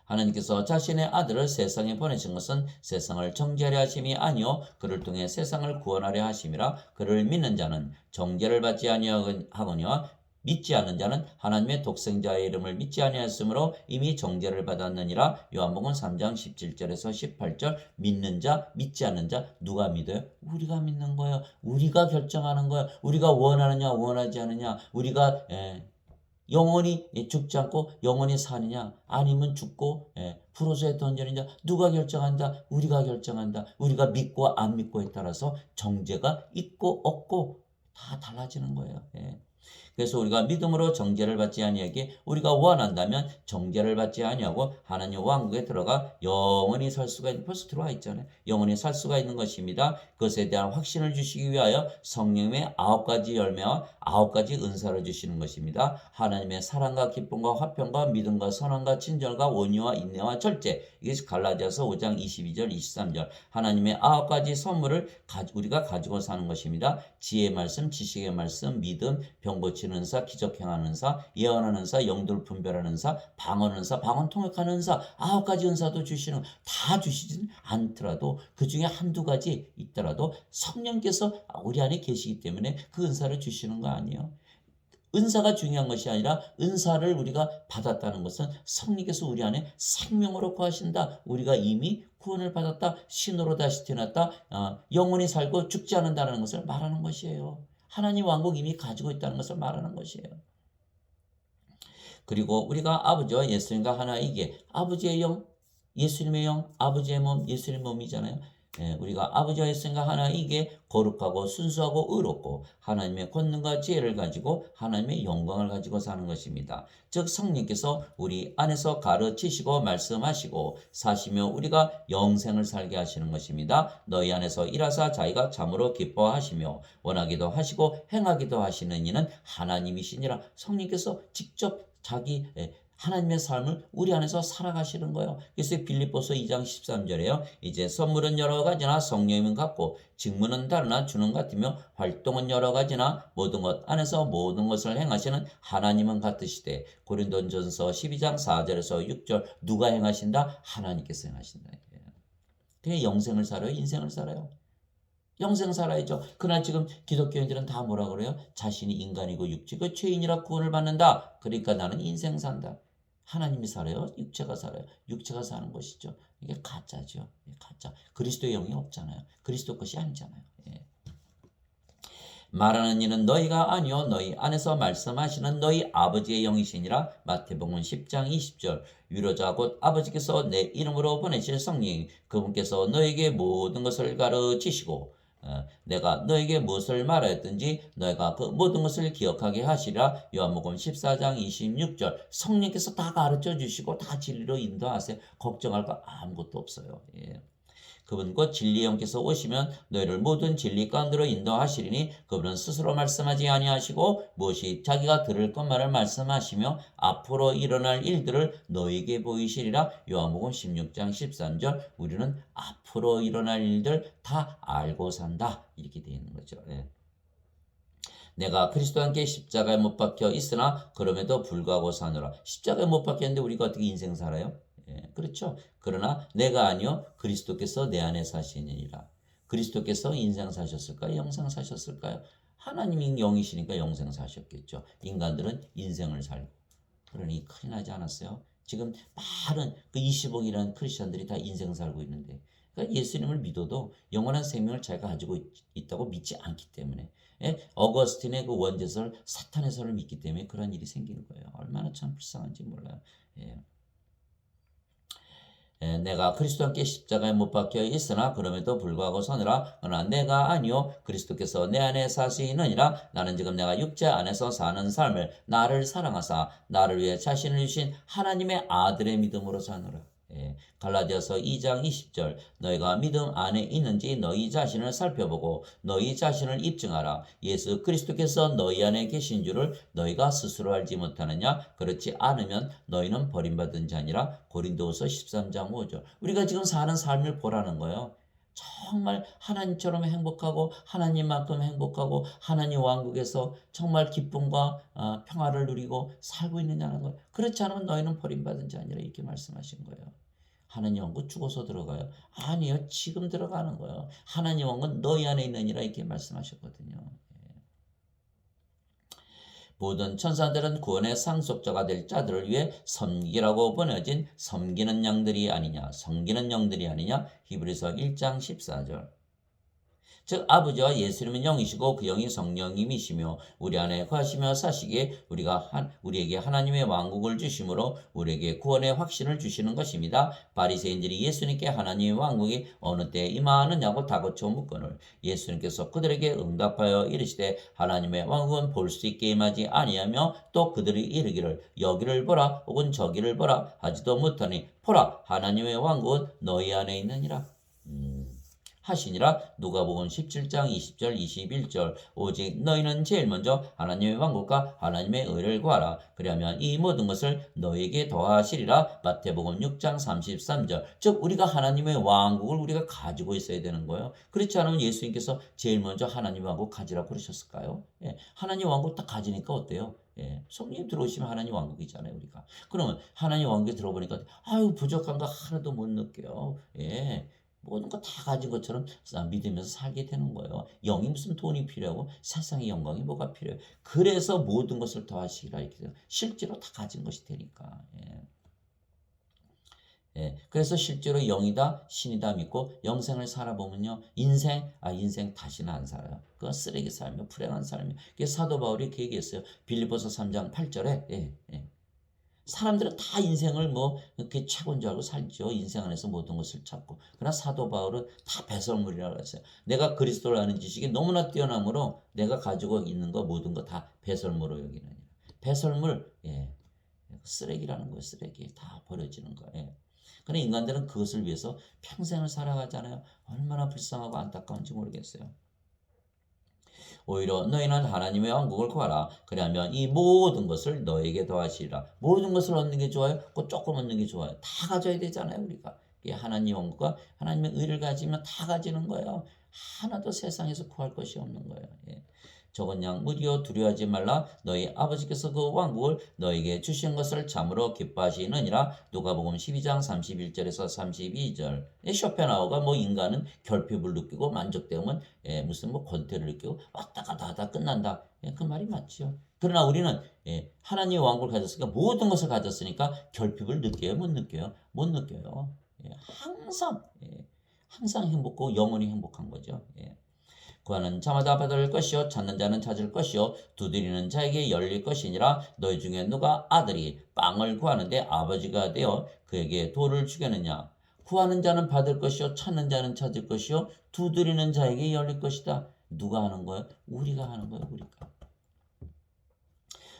하나님께서 자신의 아들을 세상에 보내신 것은 세상을 정죄하려 하심이 아니요 그를 통해 세상을 구원하려 하심이라. 그를 믿는 자는 정죄를 받지 아니하거니와 믿지 않는 자는 하나님의 독생자의 이름을 믿지 아니하였으므로 이미 정죄를 받았느니라. 요한복음 3장 17절에서 18절. 믿는 자, 믿지 않는 자 누가 믿어요? 우리가 믿는 거예요. 우리가 결정하는 거예요. 우리가 원하느냐 원하지 않느냐. 우리가 영원히 죽지 않고 영원히 사느냐 아니면 죽고 불호소에 던지느냐 누가 결정한다? 우리가 결정한다. 우리가 믿고 안 믿고에 따라서 정죄가 있고 없고 다 달라지는 거예요. 그래서 우리가 믿음으로 정죄를 받지 아니하기에 우리가 원한다면 정죄를 받지 아니하고 하나님 왕국에 들어가 영원히 살 수가 벌써 들어와 있잖아요. 영원히 살 수가 있는 것입니다. 그것에 대한 확신을 주시기 위하여 성령의 9가지 열매와 9가지 은사를 주시는 것입니다. 하나님의 사랑과 기쁨과 화평과 믿음과 선함과 친절과 온유와 인내와 절제. 이게 갈라디아서 5장 22절 23절. 하나님의 9가지 선물을 우리가 가지고 사는 것입니다. 지혜의 말씀, 지식의 말씀, 믿음, 병 고치는 은사, 기적 행하는 은사, 예언하는 은사, 영들 분별하는 은사, 방언 은사, 방언 통역하는 은사, 9가지 은사도 주시는 다 주시진 않더라도 그 중에 한두 가지 있더라도 성령께서 우리 안에 계시기 때문에 그 은사를 주시는 거 아니에요. 은사가 중요한 것이 아니라 은사를 우리가 받았다는 것은 성령께서 우리 안에 생명으로 거하신다. 우리가 이미 구원을 받았다. 신으로 다시 태어났다. 영원히 살고 죽지 않는다는 것을 말하는 것이에요. 하나님 왕국 이미 가지고 있다는 것을 말하는 것이에요. 그리고 우리가 아버지와 예수님과 하나이기에 아버지의 영, 예수님의 영, 아버지의 몸, 예수님의 몸이잖아요. 우리가 아버지와 예수님과 하나이기에 거룩하고 순수하고 의롭고 하나님의 권능과 지혜를 가지고 하나님의 영광을 가지고 사는 것입니다. 즉 성령께서 우리 안에서 가르치시고 말씀하시고 사시며 우리가 영생을 살게 하시는 것입니다. 너희 안에서 일하사 자기가 참으로 기뻐하시며 원하기도 하시고 행하기도 하시는 이는 하나님이시니라. 성령께서 직접 자기 하나님의 삶을 우리 안에서 살아가시는 거예요. 그래서 빌립보서 2장 13절에요. 이제 선물은 여러 가지나 성령님은 같고 직무는 다르나 주는 같으며 활동은 여러 가지나 모든 것 안에서 모든 것을 행하시는 하나님은 같으시되 고린도전서 12장 4절에서 6절 누가 행하신다? 하나님께서 행하신다. 그게 영생을 살아요? 인생을 살아요? 영생 살아야죠. 그러나 지금 기독교인들은 다 뭐라 그래요? 자신이 인간이고 육체, 그 죄인이라 구원을 받는다. 그러니까 나는 인생 산다. 하나님이 살아요? 육체가 살아요? 육체가 사는 것이죠. 이게 가짜죠. 가짜. 그리스도의 영이 없잖아요. 그리스도 것이 아니잖아요. 예. 말하는 이는 너희가 아니요 너희 안에서 말씀하시는 너희 아버지의 영이시니라. 마태복음 10장 20절 위로자 곧 아버지께서 내 이름으로 보내실 성령 그분께서 너에게 모든 것을 가르치시고 내가 너에게 무엇을 말하였든지 너희가 그 모든 것을 기억하게 하시리라. 요한복음 14장 26절 성령께서 다 가르쳐 주시고 다 진리로 인도하세요. 걱정할 거 아무것도 없어요. 예. 그분 곧 진리 영께서 오시면 너희를 모든 진리 가운데로 인도하시리니 그분은 스스로 말씀하지 아니하시고 무엇이 자기가 들을 것만을 말씀하시며 앞으로 일어날 일들을 너희에게 보이시리라. 요한복음 16장 13절 우리는 앞으로 일어날 일들 다 알고 산다 이렇게 되어 있는 거죠. 예. 내가 그리스도와 함께 십자가에 못 박혀 있으나 그럼에도 불구하고 사노라. 십자가에 못 박혔는데 우리가 어떻게 인생 살아요? 예, 그렇죠. 그러나 내가 아니요 그리스도께서 내 안에 사시니라. 그리스도께서 인생 사셨을까요? 영생 사셨을까요? 하나님이 영이시니까 영생 사셨겠죠. 인간들은 인생을 살고. 그러니 큰일 나지 않았어요? 지금 많은 그 20억이라는 크리스천들이 다 인생 살고 있는데 그러니까 예수님을 믿어도 영원한 생명을 자기가 가지고 있다고 믿지 않기 때문에 예? 어거스틴의 그 원죄설 사탄의 설을 믿기 때문에 그런 일이 생기는 거예요. 얼마나 참 불쌍한지 몰라요. 예. 내가 그리스도와 함께 십자가에 못 박혀 있으나 그럼에도 불구하고 서느라 그러나 내가 아니요 그리스도께서 내 안에 사시느니라. 나는 지금 내가 육체 안에서 사는 삶을 나를 사랑하사 나를 위해 자신을 주신 하나님의 아들의 믿음으로 사노라. 갈라디아서 2장 20절 너희가 믿음 안에 있는지 너희 자신을 살펴보고 너희 자신을 입증하라. 예수 그리스도께서 너희 안에 계신 줄을 너희가 스스로 알지 못하느냐? 그렇지 않으면 너희는 버림받은 자니라. 고린도후서 13장 5절 우리가 지금 사는 삶을 보라는 거예요. 정말 하나님처럼 행복하고 하나님만큼 행복하고 하나님 왕국에서 정말 기쁨과 평화를 누리고 살고 있느냐는 거예요. 그렇지 않으면 너희는 버림받은 자니라 이렇게 말씀하신 거예요. 하나님 왕국 죽어서 들어가요? 아니요. 지금 들어가는 거예요. 하나님 왕국은 너희 안에 있느니라 이렇게 말씀하셨거든요. 모든 천사들은 구원의 상속자가 될 자들을 위해 섬기라고 보내진 섬기는 양들이 아니냐 섬기는 영들이 아니냐. 히브리서 1장 14절 즉 아버지와 예수님은 영이시고 그 영이 성령님이시며 우리 안에 거하시며 사시기에 우리에게 하나님의 왕국을 주심으로 우리에게 구원의 확신을 주시는 것입니다. 바리새인들이 예수님께 하나님의 왕국이 어느 때에 임하느냐고 다그쳐 묻거늘 예수님께서 그들에게 응답하여 이르시되 하나님의 왕국은 볼 수 있게 임하지 아니하며 또 그들이 이르기를 여기를 보라 혹은 저기를 보라 하지도 못하니 보라 하나님의 왕국은 너희 안에 있느니라. 하시니라. 누가복음 17장 20절 21절 오직 너희는 제일 먼저 하나님의 왕국과 하나님의 의를 구하라. 그리하면 이 모든 것을 너희에게 더하시리라. 마태복음 6장 33절 즉 우리가 하나님의 왕국을 우리가 가지고 있어야 되는 거예요. 그렇지 않으면 예수님께서 제일 먼저 하나님의 왕국 가지라고 그러셨을까요? 예, 하나님 왕국 딱 가지니까 어때요? 예, 성령님 들어오시면 하나님 왕국이잖아요, 우리가. 그러면 하나님 왕국에 들어보니까 아유 부족한 거 하나도 못 느껴요. 예. 모든 거 다 가진 것처럼 믿으면서 살게 되는 거예요. 영이 무슨 돈이 필요하고 세상의 영광이 뭐가 필요해요. 그래서 모든 것을 더하시리라 이렇게 돼요. 실제로 다 가진 것이 되니까. 그래서 실제로 영이다 신이다 믿고 영생을 살아보면요. 인생 다시는 안 살아요. 그건 쓰레기 삶이요. 불행한 삶이요. 그게 사도 바울이 그 얘기했어요. 빌립보서 3장 8절에 사람들은 다 인생을 뭐 이렇게 최고인 줄 알고 살죠. 인생 안에서 모든 것을 찾고. 그러나 사도 바울은 다 배설물이라고 했어요. 내가 그리스도를 아는 지식이 너무나 뛰어나므로 내가 가지고 있는 거 모든 거 다 배설물로 여기느니라. 배설물, 쓰레기라는 거예요. 쓰레기 다 버려지는 거예요. 그러나 인간들은 그것을 위해서 평생을 살아가잖아요. 얼마나 불쌍하고 안타까운지 모르겠어요. 오히려 너희는 하나님의 왕국을 구하라. 그러면 이 모든 것을 너에게 더하시리라. 모든 것을 얻는 게 좋아요? 꼭 조금 얻는 게 좋아요? 다 가져야 되잖아요, 우리가. 하나님의 왕국과 하나님의 의를 가지면 다 가지는 거예요. 하나도 세상에서 구할 것이 없는 거예요. 예. 적은 양 무리여 두려워하지 말라. 너희 아버지께서 그 왕국을 너에게 주신 것을 참으로 기뻐하시느니라. 누가복음 12장 31절에서 32절. 쇼펜하우가 뭐 인간은 결핍을 느끼고 만족되면 무슨 뭐 권태를 느끼고 왔다 갔다 하다 끝난다. 그 말이 맞죠. 그러나 우리는 하나님의 왕국을 가졌으니까 모든 것을 가졌으니까 결핍을 느껴요? 못 느껴요? 못 느껴요. 항상 행복하고 영원히 행복한 거죠. 구하는 자마다 받을 것이요 찾는 자는 찾을 것이요 두드리는 자에게 열릴 것이니라. 너희 중에 누가 아들이 빵을 구하는데 아버지가 되어 그에게 돌을 주겠느냐. 구하는 자는 받을 것이요 찾는 자는 찾을 것이요 두드리는 자에게 열릴 것이다. 누가 하는 거예요? 우리가 하는 거예요. 우리가.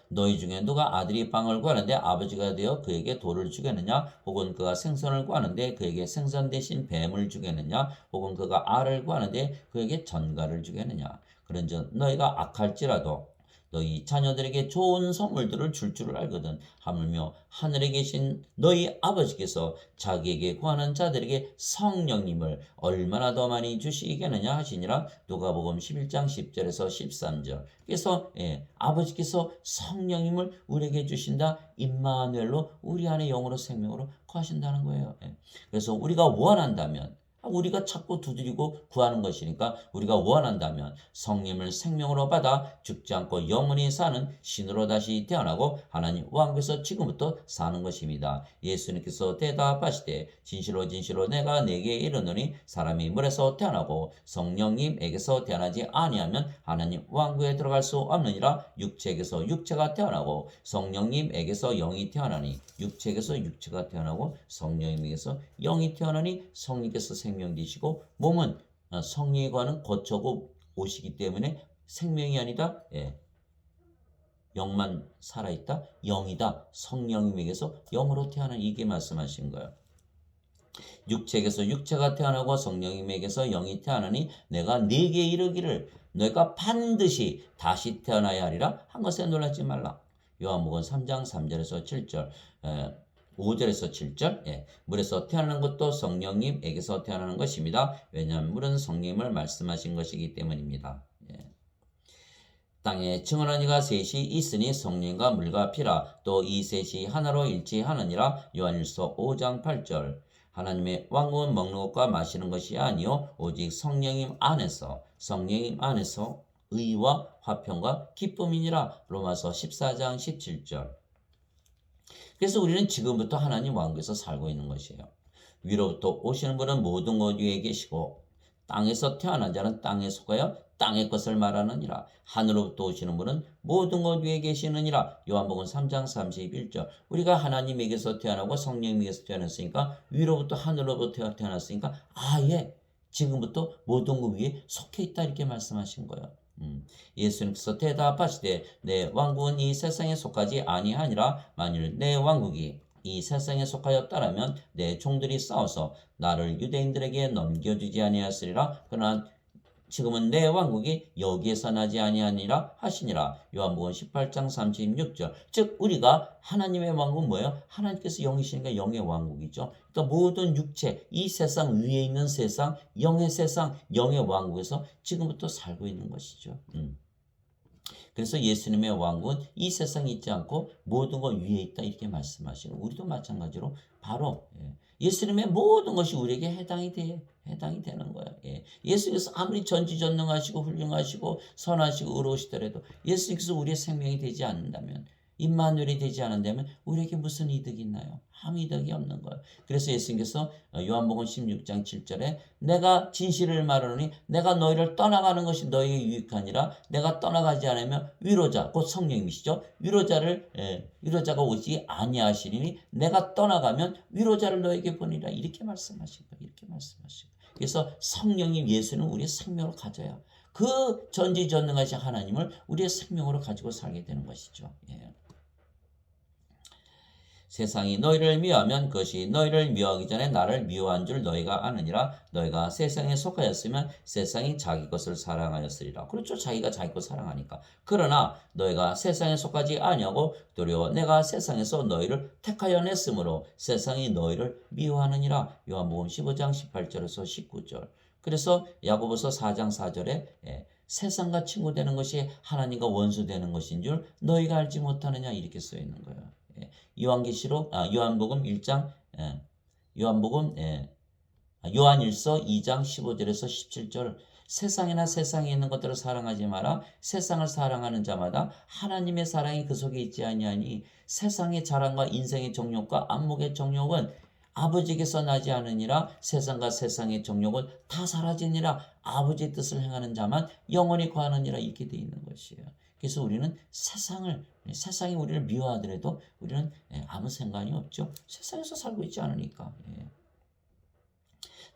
너희 중에 누가 아들이 빵을 구하는데 아버지가 되어 그에게 돌을 주겠느냐. 혹은 그가 생선을 구하는데 그에게 생선 대신 뱀을 주겠느냐. 혹은 그가 알을 구하는데 그에게 전갈을 주겠느냐. 그런즉 너희가 악할지라도 너희 자녀들에게 좋은 선물들을 줄 줄을 알거든. 하물며 하늘에 계신 너희 아버지께서 자기에게 구하는 자들에게 성령님을 얼마나 더 많이 주시겠느냐 하시니라. 누가복음 11장 10절에서 13절. 그래서 아버지께서 성령님을 우리에게 주신다. 임마누엘로 우리 안에 영으로 생명으로 거하신다는 거예요. 그래서 우리가 원한다면 우리가 찾고 두드리고 구하는 것이니까 우리가 원한다면 성령을 생명으로 받아 죽지 않고 영원히 사는 신으로 다시 태어나고 하나님 왕국에서 지금부터 사는 것입니다. 예수님께서 대답하시되 진실로 진실로 내가 네게 이르노니 사람이 물에서 태어나고 성령님에게서 태어나지 아니하면 하나님 왕국에 들어갈 수 없느니라. 육체에게서 육체가 태어나고 성령님에게서 영이 태어나니 육체에게서 육체가 태어나고 성령님에게서 영이 태어나니 성령께서 생명 되시고 몸은 성령에 관한 거쳐고 오시기 때문에 생명이 아니다. 영만 살아있다. 영이다. 성령님에게서 영으로 태어난 이게 말씀하신 거예요. 육체에게서 육체가 태어나고 성령님에게서 영이 태어나니 내가 네게 이르기를 너희가 반드시 다시 태어나야 하리라 한 것에 놀라지 말라. 요한복음 3장 3절에서 7절 5절에서 7절 물에서 태어나는 것도 성령님에게서 태어나는 것입니다. 왜냐하면 물은 성령님을 말씀하신 것이기 때문입니다. 땅에 증언한 이가 셋이 있으니 성령과 물과 피라. 또 이 셋이 하나로 일치하느니라. 요한일서 5장 8절. 하나님의 왕국은 먹는 것과 마시는 것이 아니요 오직 성령님 안에서 의와 화평과 기쁨이니라. 로마서 14장 17절. 그래서 우리는 지금부터 하나님 왕국에서 살고 있는 것이에요. 위로부터 오시는 분은 모든 것 위에 계시고 땅에서 태어난 자는 땅에 속하여 땅의 것을 말하느니라. 하늘로부터 오시는 분은 모든 것 위에 계시느니라. 요한복음 3장 31절. 우리가 하나님에게서 태어나고 성령님에게서 태어났으니까 위로부터 하늘로부터 태어났으니까 아예 지금부터 모든 것 위에 속해 있다 이렇게 말씀하신 거예요. 예수님께서 대답하시되 내 왕국은 이 세상에 속하지 아니하니라. 만일 내 왕국이 이 세상에 속하였다라면 내 종들이 싸워서 나를 유대인들에게 넘겨주지 아니하였으리라. 그러나 지금은 내 왕국이 여기에서 나지 아니하니라 하시니라. 요한복음 18장 36절. 즉 우리가 하나님의 왕국은 뭐예요? 하나님께서 영이시니까 영의 왕국이죠. 그러니까 모든 육체, 이 세상 위에 있는 세상, 영의 왕국에서 지금부터 살고 있는 것이죠. 그래서 예수님의 왕국은 이 세상에 있지 않고 모든 것 위에 있다 이렇게 말씀하시는. 우리도 마찬가지로 바로 예수님의 모든 것이 우리에게 해당이 되는 거예요. 예수님께서 아무리 전지전능하시고 훌륭하시고 선하시고 의로우시더라도 예수님께서 우리의 생명이 되지 않는다면, 임마누엘이 되지 않는다면 우리에게 무슨 이득이 있나요? 아무 이득이 없는 거예요. 그래서 예수님께서 요한복음 16장 7절에 내가 진실을 말하노니 내가 너희를 떠나가는 것이 너희에게 유익하니라. 내가 떠나가지 않으면 위로자, 곧 성령님이시죠. 위로자가 오지 아니하시리니 내가 떠나가면 위로자를 너희에게 보내리라. 이렇게 말씀하신 거예요. 그래서 성령님 예수는 우리의 생명을 가져야 그 전지전능하신 하나님을 우리의 생명으로 가지고 살게 되는 것이죠. 세상이 너희를 미워하면 그것이 너희를 미워하기 전에 나를 미워한 줄 너희가 아느니라. 너희가 세상에 속하였으면 세상이 자기 것을 사랑하였으리라. 그렇죠. 자기가 자기 것 사랑하니까. 그러나 너희가 세상에 속하지 아니하고 도리어 내가 세상에서 너희를 택하여 냈으므로 세상이 너희를 미워하느니라. 요한복음 15장 18절에서 19절. 그래서 야고보서 4장 4절에 세상과 친구 되는 것이 하나님과 원수 되는 것인 줄 너희가 알지 못하느냐 이렇게 써 있는 거예요. 요한복음 1장 요한일서 2장 15절에서 17절. 세상이나 세상에 있는 것들을 사랑하지 마라. 세상을 사랑하는 자마다 하나님의 사랑이 그 속에 있지 아니하니 세상의 자랑과 인생의 정욕과 안목의 정욕은 아버지께서 나지 않으니라. 세상과 세상의 정욕은 다 사라지니라. 아버지의 뜻을 행하는 자만 영원히 거하느니라. 이렇게 되어 있는 것이에요. 그래서 우리는 세상이 우리를 미워하더라도 우리는 아무 상관이 없죠. 세상에서 살고 있지 않으니까.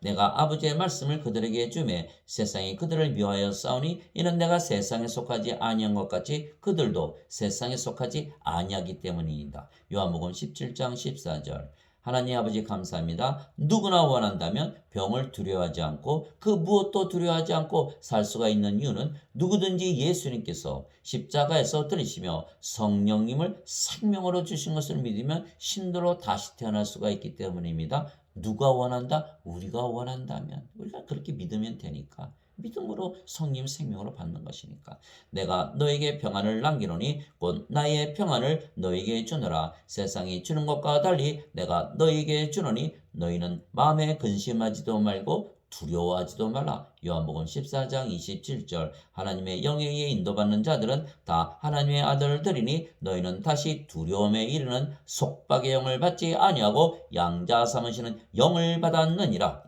내가 아버지의 말씀을 그들에게 주매 세상이 그들을 미워하여 싸우니 이는 내가 세상에 속하지 아니한 것 같이 그들도 세상에 속하지 아니하기 때문이다. 요한복음 17장 14절. 하나님 아버지 감사합니다. 누구나 원한다면 병을 두려워하지 않고 그 무엇도 두려워하지 않고 살 수가 있는 이유는 누구든지 예수님께서 십자가에서 들이시며 성령님을 생명으로 주신 것을 믿으면 신도로 다시 태어날 수가 있기 때문입니다. 누가 원한다? 우리가 원한다면 우리가 그렇게 믿으면 되니까. 믿음으로 성령 생명으로 받는 것이니까. 내가 너에게 평안을 남기노니 곧 나의 평안을 너에게 주노라. 세상이 주는 것과 달리 내가 너에게 주노니 너희는 마음에 근심하지도 말고 두려워하지도 말라. 요한복음 14장 27절. 하나님의 영에 의해 인도받는 자들은 다 하나님의 아들들이니 너희는 다시 두려움에 이르는 속박의 영을 받지 아니하고 양자 삼으시는 영을 받았느니라.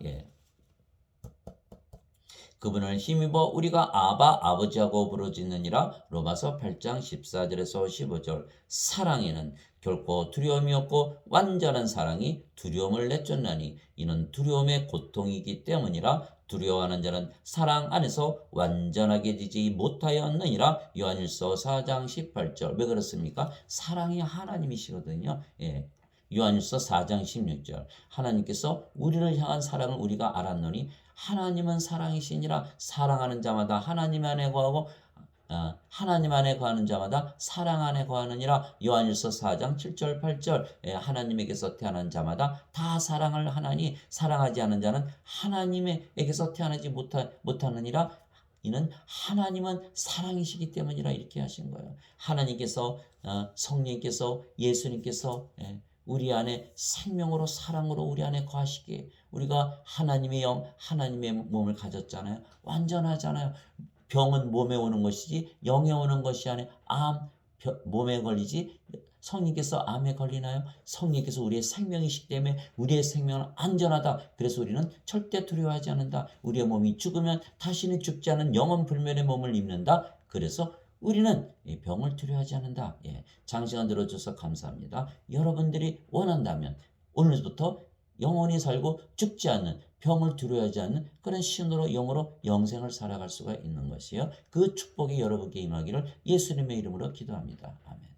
그분을 힘입어 우리가 아바 아버지하고 부르짖느니라. 로마서 8장 14절에서 15절. 사랑에는 결코 두려움이 없고 완전한 사랑이 두려움을 내쫓나니 이는 두려움의 고통이기 때문이라. 두려워하는 자는 사랑 안에서 완전하게 되지 못하였느니라. 요한일서 4장 18절. 왜 그렇습니까? 사랑이 하나님이시거든요. 요한일서 4장 16절. 하나님께서 우리를 향한 사랑을 우리가 알았노니 하나님은 사랑이시니라. 사랑하는 자마다 하나님 안에 거하고 하나님 안에 거하는 자마다 사랑 안에 거하느니라. 요한일서 4장 7절 8절. 하나님에게서 태어난 자마다 다 사랑을 하나니 사랑하지 않은 자는 하나님에게서 태어나지 못하느니라. 이는 하나님은 사랑이시기 때문이라. 이렇게 하신 거예요. 하나님께서 성령께서 예수님께서 우리 안에 생명으로 사랑으로 우리 안에 거하시기에 우리가 하나님의 영, 하나님의 몸을 가졌잖아요. 완전하잖아요. 병은 몸에 오는 것이지 영에 오는 것이 아니에요. 몸에 걸리지 성령께서 암에 걸리나요? 성령께서 우리의 생명이시기 때문에 우리의 생명은 안전하다. 그래서 우리는 절대 두려워하지 않는다. 우리의 몸이 죽으면 다시는 죽지 않은 영원 불멸의 몸을 입는다. 그래서 우리는 병을 두려워하지 않는다. 장시간 들어줘서 감사합니다. 여러분들이 원한다면 오늘부터 영원히 살고 죽지 않는, 병을 두려워하지 않는 그런 신으로 영으로 영생을 살아갈 수가 있는 것이에요. 그 축복이 여러분께 임하기를 예수님의 이름으로 기도합니다. 아멘.